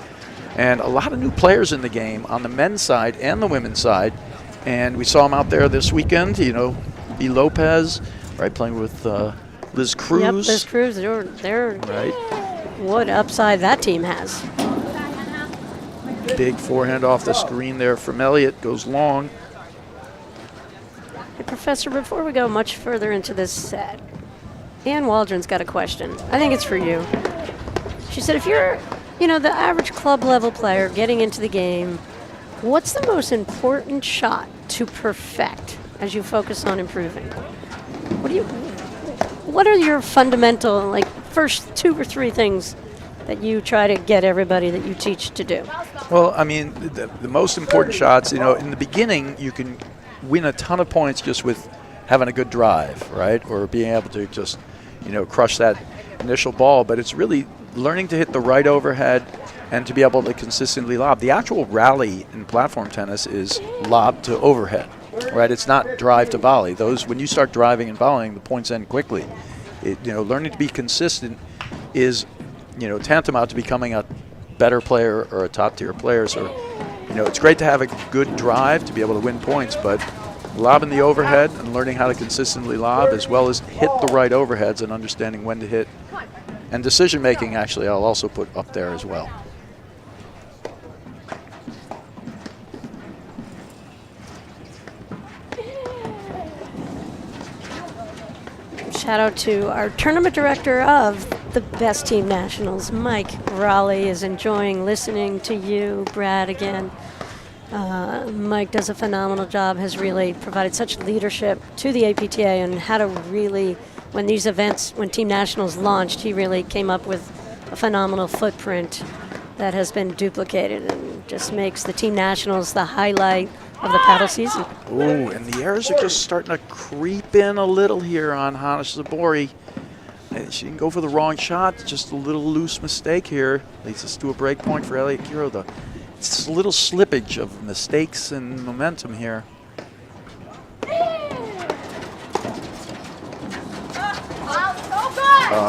and a lot of new players in the game on the men's side and the women's side. And we saw them out there this weekend, you know, B. Lopez, right, playing with Liz Cruz. Yep, Liz Cruz, they're right. What upside that team has. Big forehand off the screen there from Elliott, goes long. Hey, Professor, before we go much further into this set, Ann Waldron's got a question. I think it's for you. She said, if you're, you know, the average club level player getting into the game, what's the most important shot to perfect as you focus on improving? What are your fundamental, like, first 2 or 3 things that you try to get everybody that you teach to do? Well, I mean, the most important shots, you know, in the beginning, you can win a ton of points just with having a good drive, right? Or being able to just, you know, crush that initial ball. But it's really learning to hit the right overhead and to be able to consistently lob. The actual rally in platform tennis is lob to overhead, right? It's not drive to volley. Those, when you start driving and volleying, the points end quickly. You know, learning to be consistent is, you know, tantamount to becoming a better player or a top-tier player. So, you know, it's great to have a good drive to be able to win points, but lobbing the overhead and learning how to consistently lob, as well as hit the right overheads and understanding when to hit. And decision-making, actually, I'll also put up there as well. Shout out to our tournament director of the Best Team Nationals, Mike Raleigh, is enjoying listening to you, Brad, again. Mike does a phenomenal job, has really provided such leadership to the APTA and how to really, when these events, when Team Nationals launched, he really came up with a phenomenal footprint that has been duplicated and just makes the Team Nationals the highlight of the paddle season. Ooh, and the errors are just starting to creep in a little here on Hanisch Zubori. She didn't go for the wrong shot, just a little loose mistake here. Leads us to a break point for Elliott Kiro, though. It's just a little slippage of mistakes and momentum here.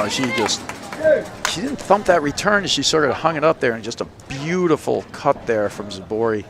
She didn't thump that return. She sort of hung it up there, and just a beautiful cut there from Zubori.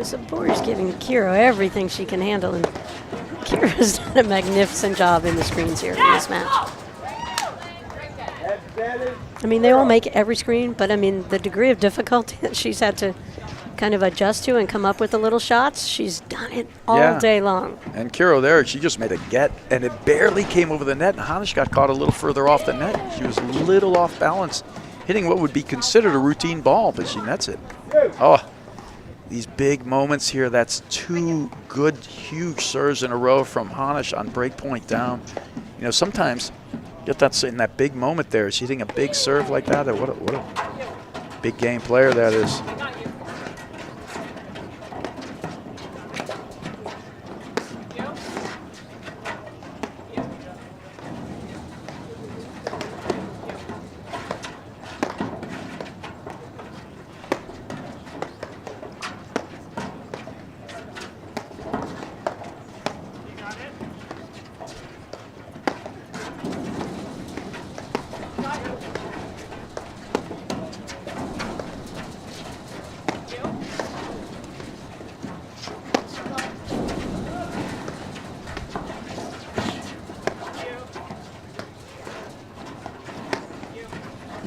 Zubori's giving Kiro everything she can handle, and Kiro's done a magnificent job in the screens here in this match. I mean, they all make every screen, but I mean, the degree of difficulty that she's had to kind of adjust to and come up with the little shots, she's done it all day long. And Kiro there, she just made a get, and it barely came over the net, and Hanisch got caught a little further off the net. She was a little off balance, hitting what would be considered a routine ball, but she nets it. Oh. These big moments here, that's 2 good, huge serves in a row from Hanisch on break point down. You know, sometimes get that in that big moment there. Is she hitting a big serve like that? What a big game player that is.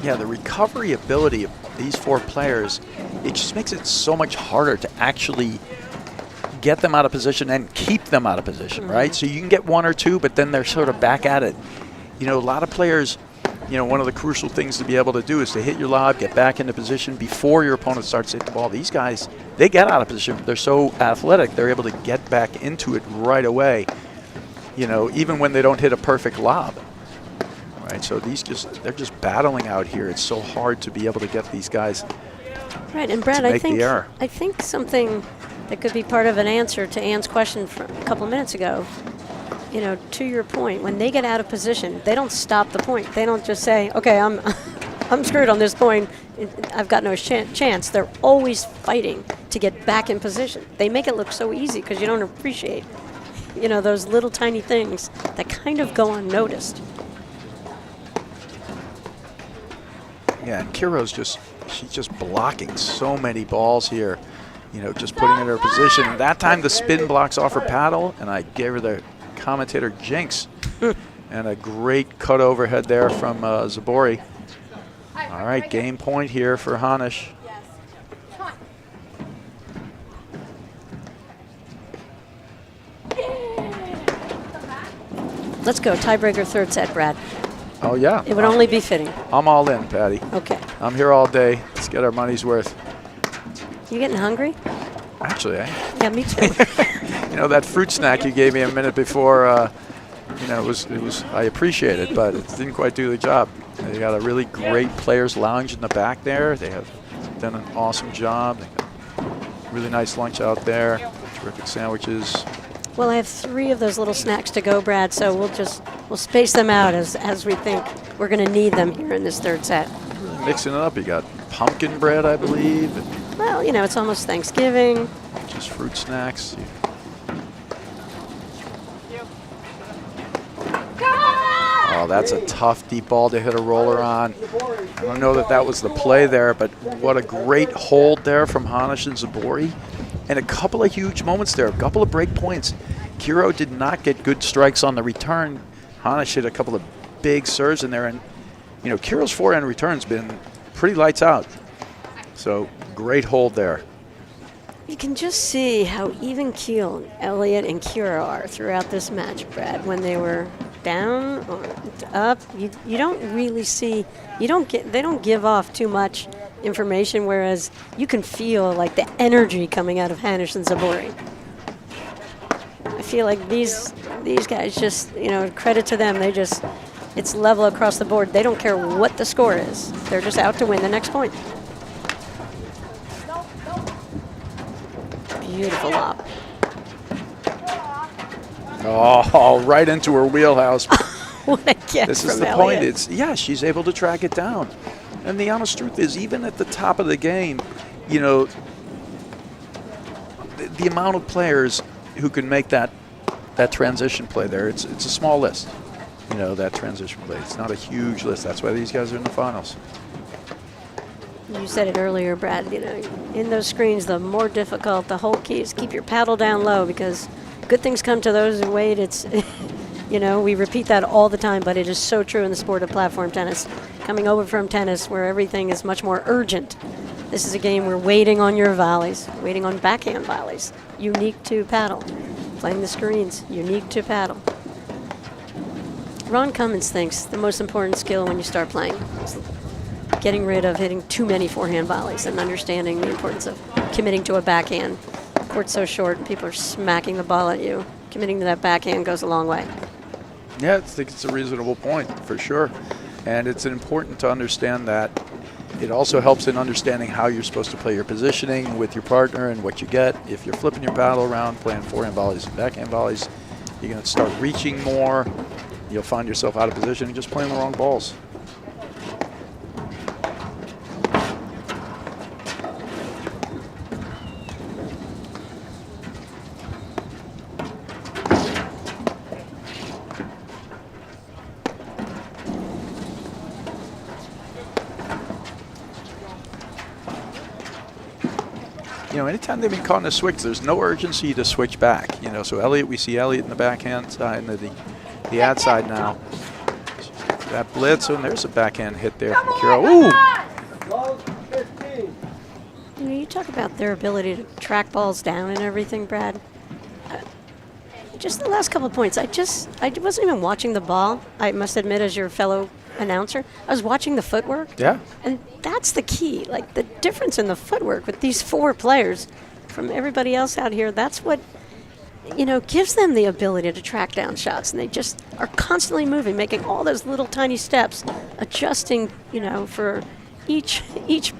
Yeah, the recovery ability of these 4 players, it just makes it so much harder to actually get them out of position and keep them out of position, right? So you can get 1 or 2, but then they're sort of back at it. You know, a lot of players, you know, one of the crucial things to be able to do is to hit your lob, get back into position before your opponent starts to hit the ball. These guys, they get out of position. They're so athletic, they're able to get back into it right away, you know, even when they don't hit a perfect lob. Right, so they're just battling out here. It's so hard to be able to get these guys right, and Brad, I think something that could be part of an answer to Ann's question from a couple of minutes ago, you know, to your point, when they get out of position, they don't stop the point. They don't just say, okay, I'm screwed on this point. I've got no chance. They're always fighting to get back in position. They make it look so easy because you don't appreciate, you know, those little tiny things that kind of go unnoticed. Yeah, and Kiro's she's just blocking so many balls here, you know, just putting in her position. And that time the spin blocks off her paddle, and I gave her the commentator jinx. And a great cut overhead there from Zubori. All right, game point here for Hanisch. Let's go, tiebreaker 3rd set, Brad. Oh, yeah. It would only be fitting. I'm all in, Patty. Okay. I'm here all day. Let's get our money's worth. You getting hungry? Actually, Yeah, me too. you know, that fruit snack you gave me a minute before, you know, it was I appreciate it, but it didn't quite do the job. They got a really great players lounge in the back there. They have done an awesome job. They got really nice lunch out there, terrific sandwiches. Well, I have 3 of those little snacks to go, Brad, so we'll space them out as we think we're going to need them here in this 3rd set. Really mixing it up. You got pumpkin bread, I believe. And well, you know, it's almost Thanksgiving. Just fruit snacks. Oh, that's a tough deep ball to hit a roller on. I don't know that was the play there, but what a great hold there from Hanisch and Zubori. And a couple of huge moments there, a couple of break points. Kiro did not get good strikes on the return. Hanisch hit a couple of big serves in there, and you know, Kiro's forehand return's been pretty lights out. So great hold there. You can just see how even keeled Elliott and Kiro are throughout this match, Brad. When they were down or up, you don't really see, they don't give off too much information, whereas you can feel like the energy coming out of Hanisch and Zubori. I feel like these guys just, you know, credit to them, it's level across the board. They don't care what the score is. They're just out to win the next point. Beautiful lob. Oh, right into her wheelhouse. What a catch This is from the point. Elliott. Yeah, she's able to track it down. And the honest truth is, even at the top of the game, you know, the amount of players who can make that transition play there, it's a small list. You know, that transition play. It's not a huge list. That's why these guys are in the finals. You said it earlier, Brad, you know, in those screens, the more difficult, the whole key is keep your paddle down low, because good things come to those who wait. It's, you know, we repeat that all the time, but it is so true in the sport of platform tennis. Coming over from tennis, where everything is much more urgent, this is a game where waiting on your volleys, waiting on backhand volleys, unique to paddle. Playing the screens, unique to paddle. Ron Cummins thinks the most important skill when you start playing is getting rid of hitting too many forehand volleys and understanding the importance of committing to a backhand. Court's so short and people are smacking the ball at you. Committing to that backhand goes a long way. Yeah, I think it's a reasonable point, for sure. And it's important to understand that. It also helps in understanding how you're supposed to play your positioning with your partner and what you get. If you're flipping your paddle around, playing forehand volleys and backhand volleys, you're going to start reaching more. You'll find yourself out of position and just playing the wrong balls. You know, anytime they've been caught in a switch, there's no urgency to switch back. You know, so Elliott, we see Elliott in the backhand side, the ad side now. That blitz, and there's a backhand hit there from Kiro. Ooh! You know, you talk about their ability to track balls down and everything, Brad. Just the last couple of points, I wasn't even watching the ball, I must admit, as your fellow announcer. I was watching the footwork. Yeah. And that's the key. Like, the difference in the footwork with these four players from everybody else out here, that's what, you know, gives them the ability to track down shots. And they just are constantly moving, making all those little tiny steps, adjusting, you know, for each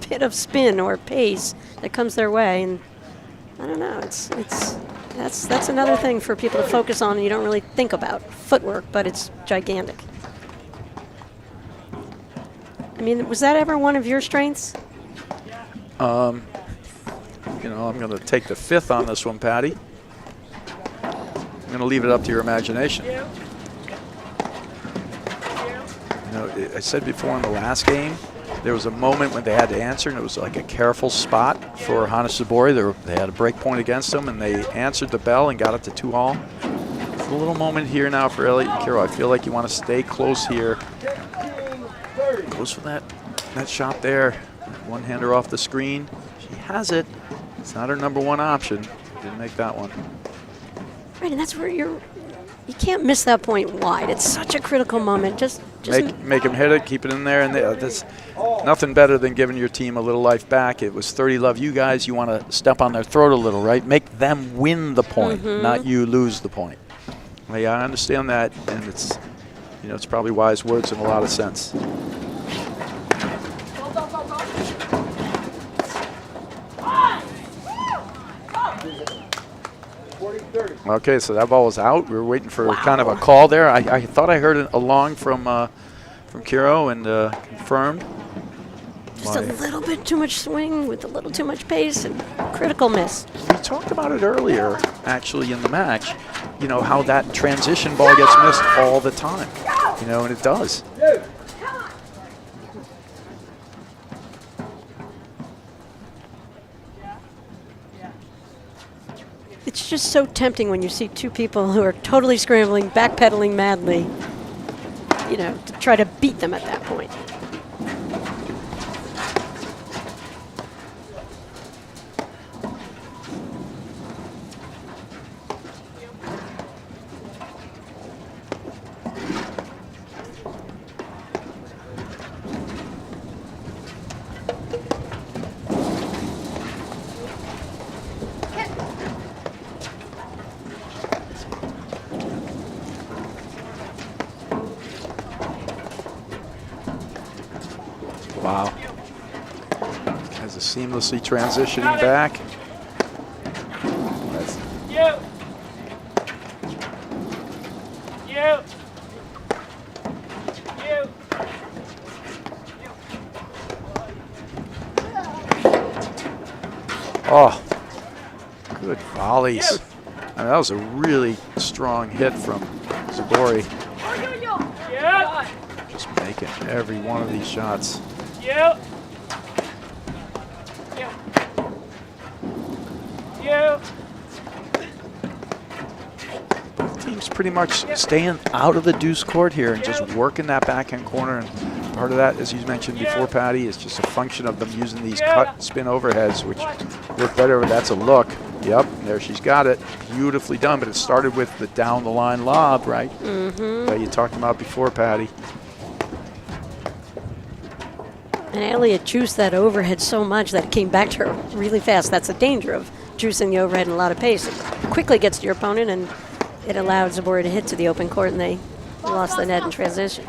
bit of spin or pace that comes their way. And I don't know, that's another thing for people to focus on and you don't really think about. Footwork, but it's gigantic. I mean, was that ever one of your strengths? You know, I'm going to take the fifth on this one, Patty. I'm going to leave it up to your imagination. You know, I said before in the last game, there was a moment when they had to answer, and it was like a careful spot for Hanisch Zubori. They had a break point against them, and they answered the bell and got it to 2-all. It's a little moment here now for Elliott and Kiro. I feel like you want to stay close here. Goes for that shot there. One-hander off the screen. She has it. It's not her number one option. Didn't make that one. Right, and that's where you can't miss that point wide. It's such a critical moment. Just make him hit it, keep it in there, and that's nothing better than giving your team a little life back. It was 30-love. You guys, you want to step on their throat a little, right? Make them win the point, not you lose the point. Well, yeah, I understand that, and it's, you know, it's probably wise words in a lot of sense. Okay, so that ball was out. We were waiting for kind of a call there. I thought I heard a long from Kiro and confirmed. Just a little bit too much swing with a little too much pace and critical miss. We talked about it earlier, actually, in the match. You know, how that transition ball gets missed all the time. You know, and it does. It's just so tempting when you see two people who are totally scrambling, backpedaling madly, you know, to try to beat them at that point. Wow. Guys are seamlessly transitioning back. Oh, good volleys. I mean, that was a really strong hit from Zubori. Just making every one of these shots. Both teams pretty much staying out of the deuce court here and just working that backhand corner. And part of that, as you mentioned before, Patty, is just a function of them using these cut spin overheads, which work better. That's a look. Yep, there she's got it. Beautifully done, but it started with the down the line lob, right? That you talked about before, Patty. And Elliott juiced that overhead so much that it came back to her really fast. That's the danger of juicing the overhead in a lot of pace. It quickly gets to your opponent, and it allowed Zubori to hit to the open court, and they lost the net in transition.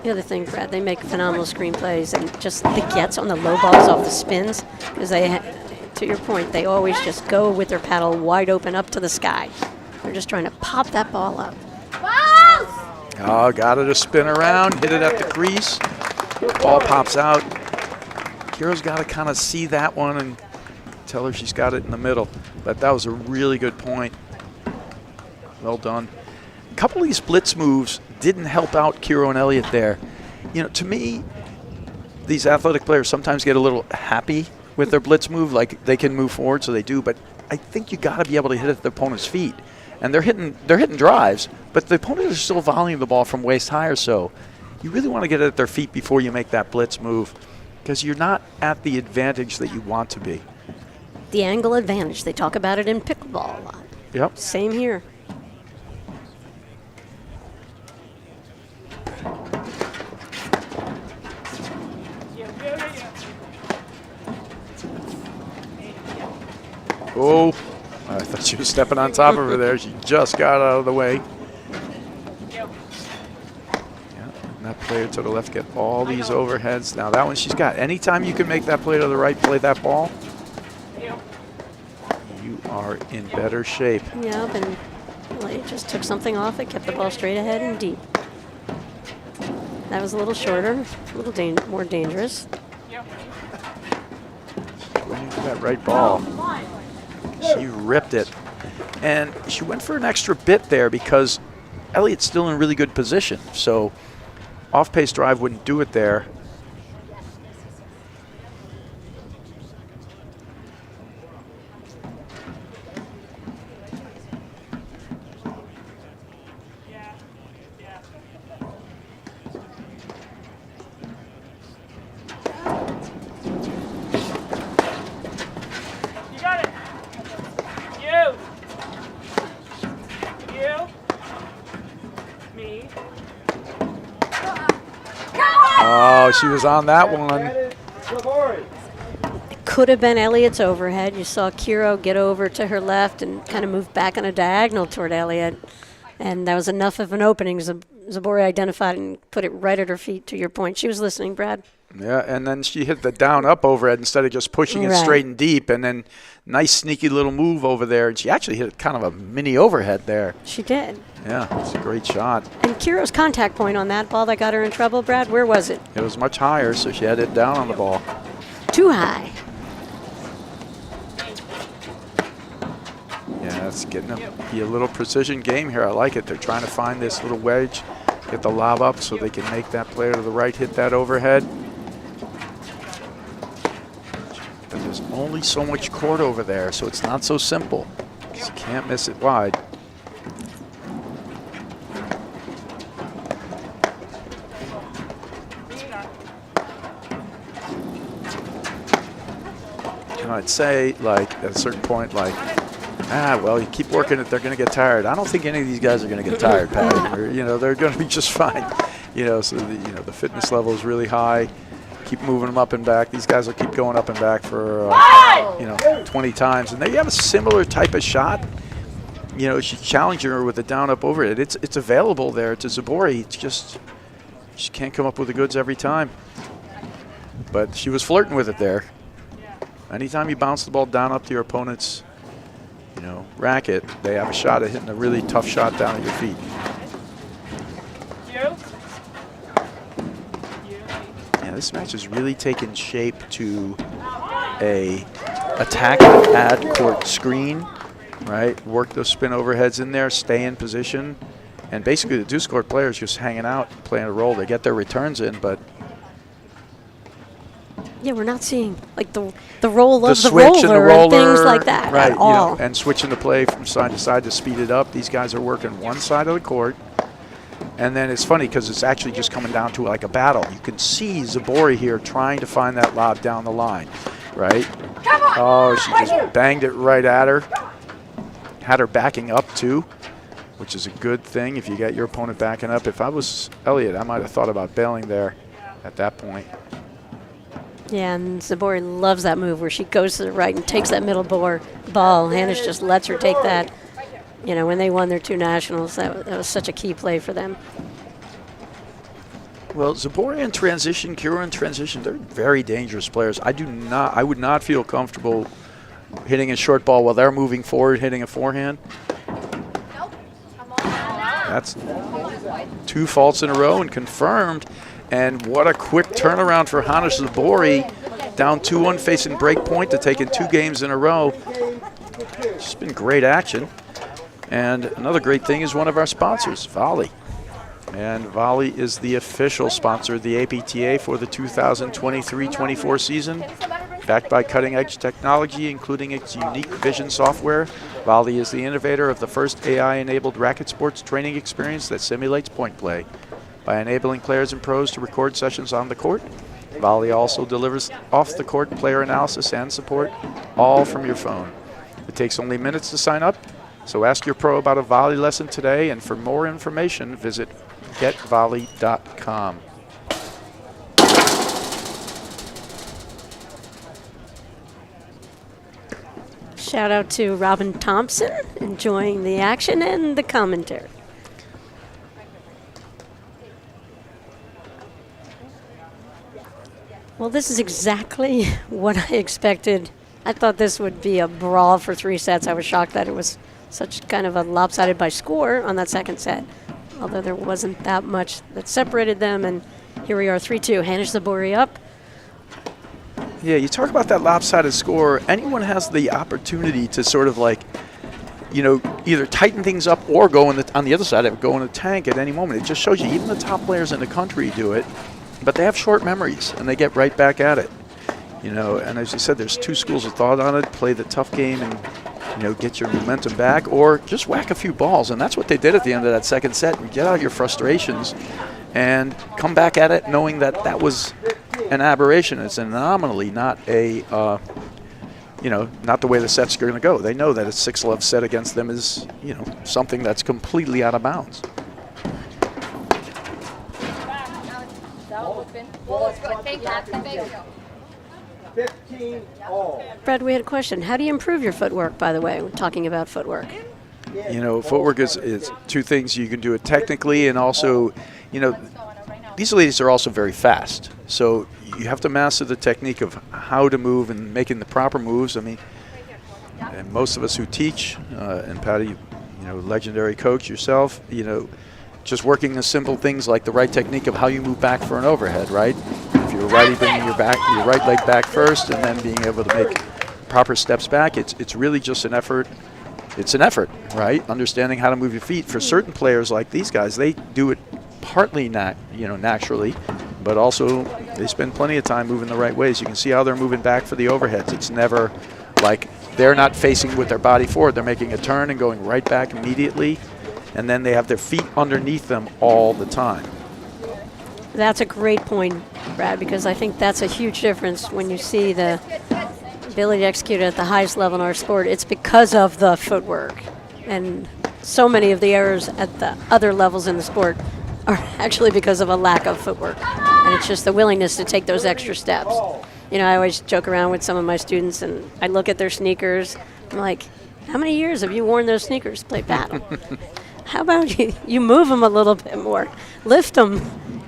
The other thing, Brad, they make phenomenal screenplays, and just the gets on the low balls off the spins, because they, to your point, they always just go with their paddle wide open up to the sky. They're just trying to pop that ball up. Oh, got her to spin around, hit it at the crease. Ball pops out. Kiro's got to kind of see that one and tell her she's got it in the middle. But that was a really good point. Well done. A couple of these blitz moves didn't help out Kiro and Elliott there. You know, to me, these athletic players sometimes get a little happy with their blitz move, like they can move forward, so they do. But I think you got to be able to hit at the opponent's feet, and they're hitting drives, but the opponent is still volleying the ball from waist high or so. You really want to get it at their feet before you make that blitz move, because you're not at the advantage that you want to be. The angle advantage. They talk about it in pickleball a lot. Yep. Same here. Oh, I thought she was stepping on top of her there. She just got out of the way. Yeah, and that player to the left get all these overheads. Now that one she's got. Anytime you can make that play to the right, play that ball, you are in better shape. Yep, and Elliott just took something off it, kept the ball straight ahead and deep. That was a little shorter, a little more dangerous. Waiting for that right ball. She ripped it. And she went for an extra bit there because Elliott's still in really good position. So off-pace drive wouldn't do it there. Oh, she was on that one. It could have been Elliott's overhead. You saw Kiro get over to her left and kind of move back on a diagonal toward Elliott. And that was enough of an opening. Zubori identified and put it right at her feet, to your point. She was listening, Brad. Yeah, and then she hit the down-up overhead instead of just pushing it straight and deep. And then nice sneaky little move over there. And she actually hit kind of a mini overhead there. She did. Yeah, it's a great shot. And Kiro's contact point on that ball that got her in trouble, Brad, where was it? It was much higher, so she had it down on the ball. Too high. Yeah, it's getting to be a little precision game here. I like it. They're trying to find this little wedge, get the lob up so they can make that player to the right hit that overhead. But there's only so much court over there, so it's not so simple. You can't miss it wide. I'd say, like, at a certain point, like, well, you keep working it, they're going to get tired. I don't think any of these guys are going to get tired, Patty. Or, you know, they're going to be just fine. You know, so the fitness level is really high. Keep moving them up and back. These guys will keep going up and back for 20 times, and they have a similar type of shot. You know, she's challenging her with a down-up overhead. It's available there to Zubori. It's just she can't come up with the goods every time. But she was flirting with it there. Anytime you bounce the ball down up to your opponent's, racket, they have a shot at hitting a really tough shot down at your feet. Yeah, this match is really taking shape to a attack ad court screen, right? Work those spin overheads in there, stay in position, and basically the deuce court players just hanging out, playing a role. They get their returns in, but yeah, we're not seeing like the roll of the switch and the roller roller, and things like that right? at all. And switching the play from side to side to speed it up. These guys are working one side of the court, and then it's funny because it's actually just coming down to like a battle. You can see Zubori here trying to find that lob down the line, right? Oh, she just banged it right at her. Had her backing up too, which is a good thing if you get your opponent backing up. If I was Elliott, I might have thought about bailing there at that point. Yeah, and Zubori loves that move where she goes to the right and takes that middle ball. Hanisch just lets her take that. When they won their 2 nationals, that was such a key play for them. Well, Zubori in transition, Kiro in transition, they're very dangerous players. I would not feel comfortable hitting a short ball while they're moving forward, hitting a forehand. That's 2 faults in a row and confirmed. And what a quick turnaround for Hanisch Zubori, down 2-1 facing break point to taking 2 games in a row. It's been great action. And another great thing is one of our sponsors, Volley. And Volley is the official sponsor of the APTA for the 2023-24 season. Backed by cutting-edge technology, including its unique vision software, Volley is the innovator of the first AI-enabled racket sports training experience that simulates point play. By enabling players and pros to record sessions on the court, Volley also delivers off-the-court player analysis and support, all from your phone. It takes only minutes to sign up, so ask your pro about a Volley lesson today, and for more information, visit getvolley.com. Shout out to Robin Thompson, enjoying the action and the commentary. Well, this is exactly what I expected. I thought this would be a brawl for 3 sets. I was shocked that it was such kind of a lopsided by score on that second set, although there wasn't that much that separated them. And here we are, 3-2. Hanisch Zubori up. Yeah, you talk about that lopsided score. Anyone has the opportunity to sort of like, either tighten things up or go on the other side of it, go in a tank at any moment. It just shows you even the top players in the country do it. But they have short memories, and they get right back at it. And as you said, there's 2 schools of thought on it. Play the tough game and, get your momentum back, or just whack a few balls. And that's what they did at the end of that second set. You get out your frustrations and come back at it knowing that that was an aberration. It's an anomaly, not a, not the way the set's going to go. They know that a 6-love set against them is, something that's completely out of bounds. Thank you. 15 all. Brad, we had a question. How do you improve your footwork, by the way? We're talking about footwork. Footwork is 2 things. You can do it technically, and also, these ladies are also very fast. So you have to master the technique of how to move and making the proper moves. I mean, and most of us who teach, and Patty, legendary coach yourself, just working the simple things like the right technique of how you move back for an overhead, right? If you're righty, bringing your right leg back first, and then being able to make proper steps back. It's really just an effort. It's an effort, right? Understanding how to move your feet. For certain players like these guys, they do it partly naturally, but also they spend plenty of time moving the right ways. You can see how they're moving back for the overheads. It's never like they're not facing with their body forward. They're making a turn and going right back immediately. And then they have their feet underneath them all the time. That's a great point, Brad, because I think that's a huge difference when you see the ability to execute at the highest level in our sport. It's because of the footwork. And so many of the errors at the other levels in the sport are actually because of a lack of footwork. And it's just the willingness to take those extra steps. I always joke around with some of my students, and I look at their sneakers. I'm like, how many years have you worn those sneakers to play paddle? How about you move them a little bit more, lift them,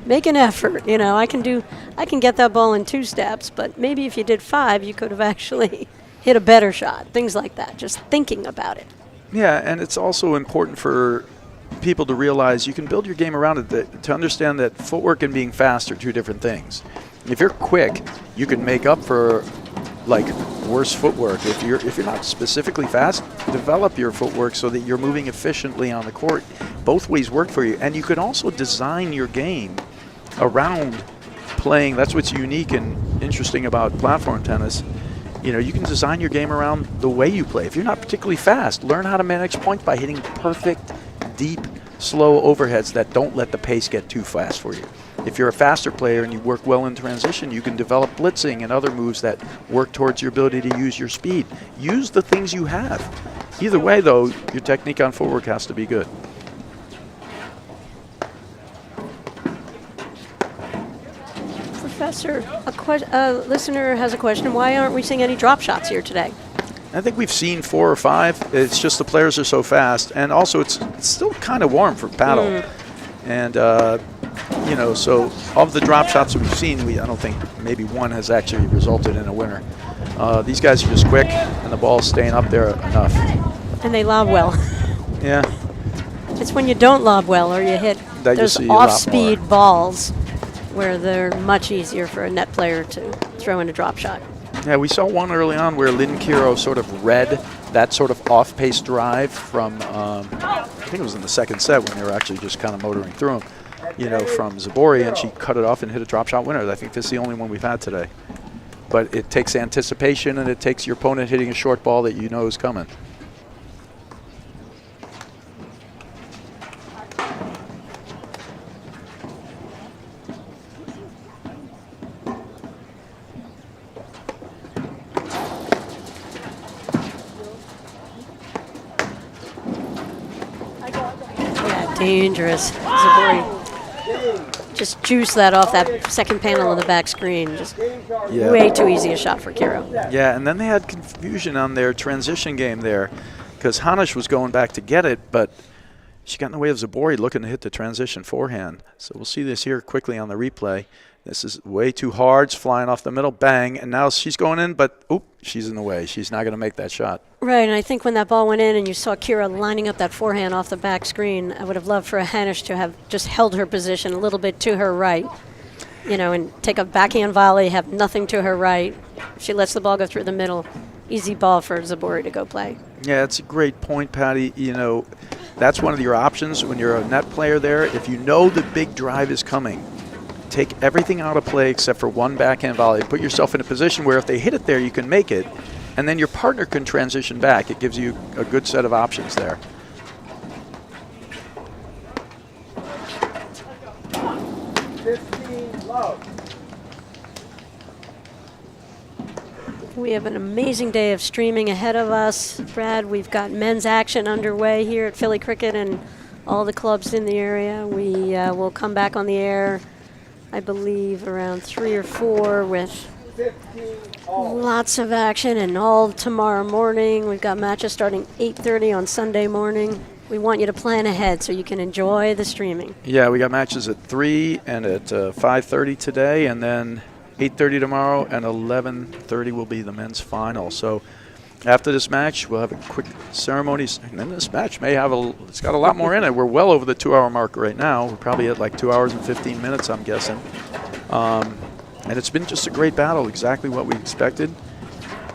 make an effort. You know, I can get that ball in 2 steps, but maybe if you did 5, you could have actually hit a better shot. Things like that. Just thinking about it. Yeah, and it's also important for people to realize you can build your game around it, to understand that footwork and being fast are 2 different things. If you're quick, you can make up for like worse footwork. If you're not specifically fast, develop your footwork so that you're moving efficiently on the court. Both ways work for you, and you can also design your game around playing. That's what's unique and interesting about platform tennis. You know, you can design your game around the way you play. If you're not particularly fast, learn how to manage points by hitting perfect, deep, slow overheads that don't let the pace get too fast for you. If you're a faster player and you work well in transition, you can develop blitzing and other moves that work towards your ability to use your speed. Use the things you have. Either way, though, your technique on footwork has to be good. Professor, a listener has a question. Why aren't we seeing any drop shots here today? I think we've seen 4 or 5. It's just the players are so fast, and also it's still kind of warm for paddle. And you know, so of the drop shots that we've seen, I don't think maybe 1 has actually resulted in a winner. These guys are just quick, and the ball's staying up there enough. And they lob well. Yeah. It's when you don't lob well or you hit That you those see a lot off-speed more. balls where they're much easier for a net player to throw in a drop shot. Yeah, we saw one early on where Kiro sort of read that sort of off-pace drive from, I think it was in the 2nd set when they were actually just kind of motoring through him, you know, from Zubori, and she cut it off and hit a drop shot winner. I think this is the only one we've had today. But it takes anticipation, and it takes your opponent hitting a short ball that you know is coming. Dangerous. Zubori just juice that off that second panel on the back screen. Just way too easy a shot for Kiro. Yeah, and then they had confusion on their transition game there because Hanisch was going back to get it, but she got in the way of Zubori looking to hit the transition forehand. So we'll see this here quickly on the replay. This is way too hard. It's flying off the middle. Bang. And now she's going in, but oop, she's in the way. She's not going to make that shot. Right, and I think when that ball went in and you saw Kiro lining up that forehand off the back screen, I would have loved for a Hanisch to have just held her position a little bit to her right, you know, and take a backhand volley, have nothing to her right. She lets the ball go through the middle. Easy ball for Zubori to go play. Yeah, it's a great point, Patty. You know, that's one of your options when you're a net player there. If you know the big drive is coming, take everything out of play except for one backhand volley. Put yourself in a position where if they hit it there, you can make it, and then your partner can transition back. It gives you a good set of options there. We have an amazing day of streaming ahead of us. Brad, we've got men's action underway here at Philly Cricket and all the clubs in the area. We will come back on the air, I believe, around 3 or 4 with lots of action, and all tomorrow morning. We've got matches starting 8:30 on Sunday morning. We want you to plan ahead so you can enjoy the streaming. Yeah, we got matches at 3 and at 5:30 today, and then 8:30 tomorrow, and 11:30 will be the men's final. So after this match, we'll have a quick ceremonies, and then this match may have it's got a lot more in it. We're well over the 2-hour mark right now. We're probably at like 2 hours and 15 minutes, I'm guessing. And it's been just a great battle, exactly what we expected.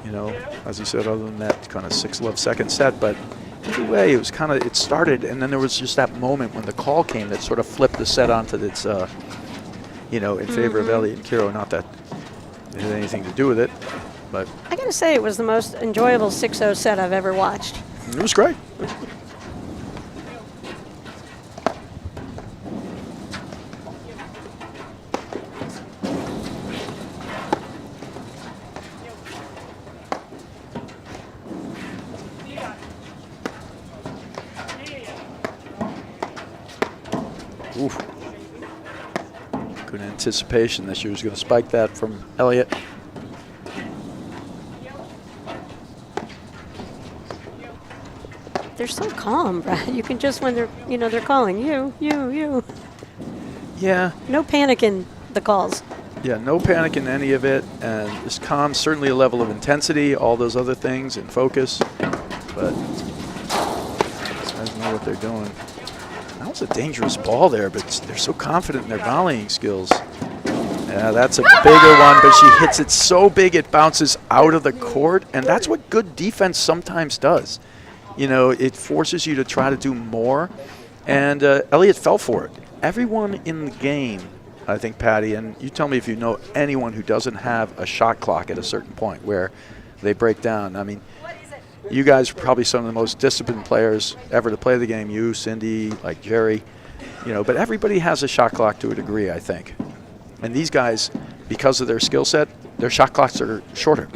You know, as you said, other than that kind of 6-love second set, but either way, it was kind of, it started, and then there was just that moment when the call came that sort of flipped the set onto its, you know, in favor of Elliott and Kiro. Not that it had anything to do with it, but I gotta say, it was the most enjoyable 6-0 set I've ever watched. it was great. Oof. Good anticipation that she was going to spike that from Elliott. They're so calm, Brad. You can just, when they're, you know, they're calling you. Yeah. No panic in the calls. Yeah, no panic in any of it, and this calm, certainly a level of intensity, all those other things, and focus, but these guys know what they're doing. That was a dangerous ball there, but they're so confident in their volleying skills. Yeah, that's a bigger one, but she hits it so big it bounces out of the court, and that's what good defense sometimes does. You know, it forces you to try to do more, and Elliott fell for it. Everyone in the game, I think, Patty, and you tell me if you know anyone who doesn't have a shot clock at a certain point where they break down. I mean, you guys are probably some of the most disciplined players ever to play the game. You, Cindy, like Jerry, you know, but everybody has a shot clock to a degree, I think. And these guys, because of their skill set, their shot clocks are shorter.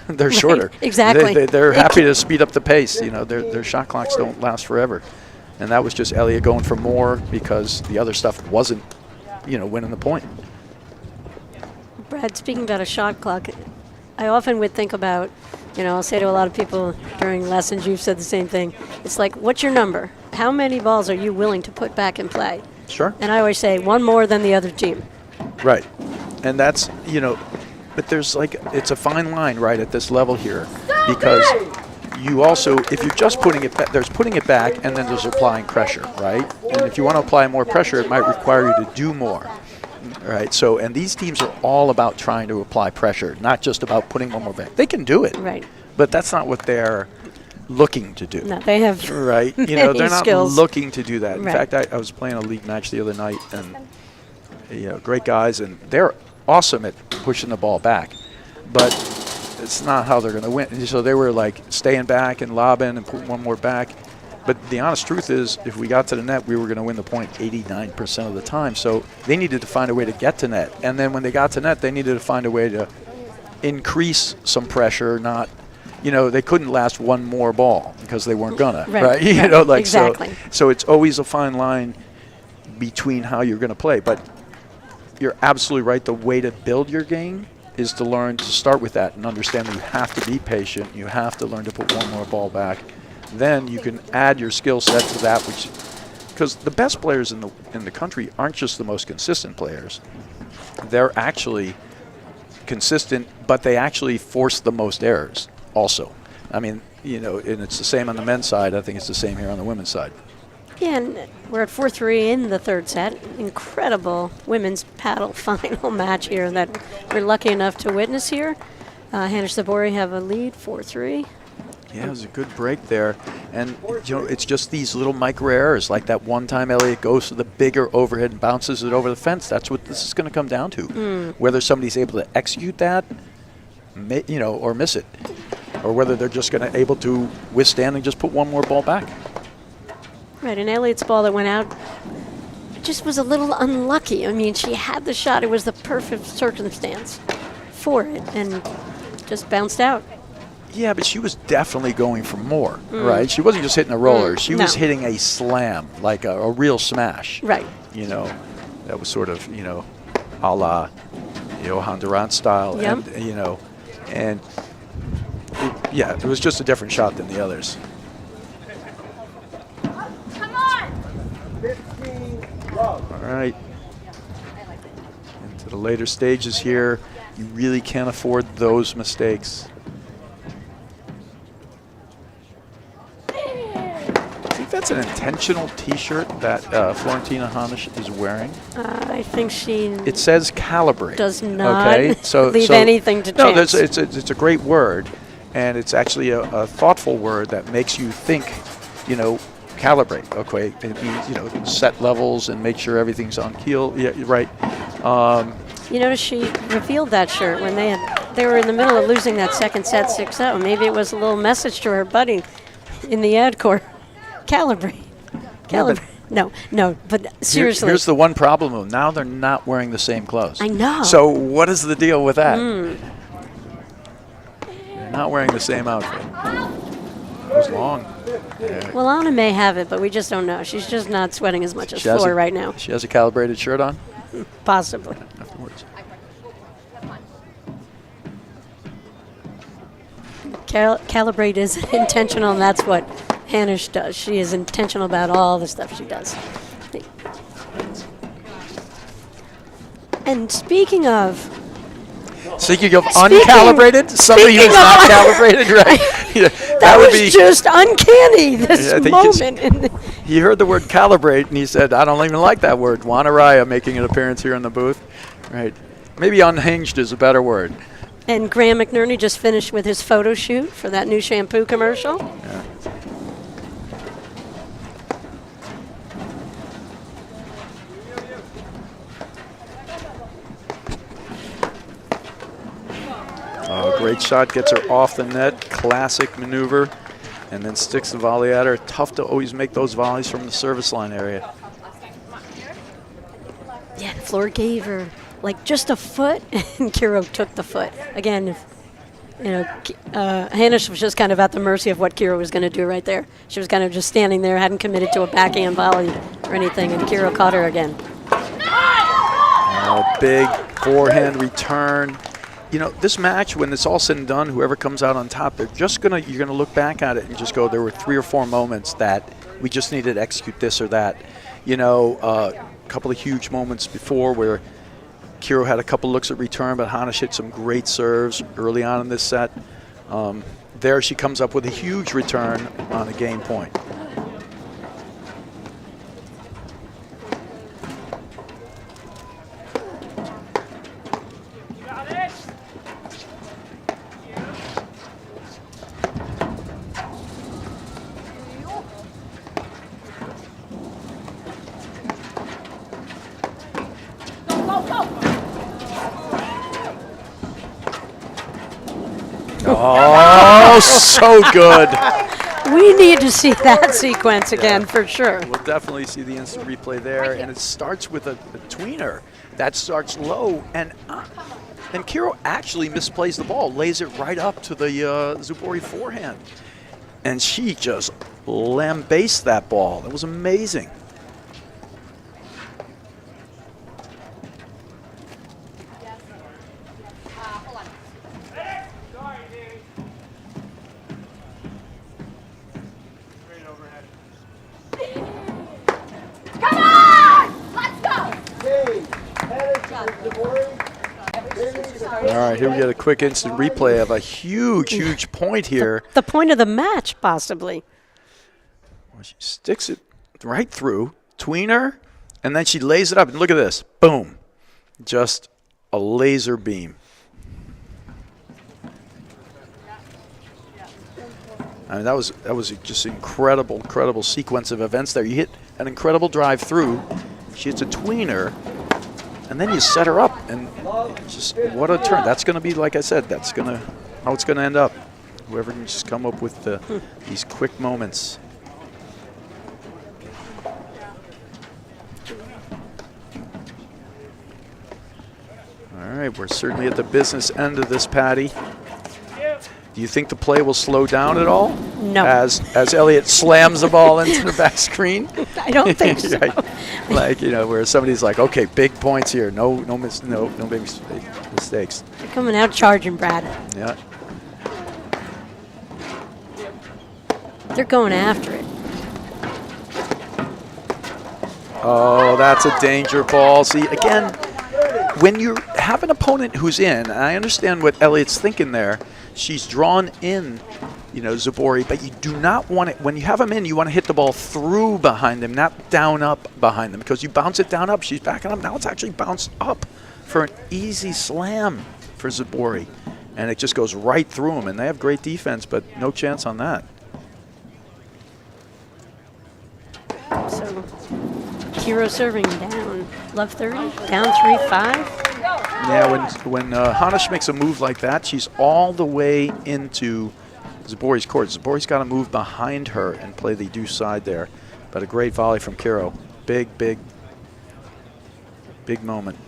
They're shorter. Exactly. They're happy to speed up the pace. You know, their shot clocks don't last forever. And that was just Elliott going for more because the other stuff wasn't, you know, winning the point. Brad, speaking about a shot clock, I often would think about, you know, I'll say to a lot of people during lessons, you've said the same thing. It's like, what's your number? How many balls are you willing to put back in play? Sure. And I always say one more than the other team. Right. And that's, you know, but there's like, it's a fine line right at this level here because you also, if you're just putting it back, there's putting it back and then there's applying pressure, right? And if you want to apply more pressure, it might require you to do more, right? So, and these teams are all about trying to apply pressure, not just about putting one more back. They can do it, right? But that's not what they're looking to do. No, they have right. You know, they're not skills. looking to do that. In right. fact, I was playing a league match the other night, and you know, great guys, and they're awesome at pushing the ball back, but it's not how they're going to win. So they were like staying back and lobbing and putting one more back. But the honest truth is, if we got to the net, we were going to win the point 89% of the time. So they needed to find a way to get to net. And then when they got to net, they needed to find a way to increase some pressure, not, you know, they couldn't last one more ball because they weren't going to, right? You know, like exactly. So it's always a fine line between how you're going to play. But you're absolutely right. The way to build your game is to learn to start with that and understand that you have to be patient. You have to learn to put one more ball back. Then you can add your skill set to that, which, because the best players in the country aren't just the most consistent players. They're actually consistent, but they actually force the most errors also. I mean, you know, and it's the same on the men's side. I think it's the same here on the women's side. Yeah, and we're at 4-3 in the third set. Incredible women's paddle final match here that we're lucky enough to witness here. Hanisch Zubori have a lead, 4-3. Yeah, it was a good break there. And, you know, it's just these little micro errors, like that one time Elliott goes to the bigger overhead and bounces it over the fence. That's what this is going to come down to. Whether somebody's able to execute that, you know, or miss it, or whether they're just going to able to withstand and just put one more ball back. Right, and Elliott's ball that went out just was a little unlucky. I mean, she had the shot. It was the perfect circumstance for it, and just bounced out. Yeah, but she was definitely going for more, right? She wasn't just hitting a roller. She was hitting a slam, like a real smash. Right. You know, that was sort of, you know, a la Johan Durant style. Yep. And, you know, and, yeah, it was just a different shot than the others. 15 love. All right. Into the later stages here, you really can't afford those mistakes. I think that's an intentional T-shirt that Florentina Hanisch is wearing. I think she It says calibrate. does not okay? leave anything to chance. No, it's a great word, and it's actually a thoughtful word that makes you think, you know, calibrate. Okay, it means, you know, set levels and make sure everything's on keel. Yeah, right. You notice she revealed that shirt when they were in the middle of losing that second set 6-0. Maybe it was a little message to her buddy in the ad court. Calibrate. Calibrate. No, but seriously. Here's the one problem. Now they're not wearing the same clothes. I know. So what is the deal with that? They're not wearing the same outfit. It was long. Yeah. Well, Anna may have it, but we just don't know. She's just not sweating as much as Floor right now. She has a calibrated shirt on? Possibly. Afterwards. Calibrate is intentional, and that's what Hanisch does. She is intentional about all the stuff she does. And speaking of, uncalibrated, somebody who's not calibrated, right? Yeah, that would was be just uncanny, this Yeah, I think moment. he heard the word calibrate and he said, I don't even like that word. Juan Araya making an appearance here in the booth. Right. Maybe unhinged is a better word. And Graham McNerney just finished with his photo shoot for that new shampoo commercial. Yeah. Great shot, gets her off the net, classic maneuver, and then sticks the volley at her. Tough to always make those volleys from the service line area. Yeah, the floor gave her like just a foot, and Kiro took the foot. Again, Hanisch was just kind of at the mercy of what Kiro was going to do right there. She was kind of just standing there, hadn't committed to a backhand volley or anything, and Kiro caught her again. Big forehand return. You know, this match, when it's all said and done, whoever comes out on top, you're gonna look back at it and just go, there were 3 or 4 moments that we just needed to execute this or that. You know, a couple of huge moments before where Kiro had a couple looks at return, but Hanisch hit some great serves early on in this set. There she comes up with a huge return on a game point. Oh, so good. We need to see that sequence again for sure. We'll definitely see the instant replay there. And it starts with a tweener that starts low. And Kiro actually misplays the ball, lays it right up to the Zubori forehand. And she just lambasted that ball. It was amazing. All right, here we get a quick instant replay of a huge point here. The point of the match, possibly. Well, she sticks it right through, tweener, and then she lays it up. And look at this. Boom. Just a laser beam. I mean, that was just an incredible sequence of events there. You hit an incredible drive through. She hits a tweener. And then you set her up, and just what a turn. That's going to be, like I said, that's how it's going to end up. Whoever can just come up with these quick moments. All right, we're certainly at the business end of this, Patty. Do you think the play will slow down at all? No. As Elliott slams the ball into the back screen? I don't think so. Right. Like, you know, where somebody's like, okay, big points here. No big mistakes. They're coming out charging, Brad. Yeah. They're going after it. Oh, that's a danger ball. See, again, when you have an opponent who's in, and I understand what Elliott's thinking there, she's drawn in, you know, Zubori, but you do not want it, when you have them in, you want to hit the ball through behind them, not down up behind them, because you bounce it down up, she's backing up, now it's actually bounced up for an easy slam for Zubori, and it just goes right through them, and they have great defense, but no chance on that. So, Kiro serving down, love 30, down 3-5. Yeah, when Hanisch makes a move like that, she's all the way into Zubori's court. Zubori's got to move behind her and play the deuce side there. But a great volley from Kiro. Big moment.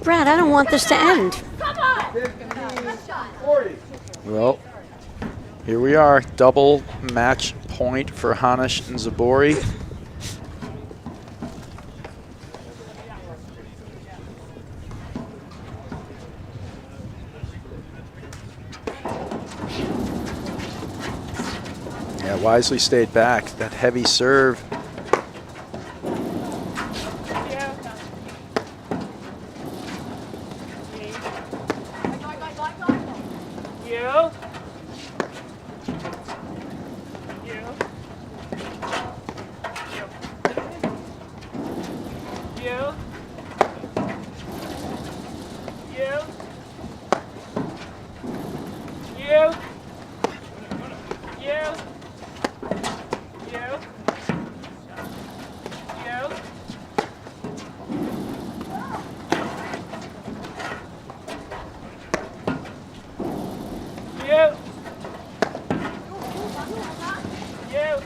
Brad, I don't want this to end. Well, Here we are, double match point for Hanisch and Zubori. Yeah, wisely stayed back. That heavy serve.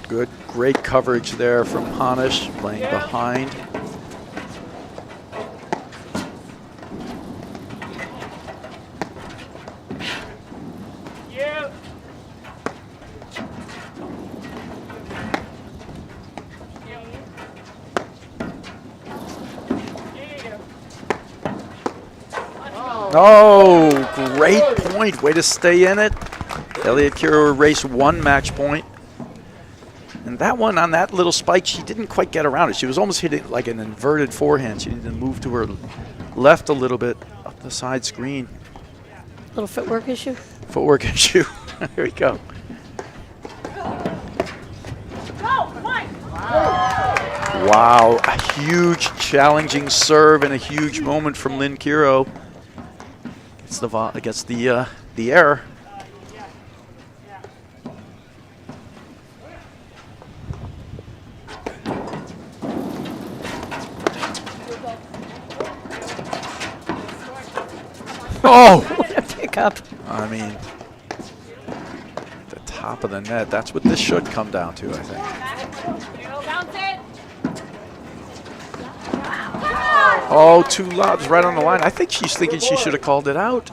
Good, great coverage there from Hanisch, playing behind. Oh, great point. Way to stay in it. Elliott Kiro erased one match point. And that one on that little spike, she didn't quite get around it. She was almost hitting like an inverted forehand. She needed to move to her left a little bit up the side screen. Little footwork issue? Footwork issue. Here we go. Wow, a huge challenging serve and a huge moment from Lynn Kiro. Gets the error. Oh! What a pickup. I mean, the top of the net. That's what this should come down to, I think. Oh, two lobs right on the line. I think she's thinking she should have called it out.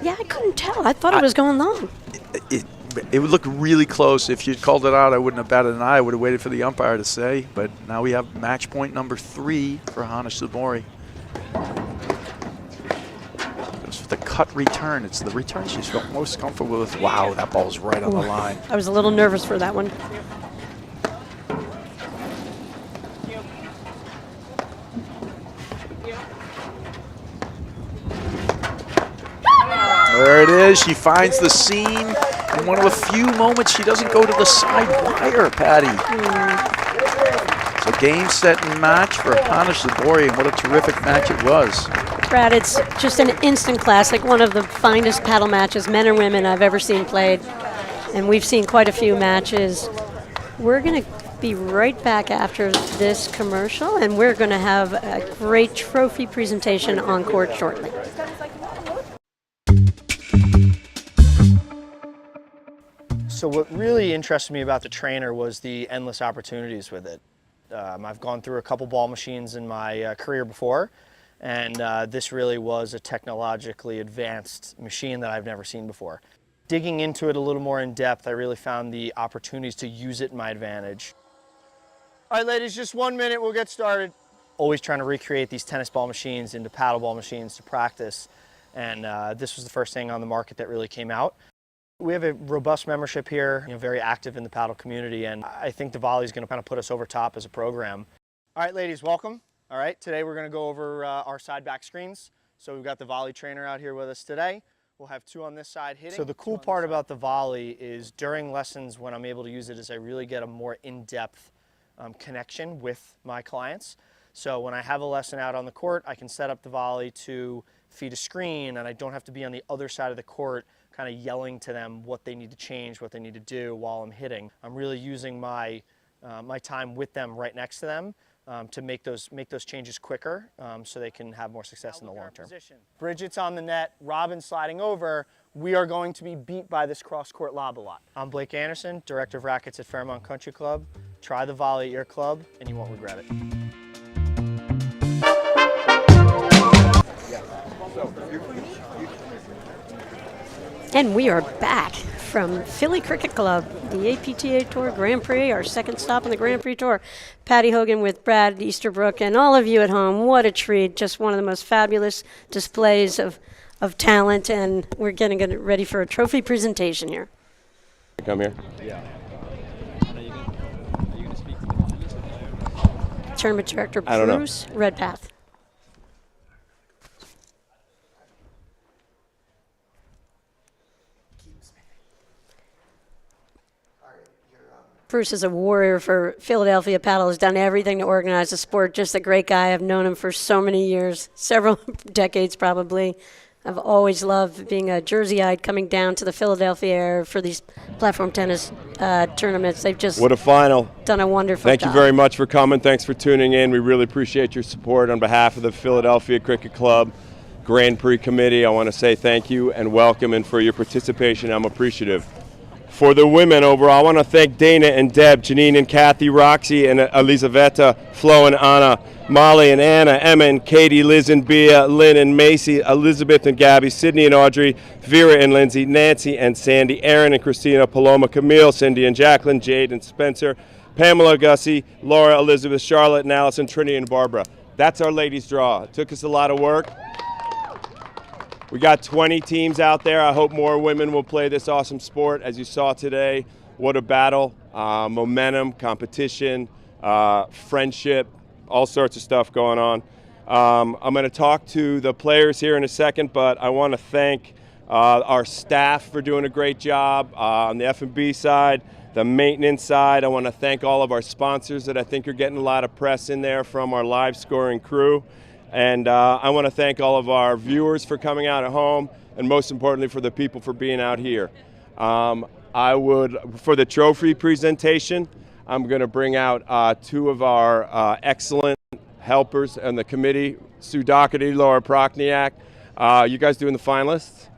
Yeah, I couldn't tell. I thought it was going long. It would look really close. If you'd called it out, I wouldn't have batted an eye. I would have waited for the umpire to say. But now we have match point number 3 for Hanisch Zubori. Goes for the cut return. It's the return she's felt most comfortable with. Wow, that ball's right on the line. I was a little nervous for that one. There it is. She finds the seam. In one of a few moments, she doesn't go to the side wire, Patty. So game, set, and match for Hanisch Zubori, and what a terrific match it was. Brad, it's just an instant classic, one of the finest paddle matches, men or women, I've ever seen played. And we've seen quite a few matches. We're going to be right back after this commercial, and we're going to have a great trophy presentation on court shortly. So what really interested me about the trainer was the endless opportunities with it. I've gone through a couple ball machines in my career before, and this really was a technologically advanced machine that I've never seen before. Digging into it a little more in depth, I really found the opportunities to use it in my advantage. All right, ladies, just 1 minute, we'll get started. Always trying to recreate these tennis ball machines into paddle ball machines to practice, and this was the first thing on the market that really came out. We have a robust membership here, very active in the paddle community, and I think the volley is going to kind of put us over top as a program. All right, ladies, welcome. All right, today we're going to go over our side back screens. So we've got the volley trainer out here with us today. We'll have 2 on this side hitting. So the cool part about the volley is during lessons when I'm able to use it is I really get a more in-depth connection with my clients. So when I have a lesson out on the court, I can set up the volley to feed a screen, and I don't have to be on the other side of the court kind of yelling to them what they need to change, what they need to do while I'm hitting. I'm really using my my time with them right next to them to make those changes quicker so they can have more success in the long term. Bridget's on the net, Robin sliding over. We are going to be beat by this cross-court lob a lot. I'm Blake Anderson, Director of Rackets at Fairmont Country Club. Try the volley at your club and you won't regret it. And we are back from Philly Cricket Club, the APTA Tour Grand Prix, our second stop on the Grand Prix Tour. Patty Hogan with Brad Easterbrook, and all of you at home, what a treat. Just one of the most fabulous displays of talent, and we're getting ready for a trophy presentation here. Come here. Tournament Director I don't know. Bruce Redpath. Bruce is a warrior for Philadelphia Paddle, has done everything to organize the sport. Just a great guy. I've known him for so many years, several decades probably. I've always loved being a Jerseyite coming down to the Philadelphia area for these platform tennis tournaments. They've just What a final. Done a wonderful Thank job. you very much for coming. Thanks for tuning in. We really appreciate your support on behalf of the Philadelphia Cricket Club Grand Prix Committee. I want to say thank you and welcome, and for your participation, I'm appreciative. For the women overall, I want to thank Dana and Deb, Janine and Kathy, Roxy and Elizaveta, Flo and Anna, Molly and Anna, Emma and Katie, Liz and Bea, Lynn and Macy, Elizabeth and Gabby, Sydney and Audrey, Vera and Lindsay, Nancy and Sandy, Aaron and Christina, Paloma, Camille, Cindy and Jacqueline, Jade and Spencer, Pamela, Gussie, Laura, Elizabeth, Charlotte and Allison, Trinity and Barbara. That's our ladies' draw. It took us a lot of work. We got 20 teams out there. I hope more women will play this awesome sport. As you saw today, what a battle, momentum, competition, friendship, all sorts of stuff going on. I'm going to talk to the players here in a second, but I want to thank our staff for doing a great job on the F&B side, the maintenance side. I want to thank all of our sponsors that I think are getting a lot of press in there from our live scoring crew. And I want to thank all of our viewers for coming out at home, and most importantly for the people for being out here. For the trophy presentation, I'm going to bring out two of our excellent helpers on the committee, Sue Doherty, Laura Prochniak. You guys doing the finalists?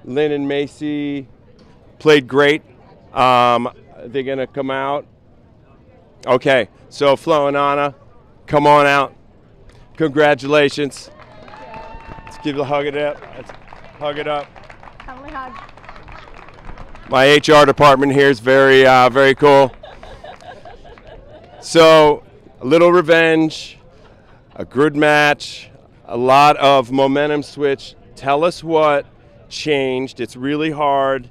Lynn and Macy played great. They're going to come out. Okay, so Flo and Anna, come on out. Congratulations. Let's give a hug it up. Let's hug it up. My HR department here is very, very cool. So, a little revenge, a good match, a lot of momentum switch. Tell us what changed. It's really hard,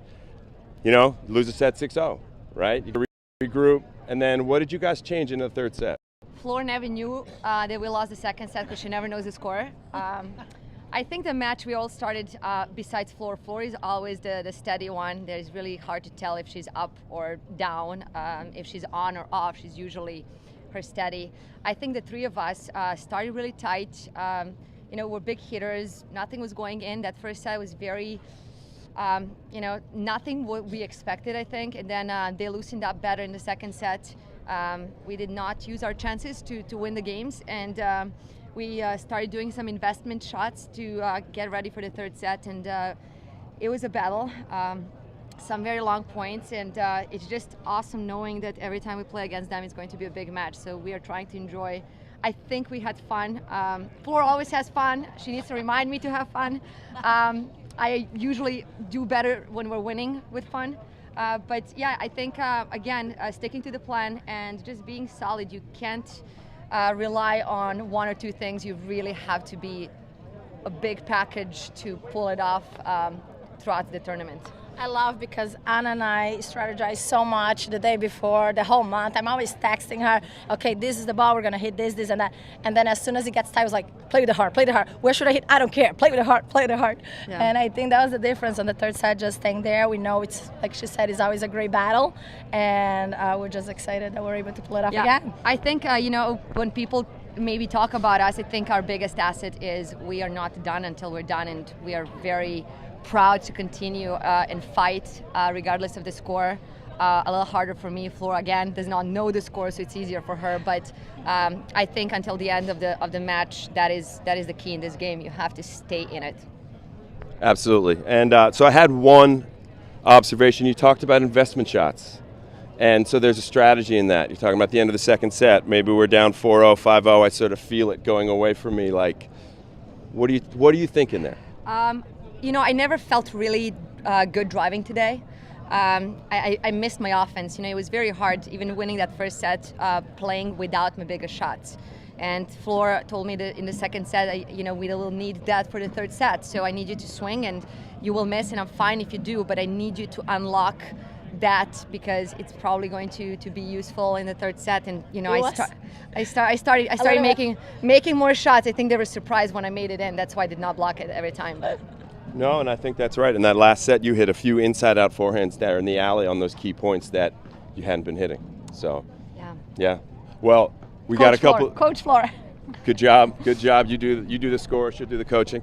lose a set 6-0, right? You regroup, and then what did you guys change in the third set? Floor never knew that we lost the second set because she never knows the score. I think the match we all started, besides Floor is always the steady one. That is really hard to tell if she's up or down. If she's on or off, she's usually her steady. I think the three of us started really tight. We're big hitters. Nothing was going in. That first set was very, nothing what we expected, I think. And then they loosened up better in the second set. We did not use our chances to win the games, and we started doing some investment shots to get ready for the third set, and it was a battle, some very long points, and it's just awesome knowing that every time we play against them it's going to be a big match, so we are trying to enjoy. I think we had fun. Floor always has fun. She needs to remind me to have fun. I usually do better when we're winning with fun. But yeah, I think, again, sticking to the plan and just being solid. You can't rely on one or two things. You really have to be a big package to pull it off throughout the tournament. I love because Anna and I strategize so much the day before, the whole month. I'm always texting her, okay, this is the ball, we're going to hit this, this, and that. And then as soon as it gets tight, I was like, play with the heart, play with the heart. Where should I hit? I don't care. Play with the heart, play with the heart. Yeah. And I think that was the difference on the third set, just staying there. We know it's, like she said, it's always a great battle. And we're just excited that we're able to pull it off again. I think, when people maybe talk about us, I think our biggest asset is we are not done until we're done, and we are very proud to continue and fight regardless of the score. A little harder for me. Floor again does not know the score, so it's easier for her. But I think until the end of the match, that is the key in this game. You have to stay in it. Absolutely. And so I had one observation. You talked about investment shots, and so there's a strategy in that. You're talking about the end of the second set. Maybe we're down 4-0, 5-0. I sort of feel it going away from me. Like, what are you thinking there? I never felt really good driving today. I missed my offense. You know, it was very hard, even winning that first set, playing without my biggest shots. And Flora told me that in the second set, we will need that for the third set. So I need you to swing, and you will miss, and I'm fine if you do, but I need you to unlock that because it's probably going to be useful in the third set. And I started making more shots. I think they were surprised when I made it in. That's why I did not block it every time. But No, and I think that's right. In that last set, you hit a few inside-out forehands there in the alley on those key points that you hadn't been hitting. So, yeah. Well, we got a couple. Coach Flora. Good job. You do the score. She'll do the coaching.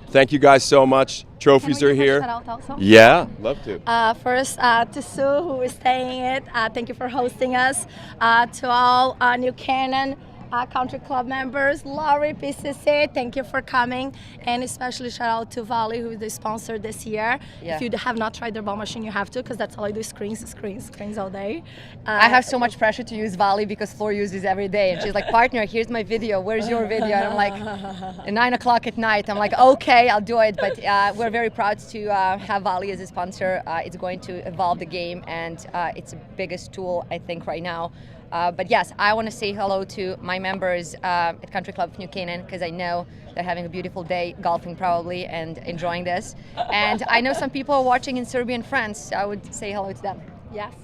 Thank you guys so much. Trophies are here. Shout out also? Yeah, love to. First, to Sue, who is staying it. Thank you for hosting us. To all New Canaan country club members, Laurie, PCC, thank you for coming. And especially shout out to Valley, who is the sponsor this year. Yeah. If you have not tried their ball machine, you have to, because that's all I do, screens all day. I have so much pressure to use Valley because Flora uses every day. And she's like, partner, here's my video. Where's your video? And I'm like, at 9 o'clock at night. I'm like, okay, I'll do it. But we're very proud to have Valley as a sponsor. It's going to evolve the game, and it's the biggest tool, I think, right now. But yes, I want to say hello to my members at Country Club of New Canaan, because I know they're having a beautiful day, golfing probably, and enjoying this. And I know some people are watching in Serbia and France, so I would say hello to them. Yes.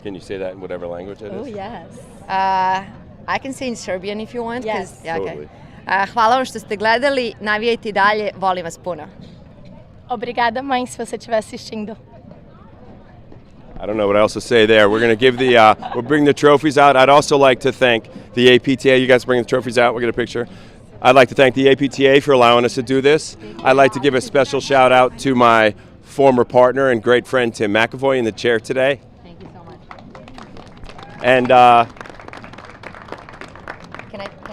Can you say that in whatever language it is? Oh, yes. I can say in Serbian if you want. Yes. Yeah, okay. Totally. Hvala vam što ste gledali, navijajte dalje, volim vas puno. Obrigada, mãe, se você estiver assistindo. I don't know what else to say there. We're going to give we'll bring the trophies out. I'd also like to thank the APTA. You guys bring the trophies out. We'll get a picture. I'd like to thank the APTA for allowing us to do this. I'd like to give a special shout out to my former partner and great friend, Tim McAvoy, in the chair today. Thank you so much. And Can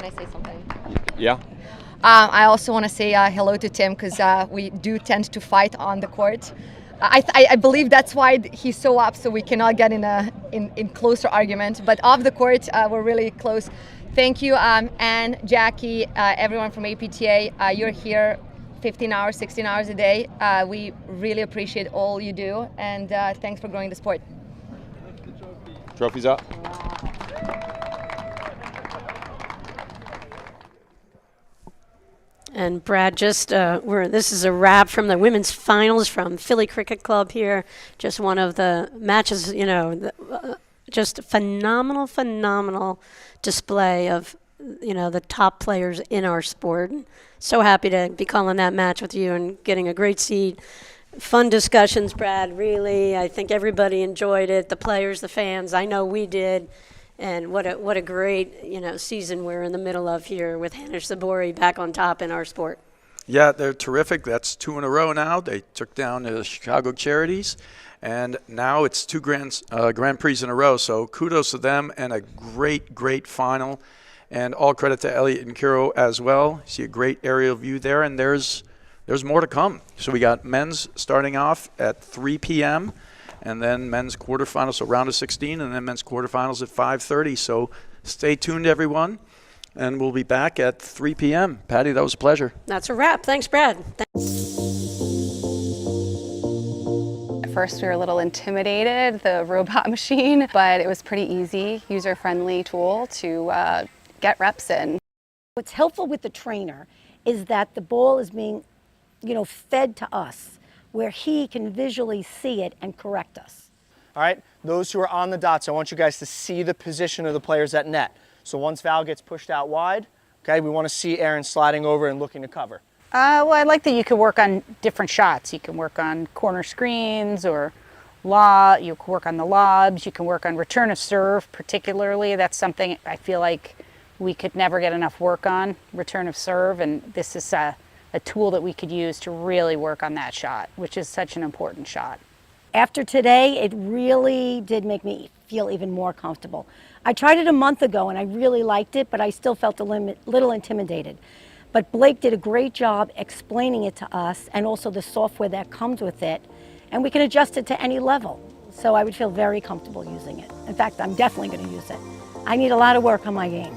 I say something? yeah. I also want to say hello to Tim, because we do tend to fight on the court. I believe that's why he's so up, so we cannot get in closer argument. But off the court, we're really close. Thank you, Anne, Jackie, everyone from APTA. You're here 15 hours, 16 hours a day. We really appreciate all you do, and thanks for growing the sport. Trophies up. And Brad, just this is a wrap from the women's finals from Philly Cricket Club here. Just one of the matches, just phenomenal display of, the top players in our sport. So happy to be calling that match with you and getting a great seat. Fun discussions, Brad, really. I think everybody enjoyed it. The players, the fans, I know we did. And what a great, season we're in the middle of here with Hanisch, Zubori back on top in our sport. Yeah, they're terrific. That's 2 in a row now. They took down the Chicago Charities, and now it's 2 Grand Prix in a row. So kudos to them, and a great final. And all credit to Elliott and Kiro as well. See a great aerial view there, and there's more to come. So we got men's starting off at 3 p.m., and then men's quarterfinals, so round of 16, and then men's quarterfinals at 5:30. So stay tuned, everyone, and we'll be back at 3 p.m. Patty, that was a pleasure. That's a wrap. Thanks, Brad. At first, we were a little intimidated, the robot machine, but it was pretty easy, user-friendly tool to get reps in. What's helpful with the trainer is that the ball is being, fed to us, where he can visually see it and correct us. All right, those who are on the dots, I want you guys to see the position of the players at net. So once Val gets pushed out wide, okay, we want to see Aaron sliding over and looking to cover. Well, I like that you could work on different shots. You can work on corner screens or you can work on the lobs, you can work on return of serve particularly. That's something I feel like we could never get enough work on, return of serve, and this is a tool that we could use to really work on that shot, which is such an important shot. After today, it really did make me feel even more comfortable. I tried it a month ago and I really liked it, but I still felt a little intimidated. But Blake did a great job explaining it to us, and also the software that comes with it, and we can adjust it to any level. So I would feel very comfortable using it. In fact, I'm definitely going to use it. I need a lot of work on my game.